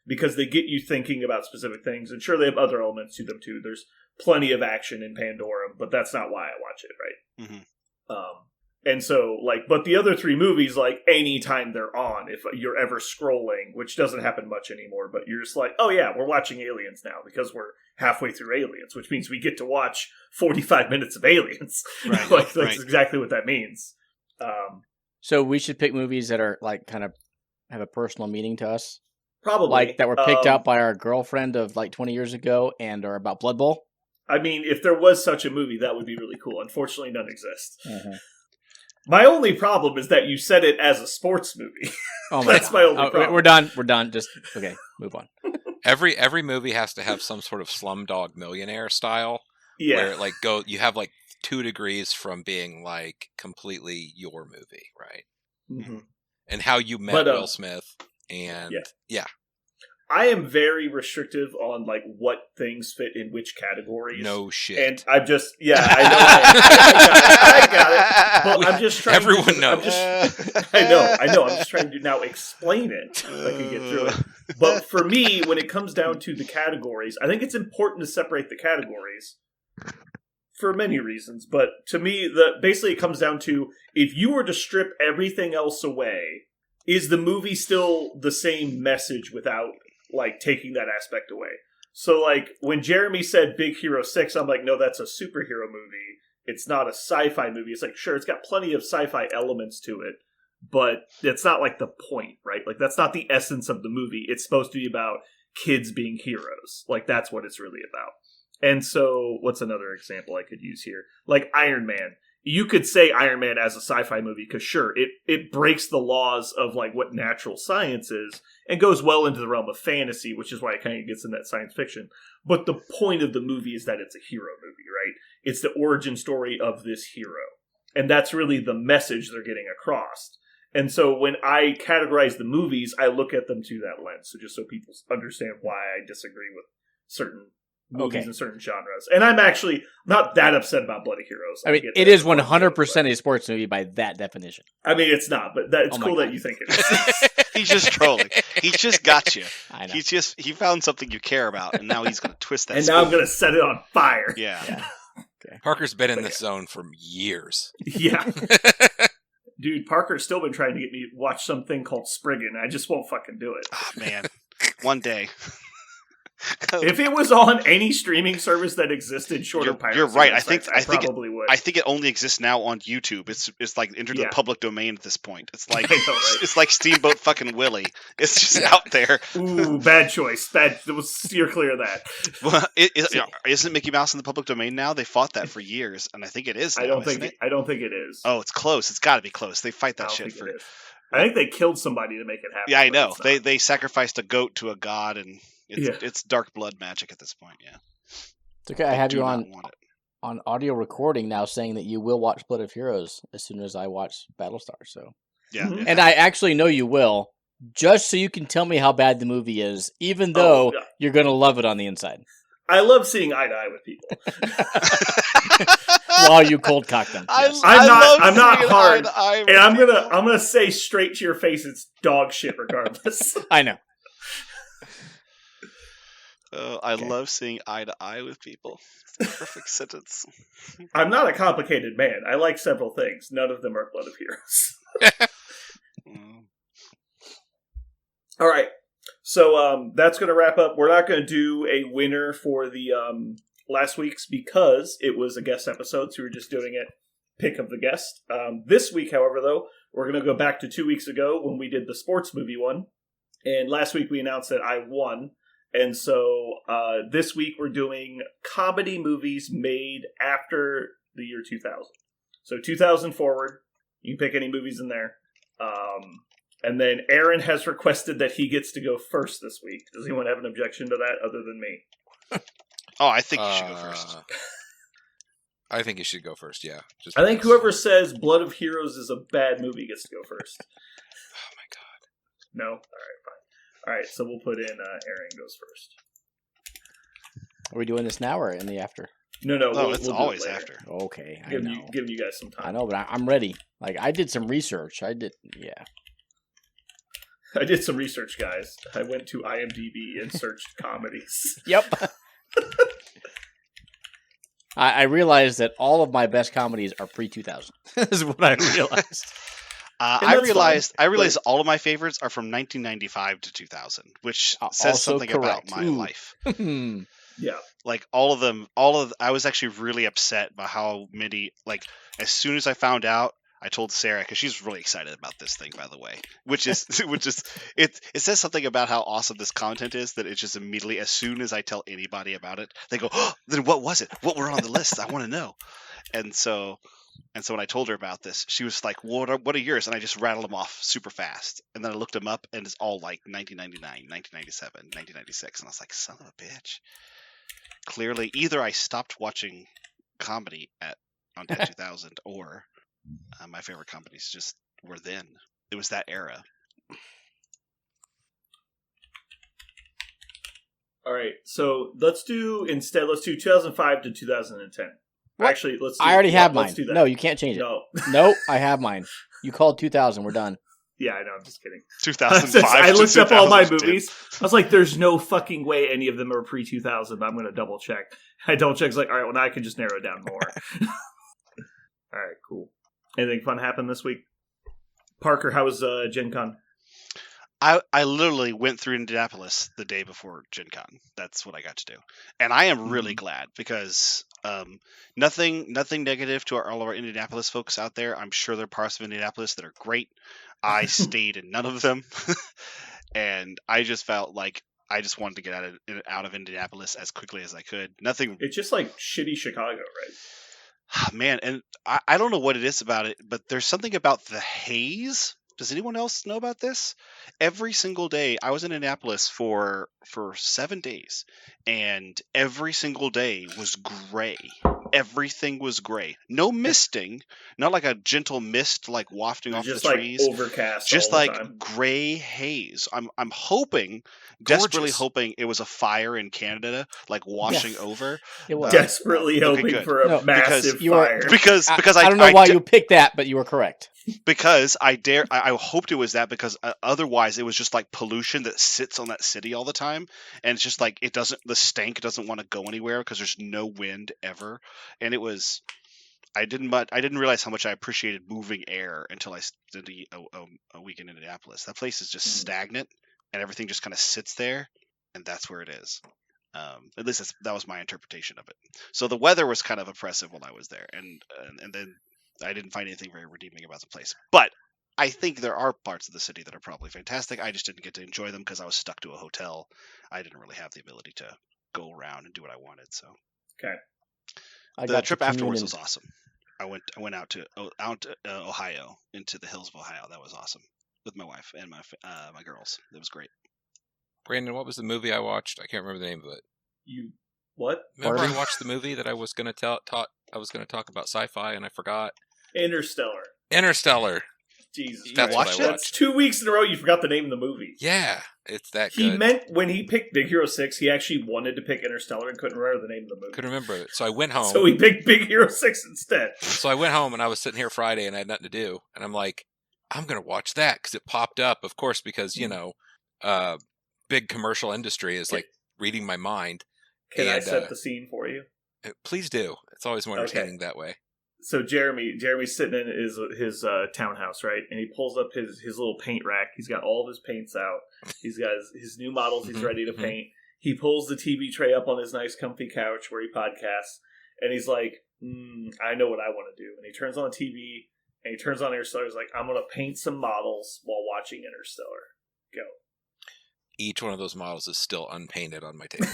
Because they get you thinking about specific things. And sure, they have other elements to them, too. There's plenty of action in Pandorum, but that's not why I watch it, right? Mhm. And so, like, but the other 3 movies, like, anytime they're on, if you're ever scrolling, which doesn't happen much anymore, but you're just like, oh yeah, we're watching Aliens now because we're halfway through Aliens, which means we get to watch 45 minutes of Aliens. Right, Like, that's right. exactly what that means. So we should pick movies that are like kind of have a personal meaning to us, Probably like that were picked out by our girlfriend of like 20 years ago and are about Blood Bowl. I mean, if there was such a movie, that would be really cool. Unfortunately, none exist. Mm-hmm. My only problem is that you said it as a sports movie. Oh my That's God. my only problem. We're done. We're done. Just okay. Move on. Every movie has to have some sort of Slumdog Millionaire style, Yeah. where like you have like 2 degrees from being like completely your movie, right? Mm-hmm. And how you met But, Will Smith, and yeah. I am very restrictive on like what things fit in which categories. No shit. And I'm just, I got it. But I'm just trying. Everyone knows. I know. I'm just trying to now explain it so I can get through it. But for me, when it comes down to the categories, I think it's important to separate the categories for many reasons. But to me, basically it comes down to, if you were to strip everything else away, is the movie still the same message without like taking that aspect away? So like when Jeremy said Big Hero 6, I'm like, no, that's a superhero movie. It's not a sci-fi movie. It's like, sure, it's got plenty of sci-fi elements to it, but it's not like the point, right? Like that's not the essence of the movie. It's supposed to be about kids being heroes. Like that's what it's really about. And so what's another example I could use here? Like Iron Man. You could say Iron Man as a sci-fi movie because sure, it breaks the laws of like what natural science is and goes well into the realm of fantasy, which is why it kind of gets in that science fiction. But the point of the movie is that it's a hero movie, right? It's the origin story of this hero. And that's really the message they're getting across. And so when I categorize the movies, I look at them through that lens. So just so people understand why I disagree with certain movies in certain genres. And I'm actually not that upset about Bloody Heroes. I mean, it is 100% a sports movie by that definition. I mean, it's not, but it's cool that you think it is. He's just trolling. He's just got you. I know. He found something you care about, and now he's going to twist that. And now I'm going to set it on fire. Yeah. Okay. Parker's been in this zone for years. Yeah. Dude, Parker's still been trying to get me to watch something called Spriggan. I just won't fucking do it. Oh, man. One day. If it was on any streaming service that existed short of piracy, you're right. I probably would. I think it only exists now on YouTube. It's like entered the public domain at this point. It's like I know, right? It's like Steamboat fucking Willie. It's just out there. Ooh, bad choice. We'll steer clear of that. Well, isn't Mickey Mouse in the public domain now? They fought that for years, and I think it is. Now, I don't think it is. Oh, it's close. It's got to be close. They fight that shit for. I think they killed somebody to make it happen. Yeah, I know. They sacrificed a goat to a god, and Yeah. It's dark blood magic at this point, yeah. It's okay. I have you on audio recording now saying that you will watch Blood of Heroes as soon as I watch Battlestar. So yeah, Mhm. and I actually know you will, just so you can tell me how bad the movie is, even though you're going to love it on the inside. I love seeing eye to eye with people. While you cold cock them. Yes. I'm not hard, and I'm gonna say straight to your face, it's dog shit regardless. I know. I love seeing eye to eye with people. It's the perfect sentence. I'm not a complicated man. I like several things. None of them are Blood of Heroes. All right. So that's going to wrap up. We're not going to do a winner for the last week's because it was a guest episode, so we're just doing it pick of the guest. This week, however, though, we're going to go back to 2 weeks ago when we did the sports movie one. And last week we announced that I won. And so this week we're doing comedy movies made after the year 2000. So 2000 forward. You can pick any movies in there. And then Aaron has requested that he gets to go first this week. Does anyone have an objection to that other than me? Oh, I think you should go first. I think you should go first, yeah. I think whoever says Blood of Heroes is a bad movie gets to go first. Oh my god. No? Alright, fine. Alright, so we'll put in Aaron goes first. Are we doing this now or in the after? No, it's we'll always do it later. after. Okay, I know. Giving you guys some time. I know, but I'm ready. Like, I did some research. I did some research, guys. I went to IMDb and searched comedies. Yep. I realized that all of my best comedies are pre-2000. Is what I realized. I realized all of my favorites are from 1995 to 2000, which says something correct. about my life. Yeah. Like all of them, I was actually really upset by how many, like as soon as I found out I told Sarah, because she's really excited about this thing, by the way, which is it says something about how awesome this content is that it's just immediately, as soon as I tell anybody about it, they go, oh, then what was it? What were on the list? I want to know. And so when I told her about this, she was like, what are yours? And I just rattled them off super fast. And then I looked them up, and it's all like 1999, 1997, 1996. And I was like, son of a bitch. Clearly, either I stopped watching comedy on 2000, or my favorite comedies just were then. It was that era. All right, so let's do 2005 to 2010. What? Actually, I already have mine. Let's do that. No, you can't change it. No. No, I have mine. You called 2000. We're done. Yeah, I know. I'm just kidding. 2005. I looked up all my 2010. movies. I was like, "There's no fucking way any of them are pre-2000." I'm going to double check. I double check. It's like, all right, well now I can just narrow it down more. All right, cool. Anything fun happened this week? Parker, how was Gen Con? I literally went through Indianapolis the day before Gen Con. That's what I got to do. And I am really glad, because nothing negative to all of our Indianapolis folks out there. I'm sure there are parts of Indianapolis that are great. I stayed in none of them. And I just felt like I just wanted to get out of Indianapolis as quickly as I could. Nothing. It's just like shitty Chicago, right? Man, and I don't know what it is about it, but there's something about the haze. Does anyone else know about this? Every single day, I was in Indianapolis for 7 days, and every single day was gray. Everything was gray. No misting, not like a gentle mist like wafting off the trees. Just like overcast. Just all the like time. gray haze. I'm hoping, desperately hoping, it was a fire in Canada, like washing over. It was. Desperately Okay, hoping good. for a massive fire. Because I don't know why you picked that, but you were correct. Because I hoped it was that, because otherwise it was just like pollution that sits on that city all the time, and it's just like the stank doesn't want to go anywhere because there's no wind ever. And it was, I didn't realize how much I appreciated moving air until I did a week in Indianapolis. That place is just stagnant, and everything just kind of sits there, and that's where it is. At least that was my interpretation of it. So the weather was kind of oppressive while I was there, and then I didn't find anything very redeeming about the place. But I think there are parts of the city that are probably fantastic. I just didn't get to enjoy them because I was stuck to a hotel. I didn't really have the ability to go around and do what I wanted. So Okay. The trip afterwards was awesome. I went out to Ohio, into the hills of Ohio. That was awesome with my wife and my girls. It was great. Brandon, what was the movie I watched? I can't remember the name of it. You what? Remember I watched the movie that I was going to talk about sci-fi, and I forgot? Interstellar. Jesus. That's what I watched. That's 2 weeks in a row you forgot the name of the movie. Yeah, it's that good. He meant when he picked Big Hero 6, he actually wanted to pick Interstellar and couldn't remember the name of the movie. Couldn't remember it. So I went home. So he picked Big Hero 6 instead. So I went home, and I was sitting here Friday, and I had nothing to do. And I'm like, I'm going to watch that, because it popped up, of course, because, big commercial industry is like reading my mind. Can I set the scene for you? Please do. It's always more entertaining that way. So Jeremy's sitting in his townhouse, right? And he pulls up his little paint rack. He's got all of his paints out. He's got his new models he's ready to paint. He pulls the TV tray up on his nice comfy couch where he podcasts. And he's like, I know what I want to do. And he turns on the TV and he turns on Interstellar. He's like, I'm going to paint some models while watching Interstellar. Go. Each one of those models is still unpainted on my table.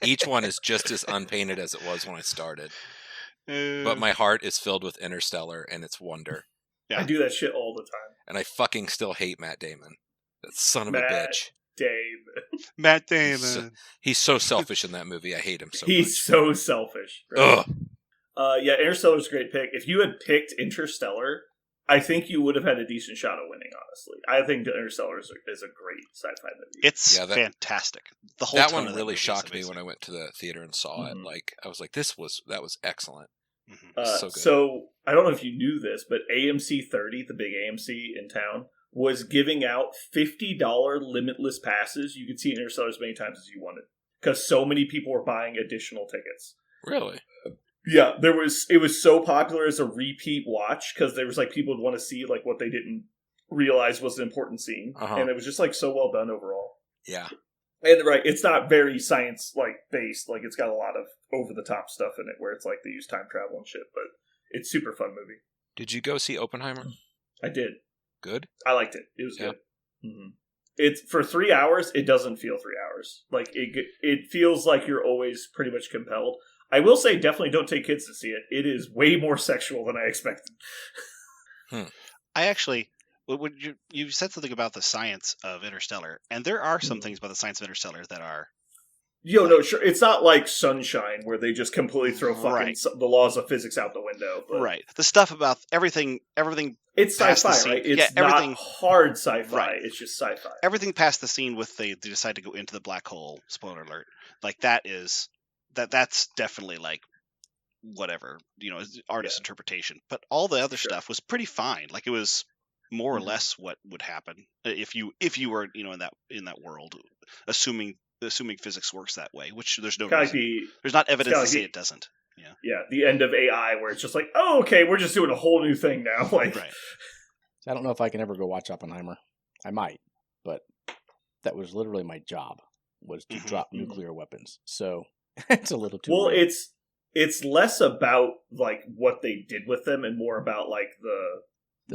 Each one is just as unpainted as it was when I started. But my heart is filled with Interstellar and its wonder. Yeah. I do that shit all the time. And I fucking still hate Matt Damon. That son of a bitch. Matt Damon. He's so selfish in that movie. I hate him so much. He's so selfish. Right? Ugh. Yeah, Interstellar's a great pick. If you had picked Interstellar, I think you would have had a decent shot of winning, honestly. I think Interstellar is a great sci-fi movie. It's fantastic. The whole that one really shocked me when I went to the theater and saw it. Like, I was like, that was excellent. So good. So, I don't know if you knew this, but AMC 30, the big AMC in town, was giving out $50 limitless passes. You could see Interstellar as many times as you wanted. Because so many people were buying additional tickets. Really? Yeah, it was so popular as a repeat watch because there was like people would want to see like what they didn't realize was an important scene, and it was just like so well done overall. Yeah, and right, it's not very science like based. Like it's got a lot of over the top stuff in it where it's like they use time travel and shit, but it's super fun movie. Did you go see Oppenheimer? I did. Good? I liked it. It was Yeah. good. Mm-hmm. It's for 3 hours. It doesn't feel 3 hours. Like it feels like you're always pretty much compelled. I will say, definitely don't take kids to see it. It is way more sexual than I expected. I actually, you said something about the science of Interstellar, and there are some things about the science of Interstellar that are. No, sure. It's not like Sunshine where they just completely throw fucking Right. The laws of physics out the window. But Right. The stuff about everything it's past the sci-fi, scene. right? It's Yeah, everything- not hard sci-fi. Right. It's just sci-fi. everything past the scene with they decide to go into the black hole. Spoiler alert! Like that's definitely like whatever artist interpretation. But all the other Sure. stuff was pretty fine. Like it was more or Mhm. less what would happen if you were in that world, assuming physics works that way. Which there's no Kind of like reason. There's not evidence kinda to like say the- it doesn't. Yeah. Yeah, the end of AI where it's just like, oh, okay, we're just doing a whole new thing now. Like, Right. I don't know if I can ever go watch Oppenheimer. I might, but that was literally my job, was to Mhm, drop mhm. nuclear weapons. So it's a little too. well, weird. it's less about like what they did with them and more about like the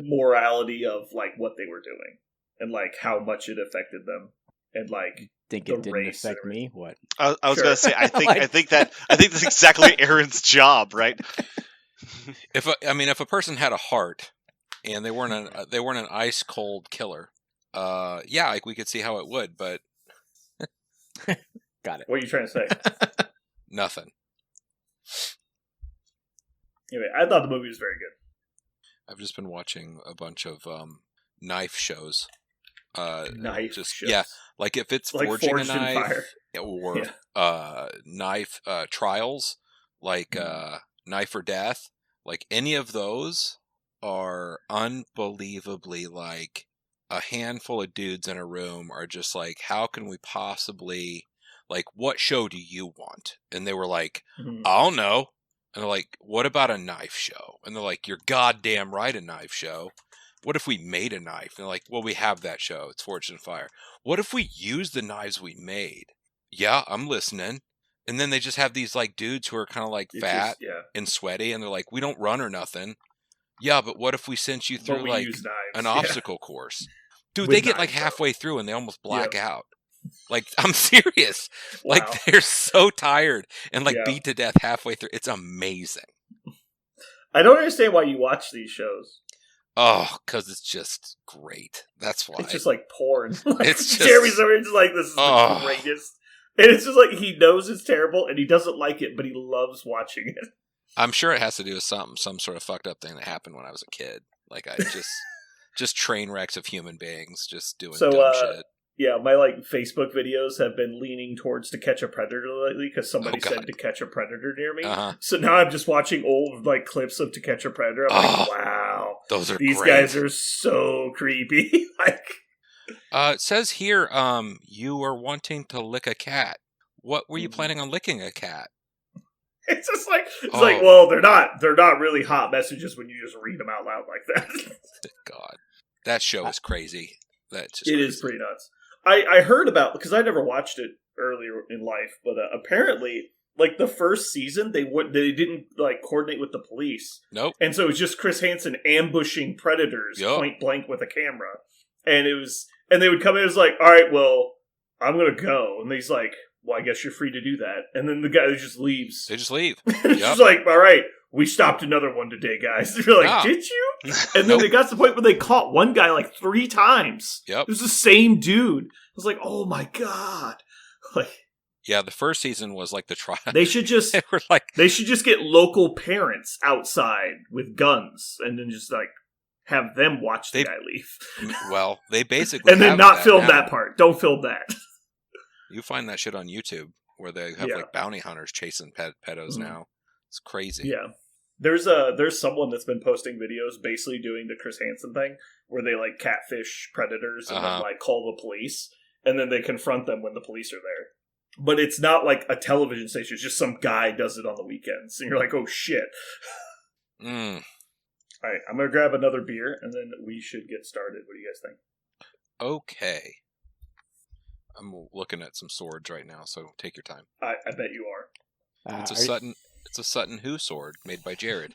morality of like what they were doing and like how much it affected them and like think the it didn't race and affect me. What? I was Sure. gonna say I think Like- I think that's exactly Aaron's job, right? If a person had a heart and they weren't an ice cold killer, yeah, like we could see how it would, but Got it. what are you trying to say? nothing. Anyway, I thought the movie was very good. I've just been watching a bunch of knife shows. Knife shows. Yeah, like if it's Like forging Forged a in knife Fire. or Yeah. knife trials, like Knife or Death, like any of those are unbelievably like a handful of dudes in a room are just like, how can we possibly, like, what show do you want? And they were like, Mhm. I don't know. And they're like, what about a knife show? And they're like, you're goddamn right, a knife show. What if we made a knife? And they're like, well, we have that show. It's Forged in Fire. What if we use the knives we made? Yeah, I'm listening. And then they just have these like dudes who are kind of like It's fat just- yeah. and sweaty, and they're like, we don't run or nothing. Yeah, but what if we sent you But through we like use knives. an Yeah. obstacle course? Dude, With they get like knives, though. halfway through and they almost black Yeah. out. Like, I'm serious. Wow. Like, they're so tired and like Yeah. beat to death halfway through. It's amazing. I don't understand why you watch these shows. Oh, because it's just great. That's why. It's just like porn. Like, It's just- Jeremy's over here just like, this is Oh. the greatest. And it's just like he knows it's terrible and he doesn't like it, but he loves watching it. I'm sure it has to do with some sort of fucked up thing that happened when I was a kid. Like, I just train wrecks of human beings just doing So, dumb shit. Yeah, my like Facebook videos have been leaning towards To Catch a Predator lately because somebody Oh, said God. To Catch a Predator near me. Uh-huh. So now I'm just watching old like clips of To Catch a Predator. I'm like, Oh, wow, Those are these great. guys are so creepy. Like, It says here, you were wanting to lick a cat. What were you Mhm. planning on licking a cat? it's just like Oh. like, well, they're not really hot messages when you just read them out loud like that. God, that show is crazy. That's just It crazy. is pretty nuts. I heard about, because I never watched it earlier in life, but apparently, like the first season, they didn't like coordinate with the police, Nope. and so it was just Chris Hansen ambushing predators Yup. point blank with a camera, and they would come in. It was like, all right, well, I'm gonna go, and he's like, well, I guess you're free to do that, and then the guy just leaves. They just leave. It's Yup. just like, all right, we stopped another one today, guys. You're like, Ah. did you? And then it got to the point where they caught one guy like 3 times. Yep. It was the same dude. I was like, oh my god. Like, Yeah, the first season was like the trial. they should just They were like, get local parents outside with guns and then just like have them watch the They- guy leave. well, they basically And then have not film now. that part. Don't film that. You find that shit on YouTube where they have Yeah. like bounty hunters chasing pedos Mhm. now. It's crazy. Yeah. There's someone that's been posting videos basically doing the Chris Hansen thing where they like catfish predators and then Uh-huh. like call the police and then they confront them when the police are there. But it's not like a television station, it's just some guy does it on the weekends. And you're like, oh shit. Mm. Alright, I'm gonna grab another beer and then we should get started. What do you guys think? Okay. I'm looking at some swords right now, so take your time. I bet you are. It's a are you- Sutton. It's a Sutton Hoo sword made by Jared.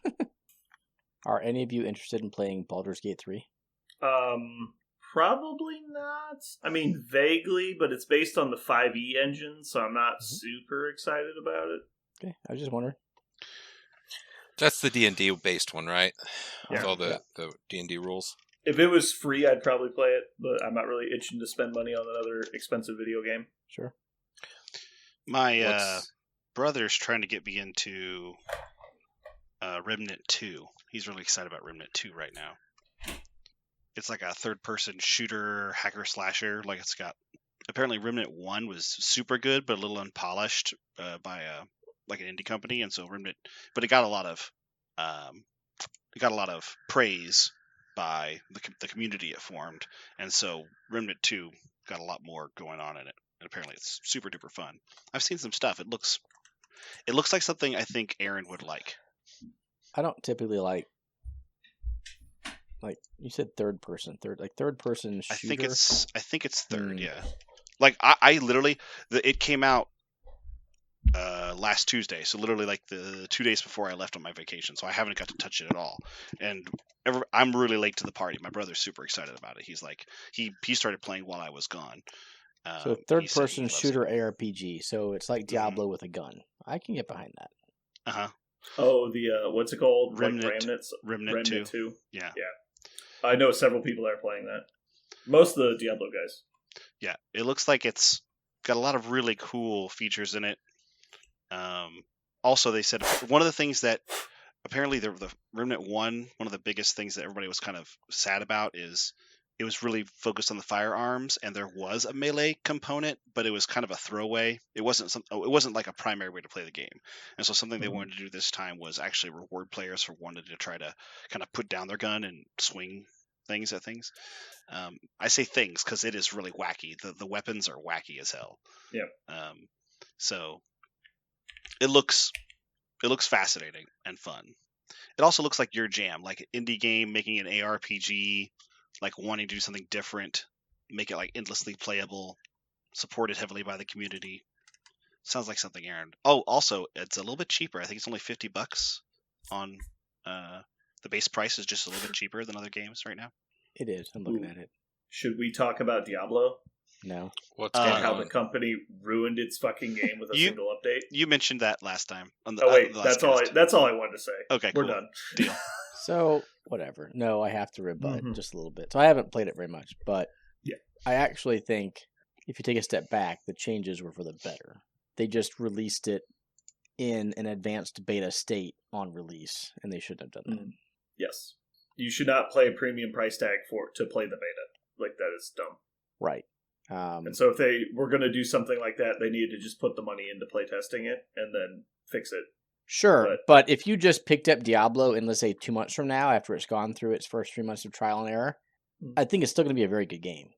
Are any of you interested in playing Baldur's Gate 3? Probably not. I mean, vaguely, but it's based on the 5e engine, so I'm not super excited about it. Okay, I was just wondering. That's the D&D based one, right? Yeah. With all the D&D rules. If it was free, I'd probably play it, but I'm not really itching to spend money on another expensive video game. Sure. My brother's trying to get me into Remnant 2. He's really excited about Remnant 2 right now. It's like a third-person shooter, hacker slasher. Like it's got apparently Remnant 1 was super good, but a little unpolished by like an indie company, and so Remnant, but it got a lot of praise by the community it formed, and so Remnant 2 got a lot more going on in it, and apparently it's super duper fun. I've seen some stuff. It looks like something I think Aaron would like. I don't typically like you said third person shooter. I think it's third, yeah. Like I literally, it came out last Tuesday, so literally like the 2 days before I left on my vacation, so I haven't got to touch it at all. And I'm really late to the party. My brother's super excited about it. He's like, he started playing while I was gone. So third person shooter ARPG. So it's like Diablo with a gun. I can get behind that. Uh-huh. Oh, the what's it called? Remnant 2. 2. Yeah. I know several people that are playing that. Most of the Diablo guys. Yeah, it looks like it's got a lot of really cool features in it. Also, they said one of the things that apparently the Remnant 1, one of the biggest things that everybody was kind of sad about is it was really focused on the firearms, and there was a melee component, but it was kind of a throwaway. It wasn't like a primary way to play the game. And so something they wanted to do this time was actually reward players for wanting to try to kind of put down their gun and swing things at things. I say things because it is really wacky. The weapons are wacky as hell. Yeah. So it looks fascinating and fun. It also looks like your jam, like an indie game making an ARPG, like wanting to do something different, make it like endlessly playable, supported heavily by the community. Sounds like something Aaron. Oh, also it's a little bit cheaper. I think it's only $50 on the base price is just a little bit cheaper than other games right now. It is. I'm looking at it. Should we talk about Diablo? No. What's And going how on? the company ruined its fucking game with a single update? You mentioned that last time. On the, Oh wait, the last that's all. cast. That's all I wanted to say. Okay, We're cool. done. Deal. So, whatever. No, I have to rebut just a little bit. So I haven't played it very much, but yeah, I actually think if you take a step back, the changes were for the better. They just released it in an advanced beta state on release, and they shouldn't have done that. Yes. You should not pay a premium price tag to play the beta. Like, that is dumb. Right. And so if they were going to do something like that, they needed to just put the money into playtesting it and then fix it. Sure, but if you just picked up Diablo in, let's say, 2 months from now, after it's gone through its first 3 months of trial and error, I think it's still going to be a very good game.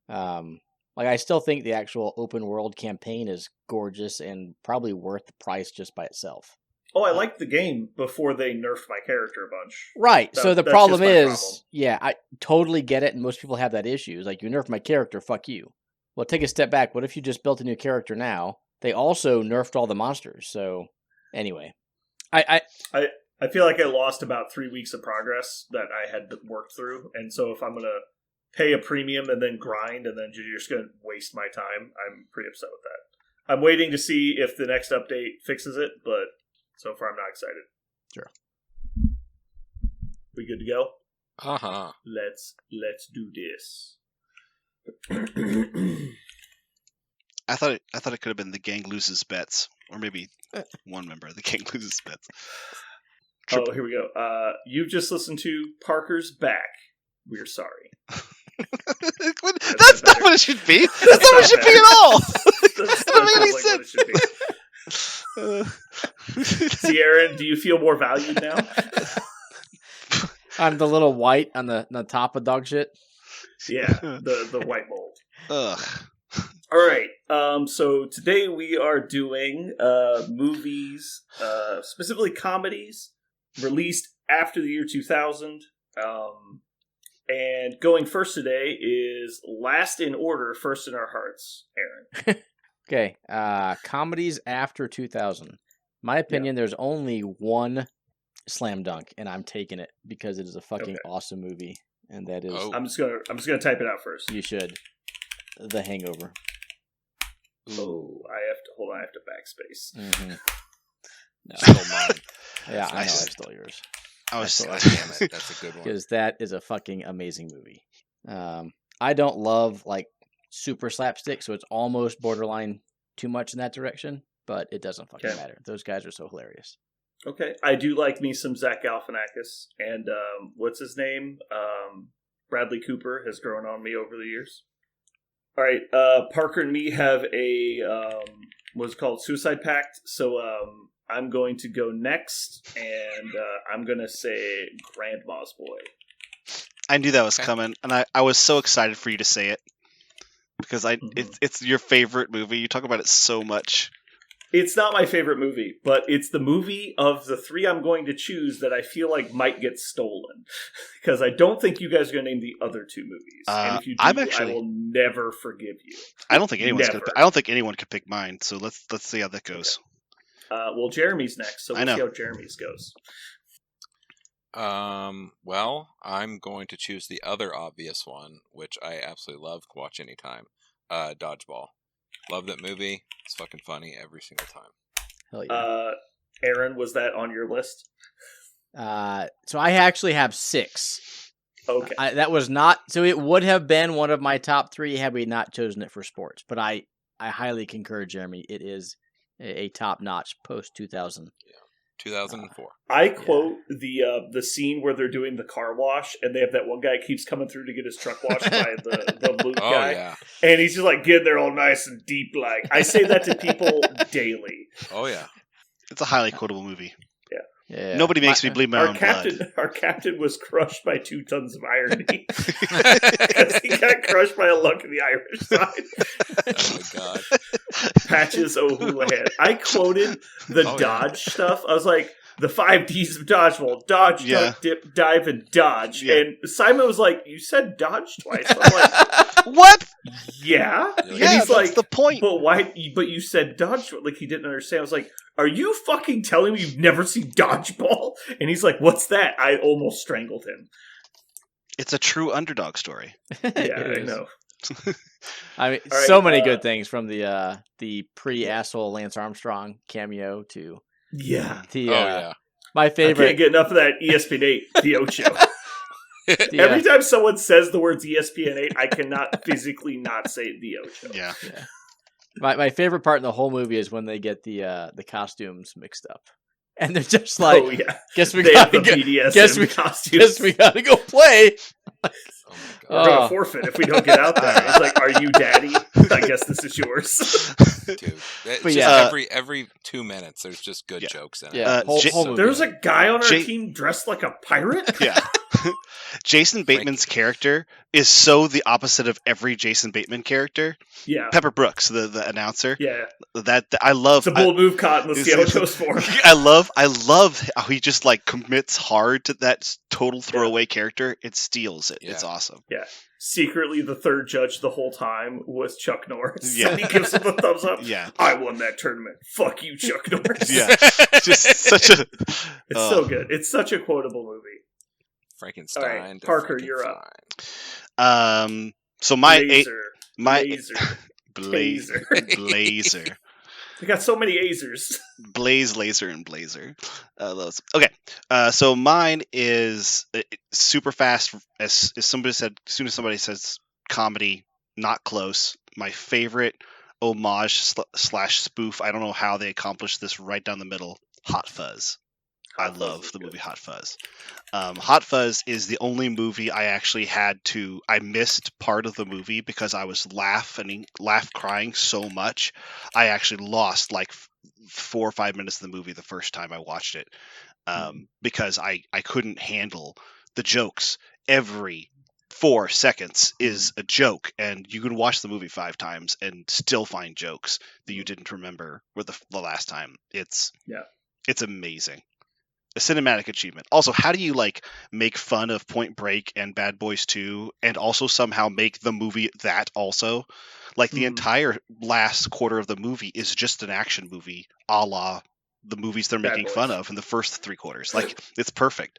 Like, I still think the actual open world campaign is gorgeous and probably worth the price just by itself. Oh, I liked the game before they nerfed my character a bunch. Right. So the that's problem just my is, problem. yeah, I totally get it, and most people have that issue. It's like, you nerfed my character, fuck you. Well, take a step back. What if you just built a new character now? They also nerfed all the monsters. So, anyway. I feel like I lost about 3 weeks of progress that I had worked through, and so if I'm going to pay a premium and then grind, and then you're just going to waste my time, I'm pretty upset with that. I'm waiting to see if the next update fixes it, but so far I'm not excited. Sure. We good to go? Uh-huh. Let's do this. I thought it could have been the gang loses bets, or maybe one member of the gang loses bets. Oh, here we go. You've just listened to Parker's Back. We're sorry. That's not what it should be. That's not what it should be at all. That doesn't make any sense. See, Aaron, do you feel more valued now? I'm the little white on the top of dog shit. Yeah, the white mold. Ugh. All right. So today we are doing movies, specifically comedies, released after the year 2000. And going first today is last in order, first in our hearts, Aaron. Okay. Comedies after 2000. My opinion, there's only one slam dunk, and I'm taking it because it is a fucking awesome movie, and that is I'm just gonna type it out first. you should. The Hangover. Oh, I have to backspace. Mm-hmm. No. Stole mine. Yeah, I know I Nice. stole yours. I was Damn it, that's a good one. Because that is a fucking amazing movie. I don't love like super slapstick, so it's almost borderline too much in that direction, but it doesn't fucking Okay. matter. Those guys are so hilarious. Okay, I do like me some Zach Galifianakis, and what's his name? Bradley Cooper has grown on me over the years. All right, Parker and me have a what's called Suicide Pact, so I'm going to go next, and I'm going to say Grandma's Boy. I knew that was Okay. coming, and I was so excited for you to say it because it's your favorite movie. You talk about it so much. It's not my favorite movie, but it's the movie of the three I'm going to choose that I feel like might get stolen. Because I don't think you guys are going to name the other two movies. And if you do, I will never forgive you. I don't think anyone's Never. I don't think anyone could pick mine. So let's see how that goes. Well, Jeremy's next, so I we'll know. see how Jeremy's goes. Well, I'm going to choose the other obvious one, which I absolutely love to watch anytime. Dodgeball. Love that movie. It's fucking funny every single time. Hell yeah. Aaron, was that on your list? So I actually have 6. Okay. That was not. So it would have been one of my top 3 had we not chosen it for sports. But I highly concur, Jeremy. It is a top notch post 2000. 2004. I quote the scene where they're doing the car wash, and they have that one guy keeps coming through to get his truck washed by the Luke Oh guy, yeah. and he's just like getting there all nice and deep. Like I say that to people daily. Oh yeah. It's a highly quotable movie. Yeah. Nobody makes me bleed my own blood. Our captain was crushed by 2 tons of irony because he got crushed by a lunk of the Irish side. Oh my god. Patches O'Houlihan. I quoted the Oh, yeah. dodge stuff. I was like, the 5 Ds of dodgeball: dodge, Yeah. duck, dip, dive, and dodge. Yeah. And Simon was like, "You said dodge twice." I'm like, What? "Yeah." And Yeah, he's that's like, the point. "But why? But you said dodge." Like he didn't understand. I was like, "Are you fucking telling me you've never seen dodgeball?" And he's like, "What's that?" I almost strangled him. It's a true underdog story. Yeah, It I is. know. I mean, All right, so many good things from the pre-asshole Lance Armstrong cameo to Yeah. the Oh yeah. my I can't favorite. get enough of that ESPN 8 The Ocho. the, Every time someone says the words ESPN 8, I cannot physically not say The Ocho. Yeah. my favorite part in the whole movie is when they get the costumes mixed up, and they're just like, Oh yeah, "Guess we they have gotta the go. BDSM guess we- costumes. Guess we gotta go play." Oh my We're god. gonna forfeit if we don't get out there. I was like, "Are you daddy? I guess this is yours." Dude. It's But just yeah. every 2 minutes there's just good Yeah. jokes in it. Yeah, whole J- movie. There's a guy on our Jay- team dressed like a pirate. Yeah. Jason Bateman's character is so the opposite of every Jason Bateman character. Yeah, Pepper Brooks, the announcer. yeah. That I love. It's a bold move, Cotton. Let's see how it goes for. I love how he just like commits hard to that total throwaway character. It steals it. It's Yeah. awesome. Secretly, the third judge the whole time was Chuck Norris. Yeah. And he gives him the thumbs up. Yeah. I won that tournament. Fuck you, Chuck Norris. Yeah. Just such a. It's so good. It's such a quotable movie. Frankenstein. All right, to Parker, you're up. Frankenfine. So my Laser. Blazer. Taser. Blazer. We got so many Azers. Blaze, Laser, and Blazer. Those. Okay. So mine is super fast. As somebody said, as soon as somebody says comedy, not close. My favorite homage slash spoof. I don't know how they accomplished this right down the middle. Hot Fuzz. I love the movie Hot Fuzz. Hot Fuzz is the only movie I actually I missed part of the movie because I was crying so much. I actually lost like 4 or 5 minutes of the movie the first time I watched it because I couldn't handle the jokes. Every 4 seconds is a joke, and you can watch the movie 5 times and still find jokes that you didn't remember the last time. It's amazing. A cinematic achievement. Also, how do you like make fun of Point Break and Bad Boys 2 and also somehow make the movie that also? Like the entire last quarter of the movie is just an action movie a la the movies they're Bad making Boys. fun of in the first 3 quarters. Like, it's perfect.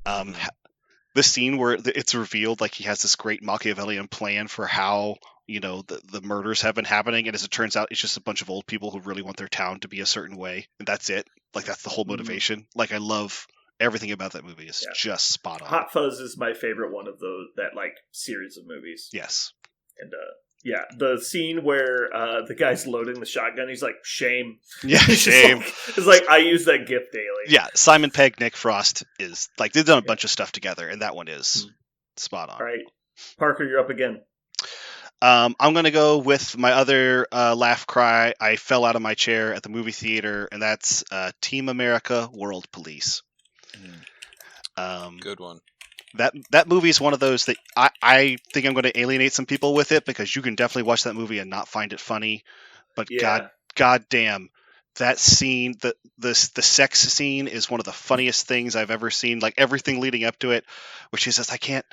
The scene where it's revealed, like, he has this great Machiavellian plan for how, the murders have been happening, and as it turns out, it's just a bunch of old people who really want their town to be a certain way, and that's it. Like, that's the whole motivation. Like, I love everything about that movie. Is just spot on. Hot Fuzz is my favorite one of that like series of movies. Yes. And the scene where the guy's loading the shotgun, he's like, shame. Yeah, shame. It's like, I use that GIF daily. Yeah, Simon Pegg, Nick Frost is like, they've done a bunch of stuff together, and that one is spot on. All right, Parker, you're up again. I'm going to go with my other laugh cry. I fell out of my chair at the movie theater, and that's Team America World Police. Good one. That movie is one of those that I think I'm going to alienate some people with it, because you can definitely watch that movie and not find it funny. But God damn, that scene, the sex scene is one of the funniest things I've ever seen. Like, everything leading up to it, where she says, I can't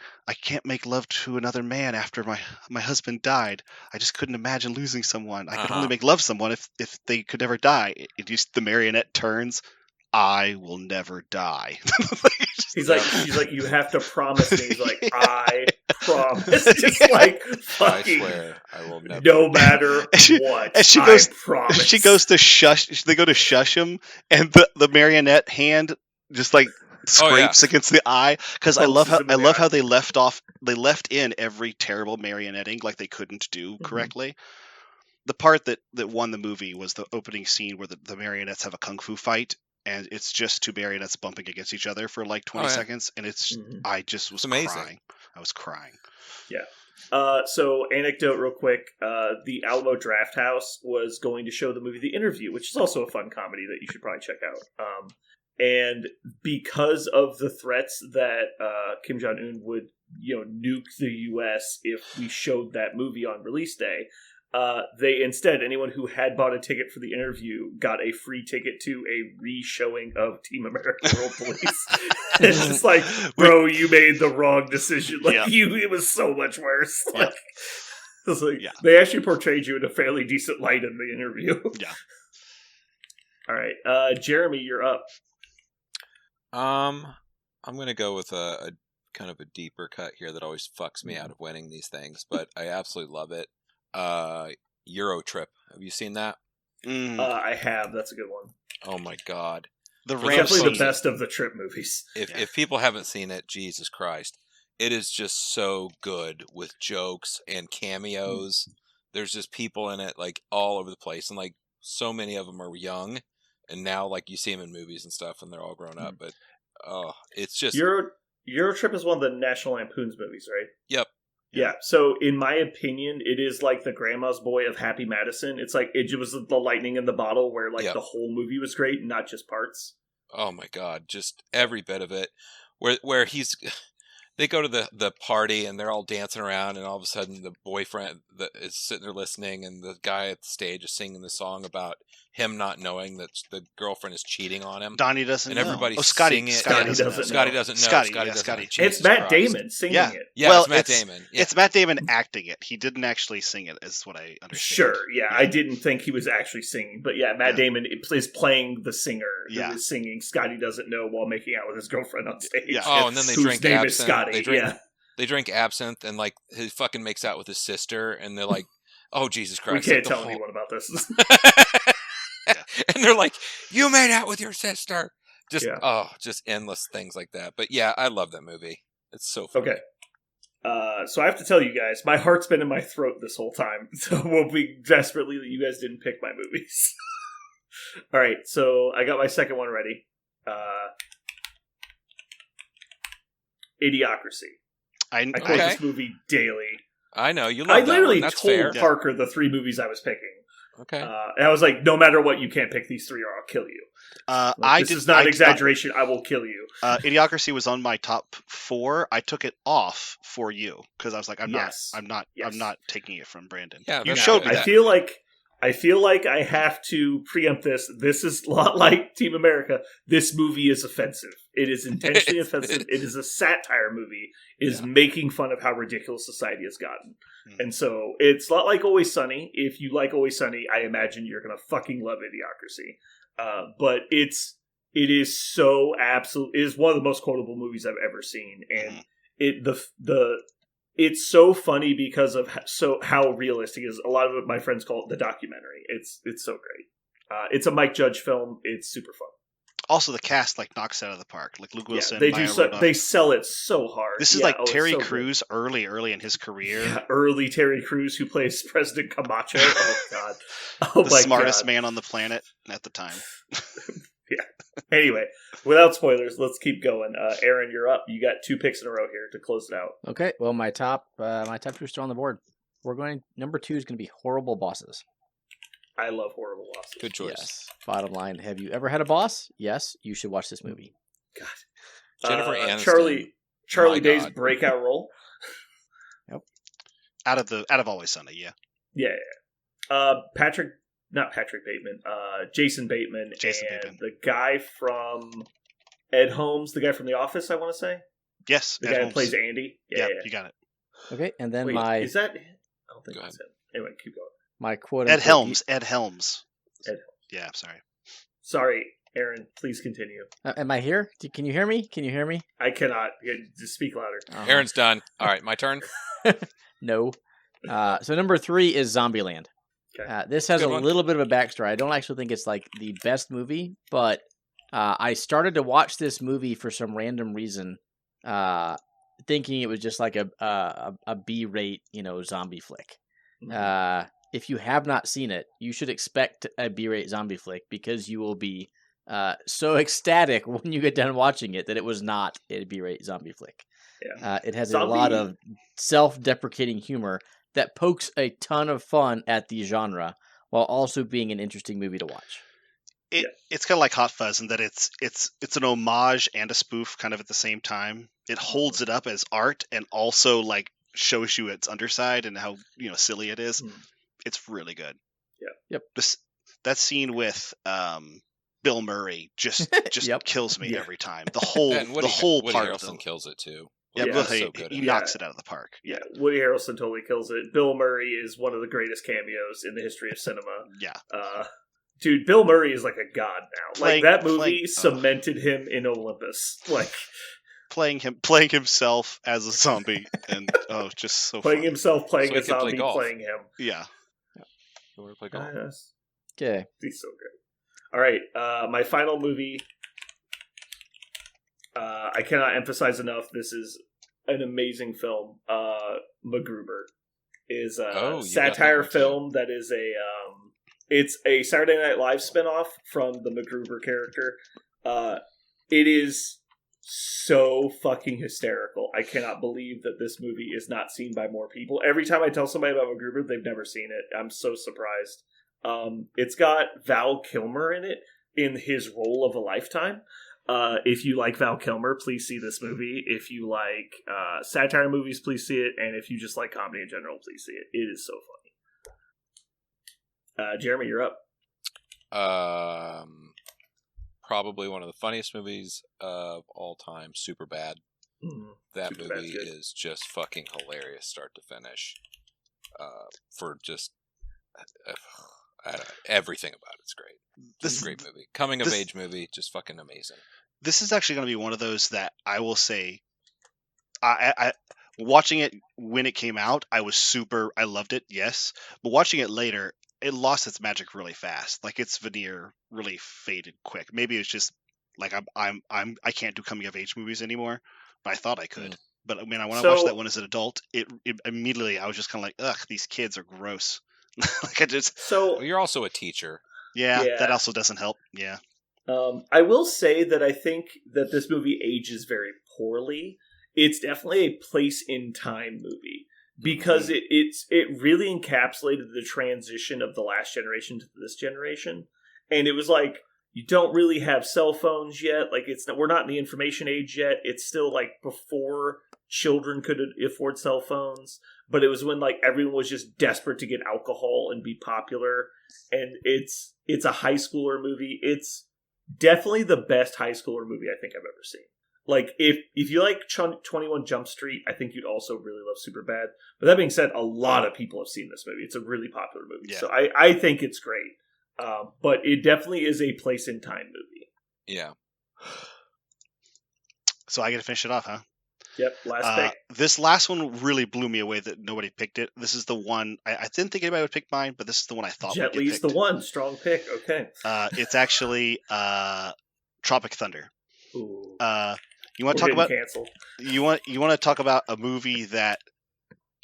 make love to another man after my husband died. I just couldn't imagine losing someone. I could only make love someone if they could never die. The marionette turns. I will never die. She's like, you have to promise me. He's like, I promise. Just like, fucking, I swear, I will never. No matter what. And she promise. She goes to shush. They go to shush him, and the marionette hand just like scrapes against the eye. Because I love how they left in every terrible marionetting like they couldn't do correctly. The part that won the movie was the opening scene where the marionettes have a kung fu fight. And it's just 2 marionettes bumping against each other for like 20 seconds, and I just was crying. I was crying. Yeah. So, anecdote real quick. The Alamo Drafthouse was going to show the movie The Interview, which is also a fun comedy that you should probably check out. And because of the threats that Kim Jong-un would, nuke the U.S. if we showed that movie on release day, they instead, anyone who had bought a ticket for The Interview got a free ticket to a re-showing of Team America World Police. It's just like, bro, you made the wrong decision. Like, it was so much worse. Like, it's like, they actually portrayed you in a fairly decent light in The Interview. Yeah. All right, Jeremy, you're up. I'm gonna go with a kind of a deeper cut here that always fucks me out of winning these things, but I absolutely love it. Euro Trip. Have you seen that? I have. That's a good one. Oh my god. It's definitely the best of the Trip movies. If people haven't seen it, Jesus Christ. It is just so good with jokes and cameos. There's just people in it like all over the place, and like so many of them are young, and now like you see them in movies and stuff and they're all grown up, but it's just Euro Trip is one of the National Lampoon's movies, right? Yep. Yeah, so in my opinion, it is like the Grandma's Boy of Happy Madison. It's like, it was the lightning in the bottle where like the whole movie was great, not just parts. Oh my god, just every bit of it. Where they go to the party and they're all dancing around, and all of a sudden the boyfriend that is sitting there listening, and the guy at the stage is singing the song about him not knowing that the girlfriend is cheating on him. Donnie doesn't know. And everybody's Scotty singing it. Scotty doesn't know. Scotty doesn't know. Scotty doesn't know. It's Matt Damon singing it. Yeah, well, it's Matt Damon. Yeah. It's Matt Damon acting it. He didn't actually sing it, is what I understand. Sure, I didn't think he was actually singing, but Matt Damon is playing the singer who is singing Scotty Doesn't Know while making out with his girlfriend on stage. Yeah. Oh, and then they drink name absinthe. Is Scotty. They drink absinthe, and like he fucking makes out with his sister, and they're like, "Oh Jesus Christ!" We can't tell anyone about this. And they're like, "You made out with your sister." Just endless things like that. But yeah, I love that movie. It's so funny. Okay. So I have to tell you guys, my heart's been in my throat this whole time. So we'll be desperately that you guys didn't pick my movies. All right, so I got my second one ready. Idiocracy. I quote this movie daily. I know you love. I literally That's told fair. Parker the 3 movies I was picking. Okay. And I was like, no matter what, you can't pick these 3 or I'll kill you. This is not an exaggeration. I will kill you. Idiocracy was on my top 4. I took it off for you because I was like, I'm not taking it from Brandon. Yeah, you showed me that. I feel like I have to preempt this. This is a lot like Team America. This movie is offensive. It is intentionally offensive. It is a satire movie. It is making fun of how ridiculous society has gotten. And so it's not like Always Sunny. If you like Always Sunny, I imagine you're going to fucking love Idiocracy. But it is so absolute. It is one of the most quotable movies I've ever seen. And it's so funny because of how realistic it is. A lot of it, my friends call it the documentary. It's so great. It's a Mike Judge film. It's super fun. Also, the cast knocks it out of the park. Like Luke Wilson, they Maya do. Rudolph. They sell it so hard. This is Terry Crews early in his career. Yeah, early Terry Crews, who plays President Camacho. Oh God, oh the my smartest God. man on the planet at the time. Yeah. Anyway, without spoilers, let's keep going. Aaron, you're up. You got 2 picks in a row here to close it out. Okay, well, my top 2 are still on the board. Number 2 is going to be Horrible Bosses. I love Horrible Bosses. Good choice. Yes. Bottom line, have you ever had a boss? Yes, you should watch this movie. God. Jennifer Aniston. Charlie My Day's God. breakout role. Out of Always Sunny, yeah. Yeah. Not Patrick Bateman. Jason Bateman. Bateman. The guy from Ed Holmes, the guy from The Office, I want to say. Yes. The Ed guy Holmes. who plays Andy. Yeah. You got it. Okay, and then Wait, is that? I don't think Go that's him. Anyway, keep going. my quote. Ed Helms. Ed Yeah, I'm sorry. Sorry, Aaron. Please continue. Am I here? Can you hear me? I cannot. Just speak louder. Aaron's done. All right, my turn. No. So number 3 is Zombieland. Okay. This has Good a one. little bit of a backstory. I don't actually think it's like the best movie, but I started to watch this movie for some random reason, thinking it was just like a B-rate, zombie flick. If you have not seen it, you should expect a B-rate zombie flick because you will be so ecstatic when you get done watching it that it was not a B-rate zombie flick. Yeah. It has a lot of self-deprecating humor that pokes a ton of fun at the genre while also being an interesting movie to watch. It's kind of like Hot Fuzz in that it's an homage and a spoof kind of at the same time. It holds it up as art and also shows you its underside and how silly it is. It's really good. Yeah. Yep. That scene with Bill Murray just Yep. kills me Yeah. every time. The whole And the whole Woody part of Harrelson it. kills it too. Yeah, Yeah. Bill, He's so good he at it. knocks it out of the park. Yeah, Woody Harrelson totally kills it. Bill Murray is one of the greatest cameos in the history of cinema. Yeah. Dude, Bill Murray is like a god now. That movie playing- cemented him in Olympus. Playing himself as a zombie and just so Playing funny. himself, playing So a he can play zombie, golf. playing him. Yeah. You want to play golf? Yes. Okay. He's so good. All right, my final movie. I cannot emphasize enough. This is an amazing film. Macgruber is a Oh, you got satire that one too. film that is it's a Saturday Night Live spinoff from the Macgruber character. It is so fucking hysterical. I cannot believe that this movie is not seen by more people. Every time I tell somebody about Macgruber, they've never seen it. I'm so surprised. It's got Val Kilmer in it in his role of a lifetime. If you like Val Kilmer, please see this movie. If you like satire movies, please see it. And if you just like comedy in general, please see it. It is so funny. Jeremy, you're up. Probably one of the funniest movies of all time. Super Bad. That Superbad's movie good. is just fucking hilarious, start to finish. For just I don't know, everything about it's great. This is a great movie. Coming of age movie, just fucking amazing. This is actually going to be one of those that I will say, I watching it when it came out, I loved it, yes, but watching it later, it lost its magic really fast. Its veneer really faded quick. Maybe it's just I can't do coming of age movies anymore, but I thought I could. But when I watched that one as an adult, it immediately I was just kind of like, ugh, these kids are gross. Well, you're also a teacher. Yeah, that also doesn't help. Yeah. I will say that I think that this movie ages very poorly. It's definitely a place in time movie because it really encapsulated the transition of the last generation to this generation, and it was you don't really have cell phones yet. We're not in the information age yet. It's still before children could afford cell phones, but it was when everyone was just desperate to get alcohol and be popular. And it's a high schooler movie. It's definitely the best high schooler movie I think I've ever seen. Like, if you like 21 Jump Street, I think you'd also really love Superbad. But that being said, a lot of people have seen this movie. It's a really popular movie. Yeah. So I think it's great. But it definitely is a place in time movie. Yeah. So I get to finish it off, huh? Yep, last pick. This last one really blew me away that nobody picked it. This is the one, I didn't think anybody would pick mine, but this is the one I thought Jet would get Li's picked. the one. Strong pick. Okay. It's actually Tropic Thunder. Ooh. You want to talk about Cancel. you want to talk about a movie that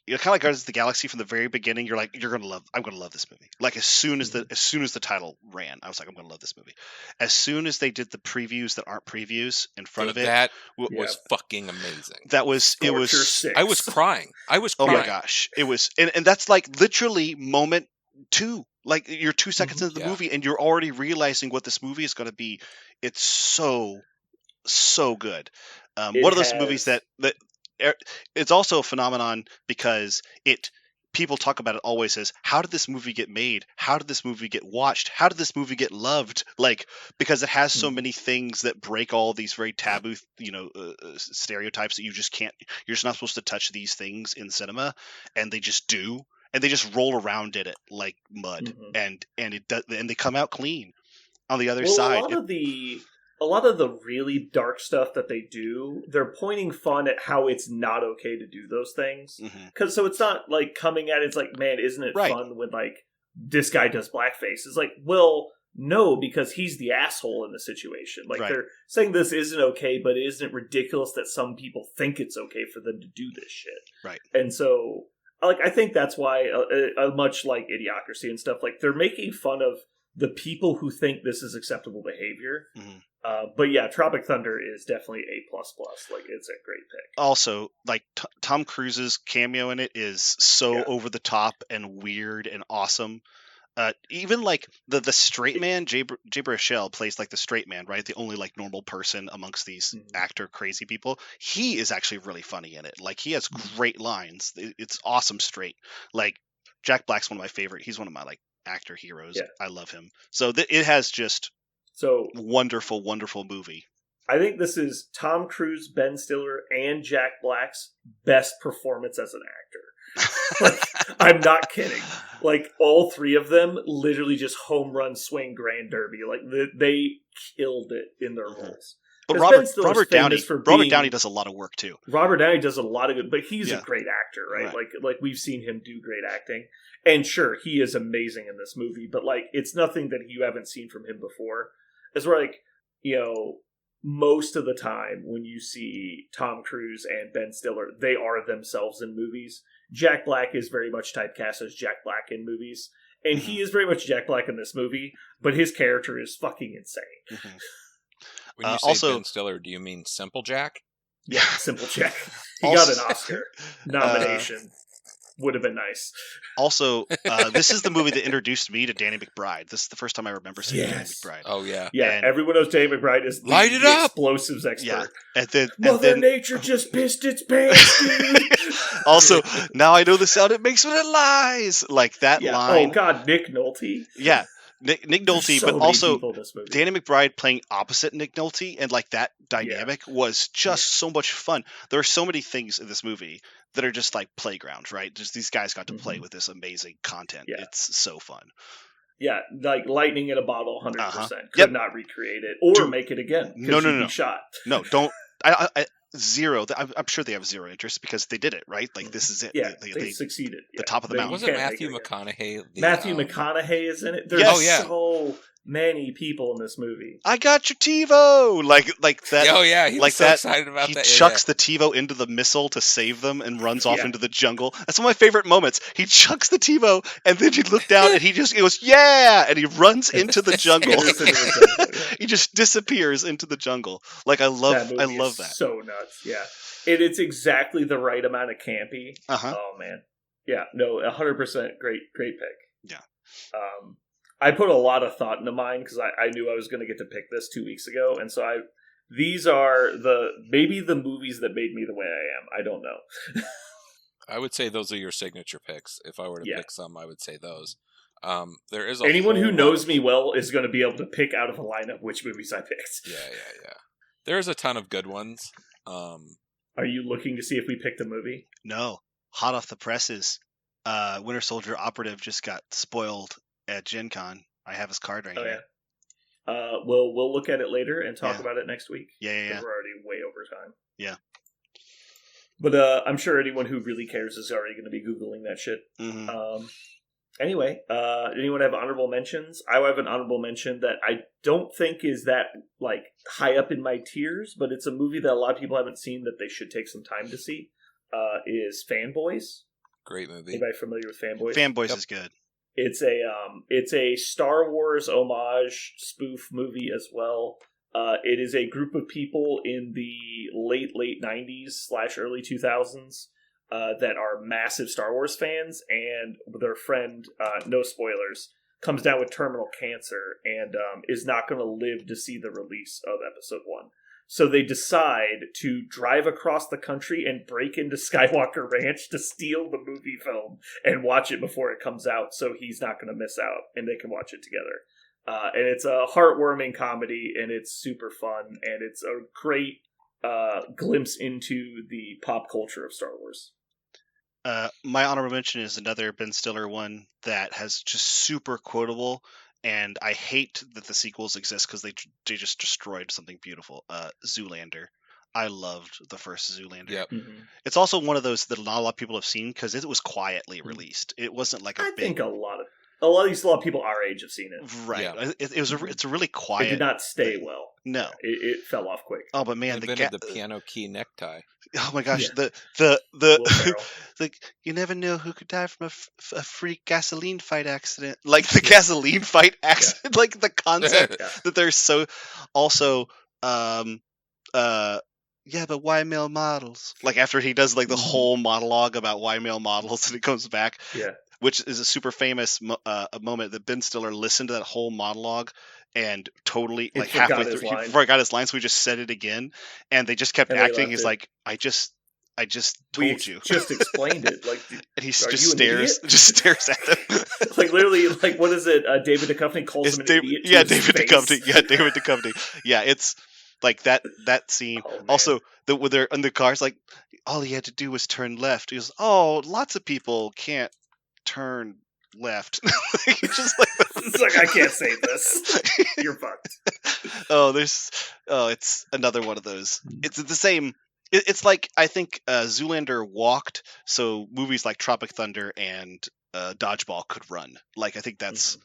kind of like Guardians of the Galaxy from the very beginning. You're like, I'm gonna love this movie. Like as soon as the title ran, I was like, I'm gonna love this movie. As soon as they did the previews that aren't previews in front of it, That was fucking amazing. that was Scorcher it was 6. I was crying. oh my gosh, it was and that's like literally moment 2. Like you're 2 seconds into the movie and you're already realizing what this movie is going to be. It's so good. One of those movies that it's also a phenomenon because people talk about it always as, how did this movie get made? How did this movie get watched? How did this movie get loved? Like, because it has so many things that break all these very taboo, stereotypes that you're just not supposed to touch these things in cinema, and they just do, and they just roll around in it like mud, and it does, and they come out clean on the other side. A lot of the really dark stuff that they do, they're pointing fun at how it's not okay to do those things. So it's not like coming at it, it's like, man, isn't it fun when like this guy does blackface? It's like, well, no, because he's the asshole in the situation. Like they're saying this isn't okay, but isn't it ridiculous that some people think it's okay for them to do this shit? Right. And so, like, I think that's why, much like Idiocracy and stuff, like they're making fun of the people who think this is acceptable behavior. But yeah, Tropic Thunder is definitely A++. Like, it's a great pick. Also, like Tom Cruise's cameo in it is so over the top and weird and awesome. Even like the straight man, Jay Baruchel plays like the straight man, right? The only like normal person amongst these actor crazy people. He is actually really funny in it. Like he has great lines. It's awesome straight. Like Jack Black's one of my favorite. He's one of my like actor heroes. I love him. So it has just wonderful movie. I think this is Tom Cruise, Ben Stiller, and Jack Black's best performance as an actor. Like, I'm not kidding. Like, all three of them literally just home run swing Grand Derby. Like, they killed it in their roles. But Robert Downey does a lot of work too. Robert Downey does a lot of good, but he's a great actor, right? Like we've seen him do great acting. And sure, he is amazing in this movie, but like it's nothing that you haven't seen from him before. It's like, most of the time when you see Tom Cruise and Ben Stiller, they are themselves in movies. Jack Black is very much typecast as Jack Black in movies. And he is very much Jack Black in this movie, but his character is fucking insane. When you say Ben Stiller, do you mean Simple Jack? Yeah, Simple Jack. He got an Oscar nomination. Would have been nice. Also, this is the movie that introduced me to Danny McBride. This is the first time I remember seeing Danny McBride. Oh, yeah. Yeah, and everyone knows Danny McBride is the explosives expert. Yeah. Mother Nature just pissed its pants, dude. Also, now I know the sound it makes when it lies. Like that line. Oh, God, Nick Nolte. Yeah. Nick Nolte, but also Danny McBride playing opposite Nick Nolte, and like that dynamic was just so much fun. There are so many things in this movie that are just like playgrounds, right? Just these guys got to play with this amazing content. Yeah. It's so fun. Yeah, like lightning in a bottle, 100%. Could not recreate it or make it again. No. Shot. No, don't. I zero. I'm sure they have zero interest because they did it, right? Like this is it. Yeah, they succeeded. The top of the mountain. Wasn't Matthew McConaughey? Matthew McConaughey is in it. There's so many people in this movie. I got your TiVo, like that. Oh yeah, he's like so excited about that. He chucks the TiVo into the missile to save them and runs off into the jungle. That's one of my favorite moments. He chucks the TiVo and then you look down and he goes, yeah, and he runs into the jungle. He just disappears into the jungle. Like I love that. So nuts, yeah. It's exactly the right amount of campy. Oh man, yeah, no, 100% great pick. Yeah. I put a lot of thought into mine because I knew I was going to get to pick this 2 weeks ago, and so these are maybe the movies that made me the way I am. I don't know. I would say those are your signature picks. If I were to pick some, I would say those. There is anyone who knows me well is going to be able to pick out of a lineup which movies I picked. Yeah. There's a ton of good ones. Are you looking to see if we picked a movie? No, hot off the presses. Winter Soldier Operative just got spoiled at Gen Con. I have his card right here. Yeah. We'll look at it later and talk about it next week. Yeah. We're already way over time. Yeah. But I'm sure anyone who really cares is already going to be Googling that shit. Mm-hmm. Anyway, anyone have honorable mentions? I have an honorable mention that I don't think is that like high up in my tiers, but it's a movie that a lot of people haven't seen that they should take some time to see. Is Fanboys. Great movie. Anybody familiar with Fanboys? Fanboys is good. It's a Star Wars homage spoof movie as well. It is a group of people in the late 90s / early 2000s that are massive Star Wars fans, and their friend, no spoilers, comes down with terminal cancer and is not going to live to see the release of Episode 1. So they decide to drive across the country and break into Skywalker Ranch to steal the movie film and watch it before it comes out, so he's not going to miss out, and they can watch it together. And it's a heartwarming comedy, and it's super fun, and it's a great glimpse into the pop culture of Star Wars. My honorable mention is another Ben Stiller one that has just super quotable, and I hate that the sequels exist because they just destroyed something beautiful. Zoolander. I loved the first Zoolander. Yep. Mm-hmm. It's also one of those that not a lot of people have seen because it was quietly released. It wasn't like I think a lot of people our age have seen it. Right. Yeah. It's a really quiet. It did not stay well. No. It fell off quick. Oh, but man, Invented the piano key necktie. Oh my gosh, Yeah. the like you never know who could die from a freak gasoline fight accident. Like the gasoline fight accident, like the concept that they're so also but why male models? Like after he does like the whole monologue about why male models, and it comes back, which is a super famous moment that Ben Stiller listened to that whole monologue and totally like halfway through he forgot his line, so he just said it again, and they just kept acting. He's like, I just told you, just explained it. Like, and he just stares at them. Like literally, like what is it? David Duchovny calls him an idiot. Yeah, David Duchovny. Yeah, it's like that scene. Also, when they're in the cars, like all he had to do was turn left. He goes, "Oh, lots of people can't turn left." Just like it's like I can't say this. You're fucked. It's another one of those. It's the same. It's like I think Zoolander walked, so movies like Tropic Thunder and Dodgeball could run. Like I think that's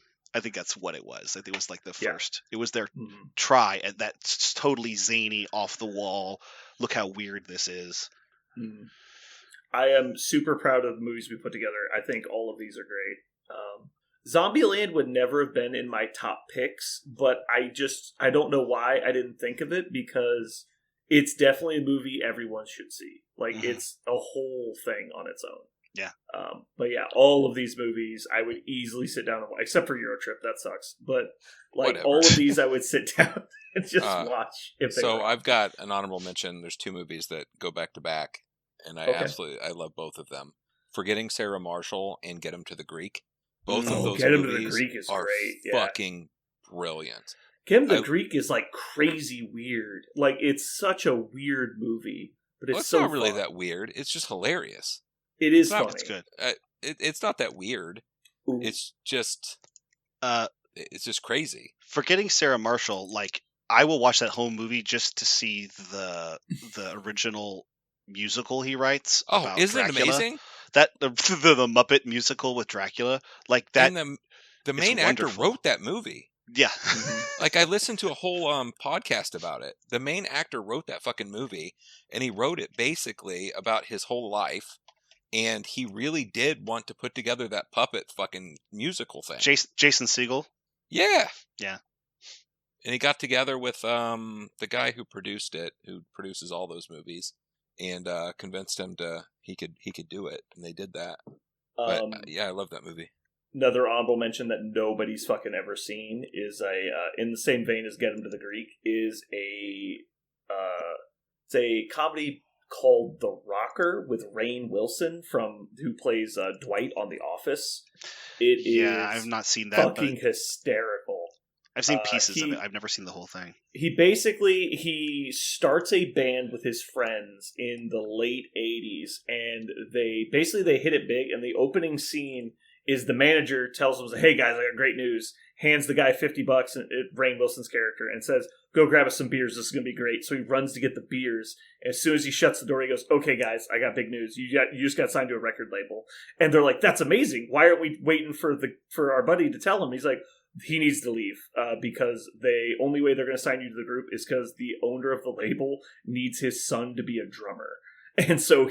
what it was. I think it was like the first. It was their try at that totally zany, off the wall. Look how weird this is. Mm-hmm. I am super proud of the movies we put together. I think all of these are great. Zombieland would never have been in my top picks, but I don't know why I didn't think of it, because it's definitely a movie everyone should see. Like, it's a whole thing on its own. Yeah. But yeah, all of these movies I would easily sit down and watch, except for Eurotrip, that sucks. But like Whatever. all of these I would sit down and just watch. So I've got an honorable mention. There's two movies that go back to back, and I love both of them. Forgetting Sarah Marshall and Get Him to the Greek. Both of those Get Him to movies the Greek is are great. fucking brilliant. Get Him to the Greek is like crazy weird. Like it's such a weird movie, but it's so not really fun. that weird. It's just hilarious. It is funny. It's good. It's not that weird. Ooh. It's just crazy. Forgetting Sarah Marshall, like I will watch that whole movie just to see the original musical he writes. Oh, isn't it amazing? That the Muppet musical with Dracula, like that. And the main actor wrote that movie. Yeah. Like I listened to a whole podcast about it. The main actor wrote that fucking movie, and he wrote it basically about his whole life. And he really did want to put together that puppet fucking musical thing. Jason Segel. Yeah. Yeah. And he got together with the guy who produced it, who produces all those movies, and convinced him he could do it, and they did that. But yeah, I love that movie. Another honorable mention that nobody's fucking ever seen is in the same vein as Get Him to the Greek, is it's a comedy called The Rocker with Rainn Wilson who plays Dwight on The Office. It is I've not seen that. Fucking hysterical. I've seen pieces of it. I've never seen the whole thing. He starts a band with his friends in the late 80s, and they hit it big, and the opening scene is the manager tells them, hey guys, I got great news, hands the guy $50, and Rainn Wilson's character, and says, go grab us some beers, this is going to be great. So he runs to get the beers, and as soon as he shuts the door, he goes, okay guys, I got big news, you just got signed to a record label. And they're like, that's amazing, why aren't we waiting for our buddy to tell him? He's like, he needs to leave because the only way they're going to sign you to the group is because the owner of the label needs his son to be a drummer. And so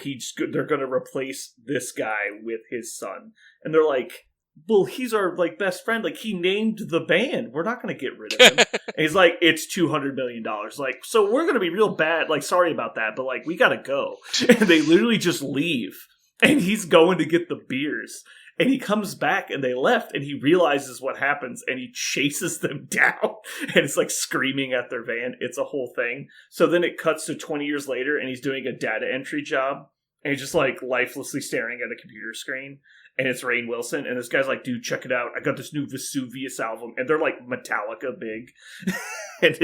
they're going to replace this guy with his son. And they're like, well, he's our best friend. Like, he named the band. We're not going to get rid of him. And he's like, it's $200 million. Like, so we're going to be real bad. Like, sorry about that, but we got to go. And they literally just leave. And he's going to get the beers. And he comes back, and they left, and he realizes what happens, and he chases them down, and it's screaming at their van. It's a whole thing. So then it cuts to 20 years later, and he's doing a data entry job, and he's just lifelessly staring at a computer screen, and it's Rainn Wilson, and this guy's like, dude, check it out. I got this new Vesuvius album, and they're Metallica big, and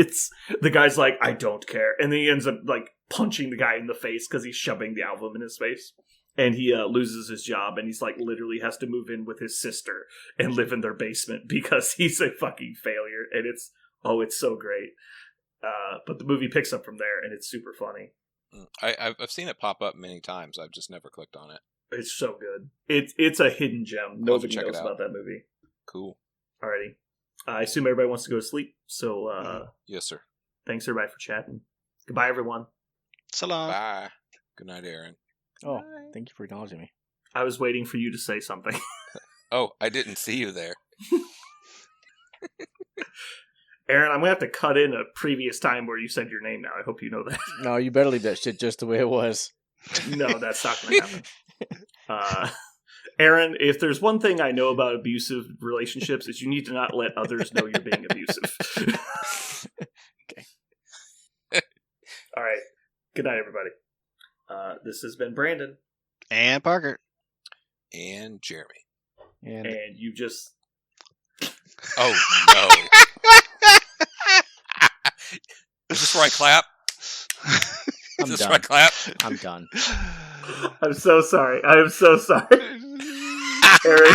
the guy's like, I don't care, and then he ends up punching the guy in the face because he's shoving the album in his face. And he loses his job, and he's literally has to move in with his sister and live in their basement because he's a fucking failure. And it's so great. But the movie picks up from there, and it's super funny. I've seen it pop up many times. I've just never clicked on it. It's so good. It's a hidden gem. Nobody knows about that movie. Cool. Alrighty. I assume everybody wants to go to sleep. So yes, sir. Thanks everybody for chatting. Goodbye, everyone. So long. Bye. Good night, Aaron. Oh, thank you for acknowledging me. I was waiting for you to say something. Oh, I didn't see you there. Aaron, I'm going to have to cut in a previous time where you said your name now. I hope you know that. No, you better leave that shit just the way it was. No, that's not going to happen. Aaron, if there's one thing I know about abusive relationships, is you need to not let others know you're being abusive. Okay. All right. Good night, everybody. This has been Brandon. And Parker. And Jeremy. And you just... Oh, no. Is this where I clap? I'm Is this done. where I clap? I'm done. I'm so sorry. I am so sorry. Aaron.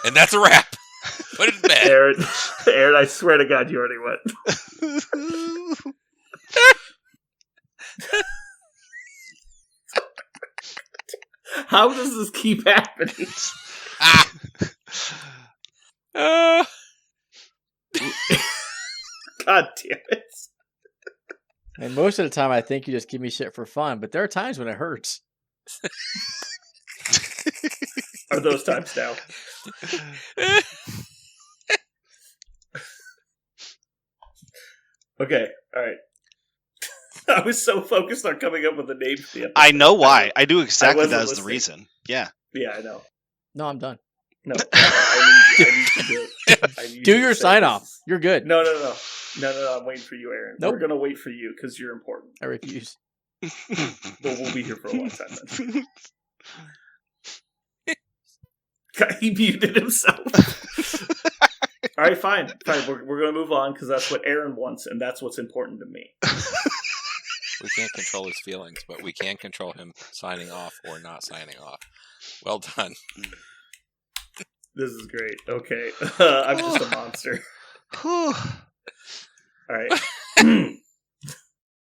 And that's a wrap. Put it in bed. Aaron, I swear to God, you already went. How does this keep happening? God damn it. And most of the time, I think you just give me shit for fun, but there are times when it hurts. Are those times now? Okay, alright. I was so focused on coming up with a name for the episode. I know why. I do exactly that as the listening. reason. Yeah. Yeah, I know. No, I'm done. No, I need to do it. Do your sign off. You're good. No, I'm waiting for you, Aaron. Nope. We're going to wait for you because you're important. I refuse. But we'll be here for a long time then. He muted himself. All right, fine. We're going to move on because that's what Aaron wants, and that's what's important to me. We can't control his feelings, but we can control him signing off or not signing off. Well done. This is great. Okay. I'm just a monster. All right.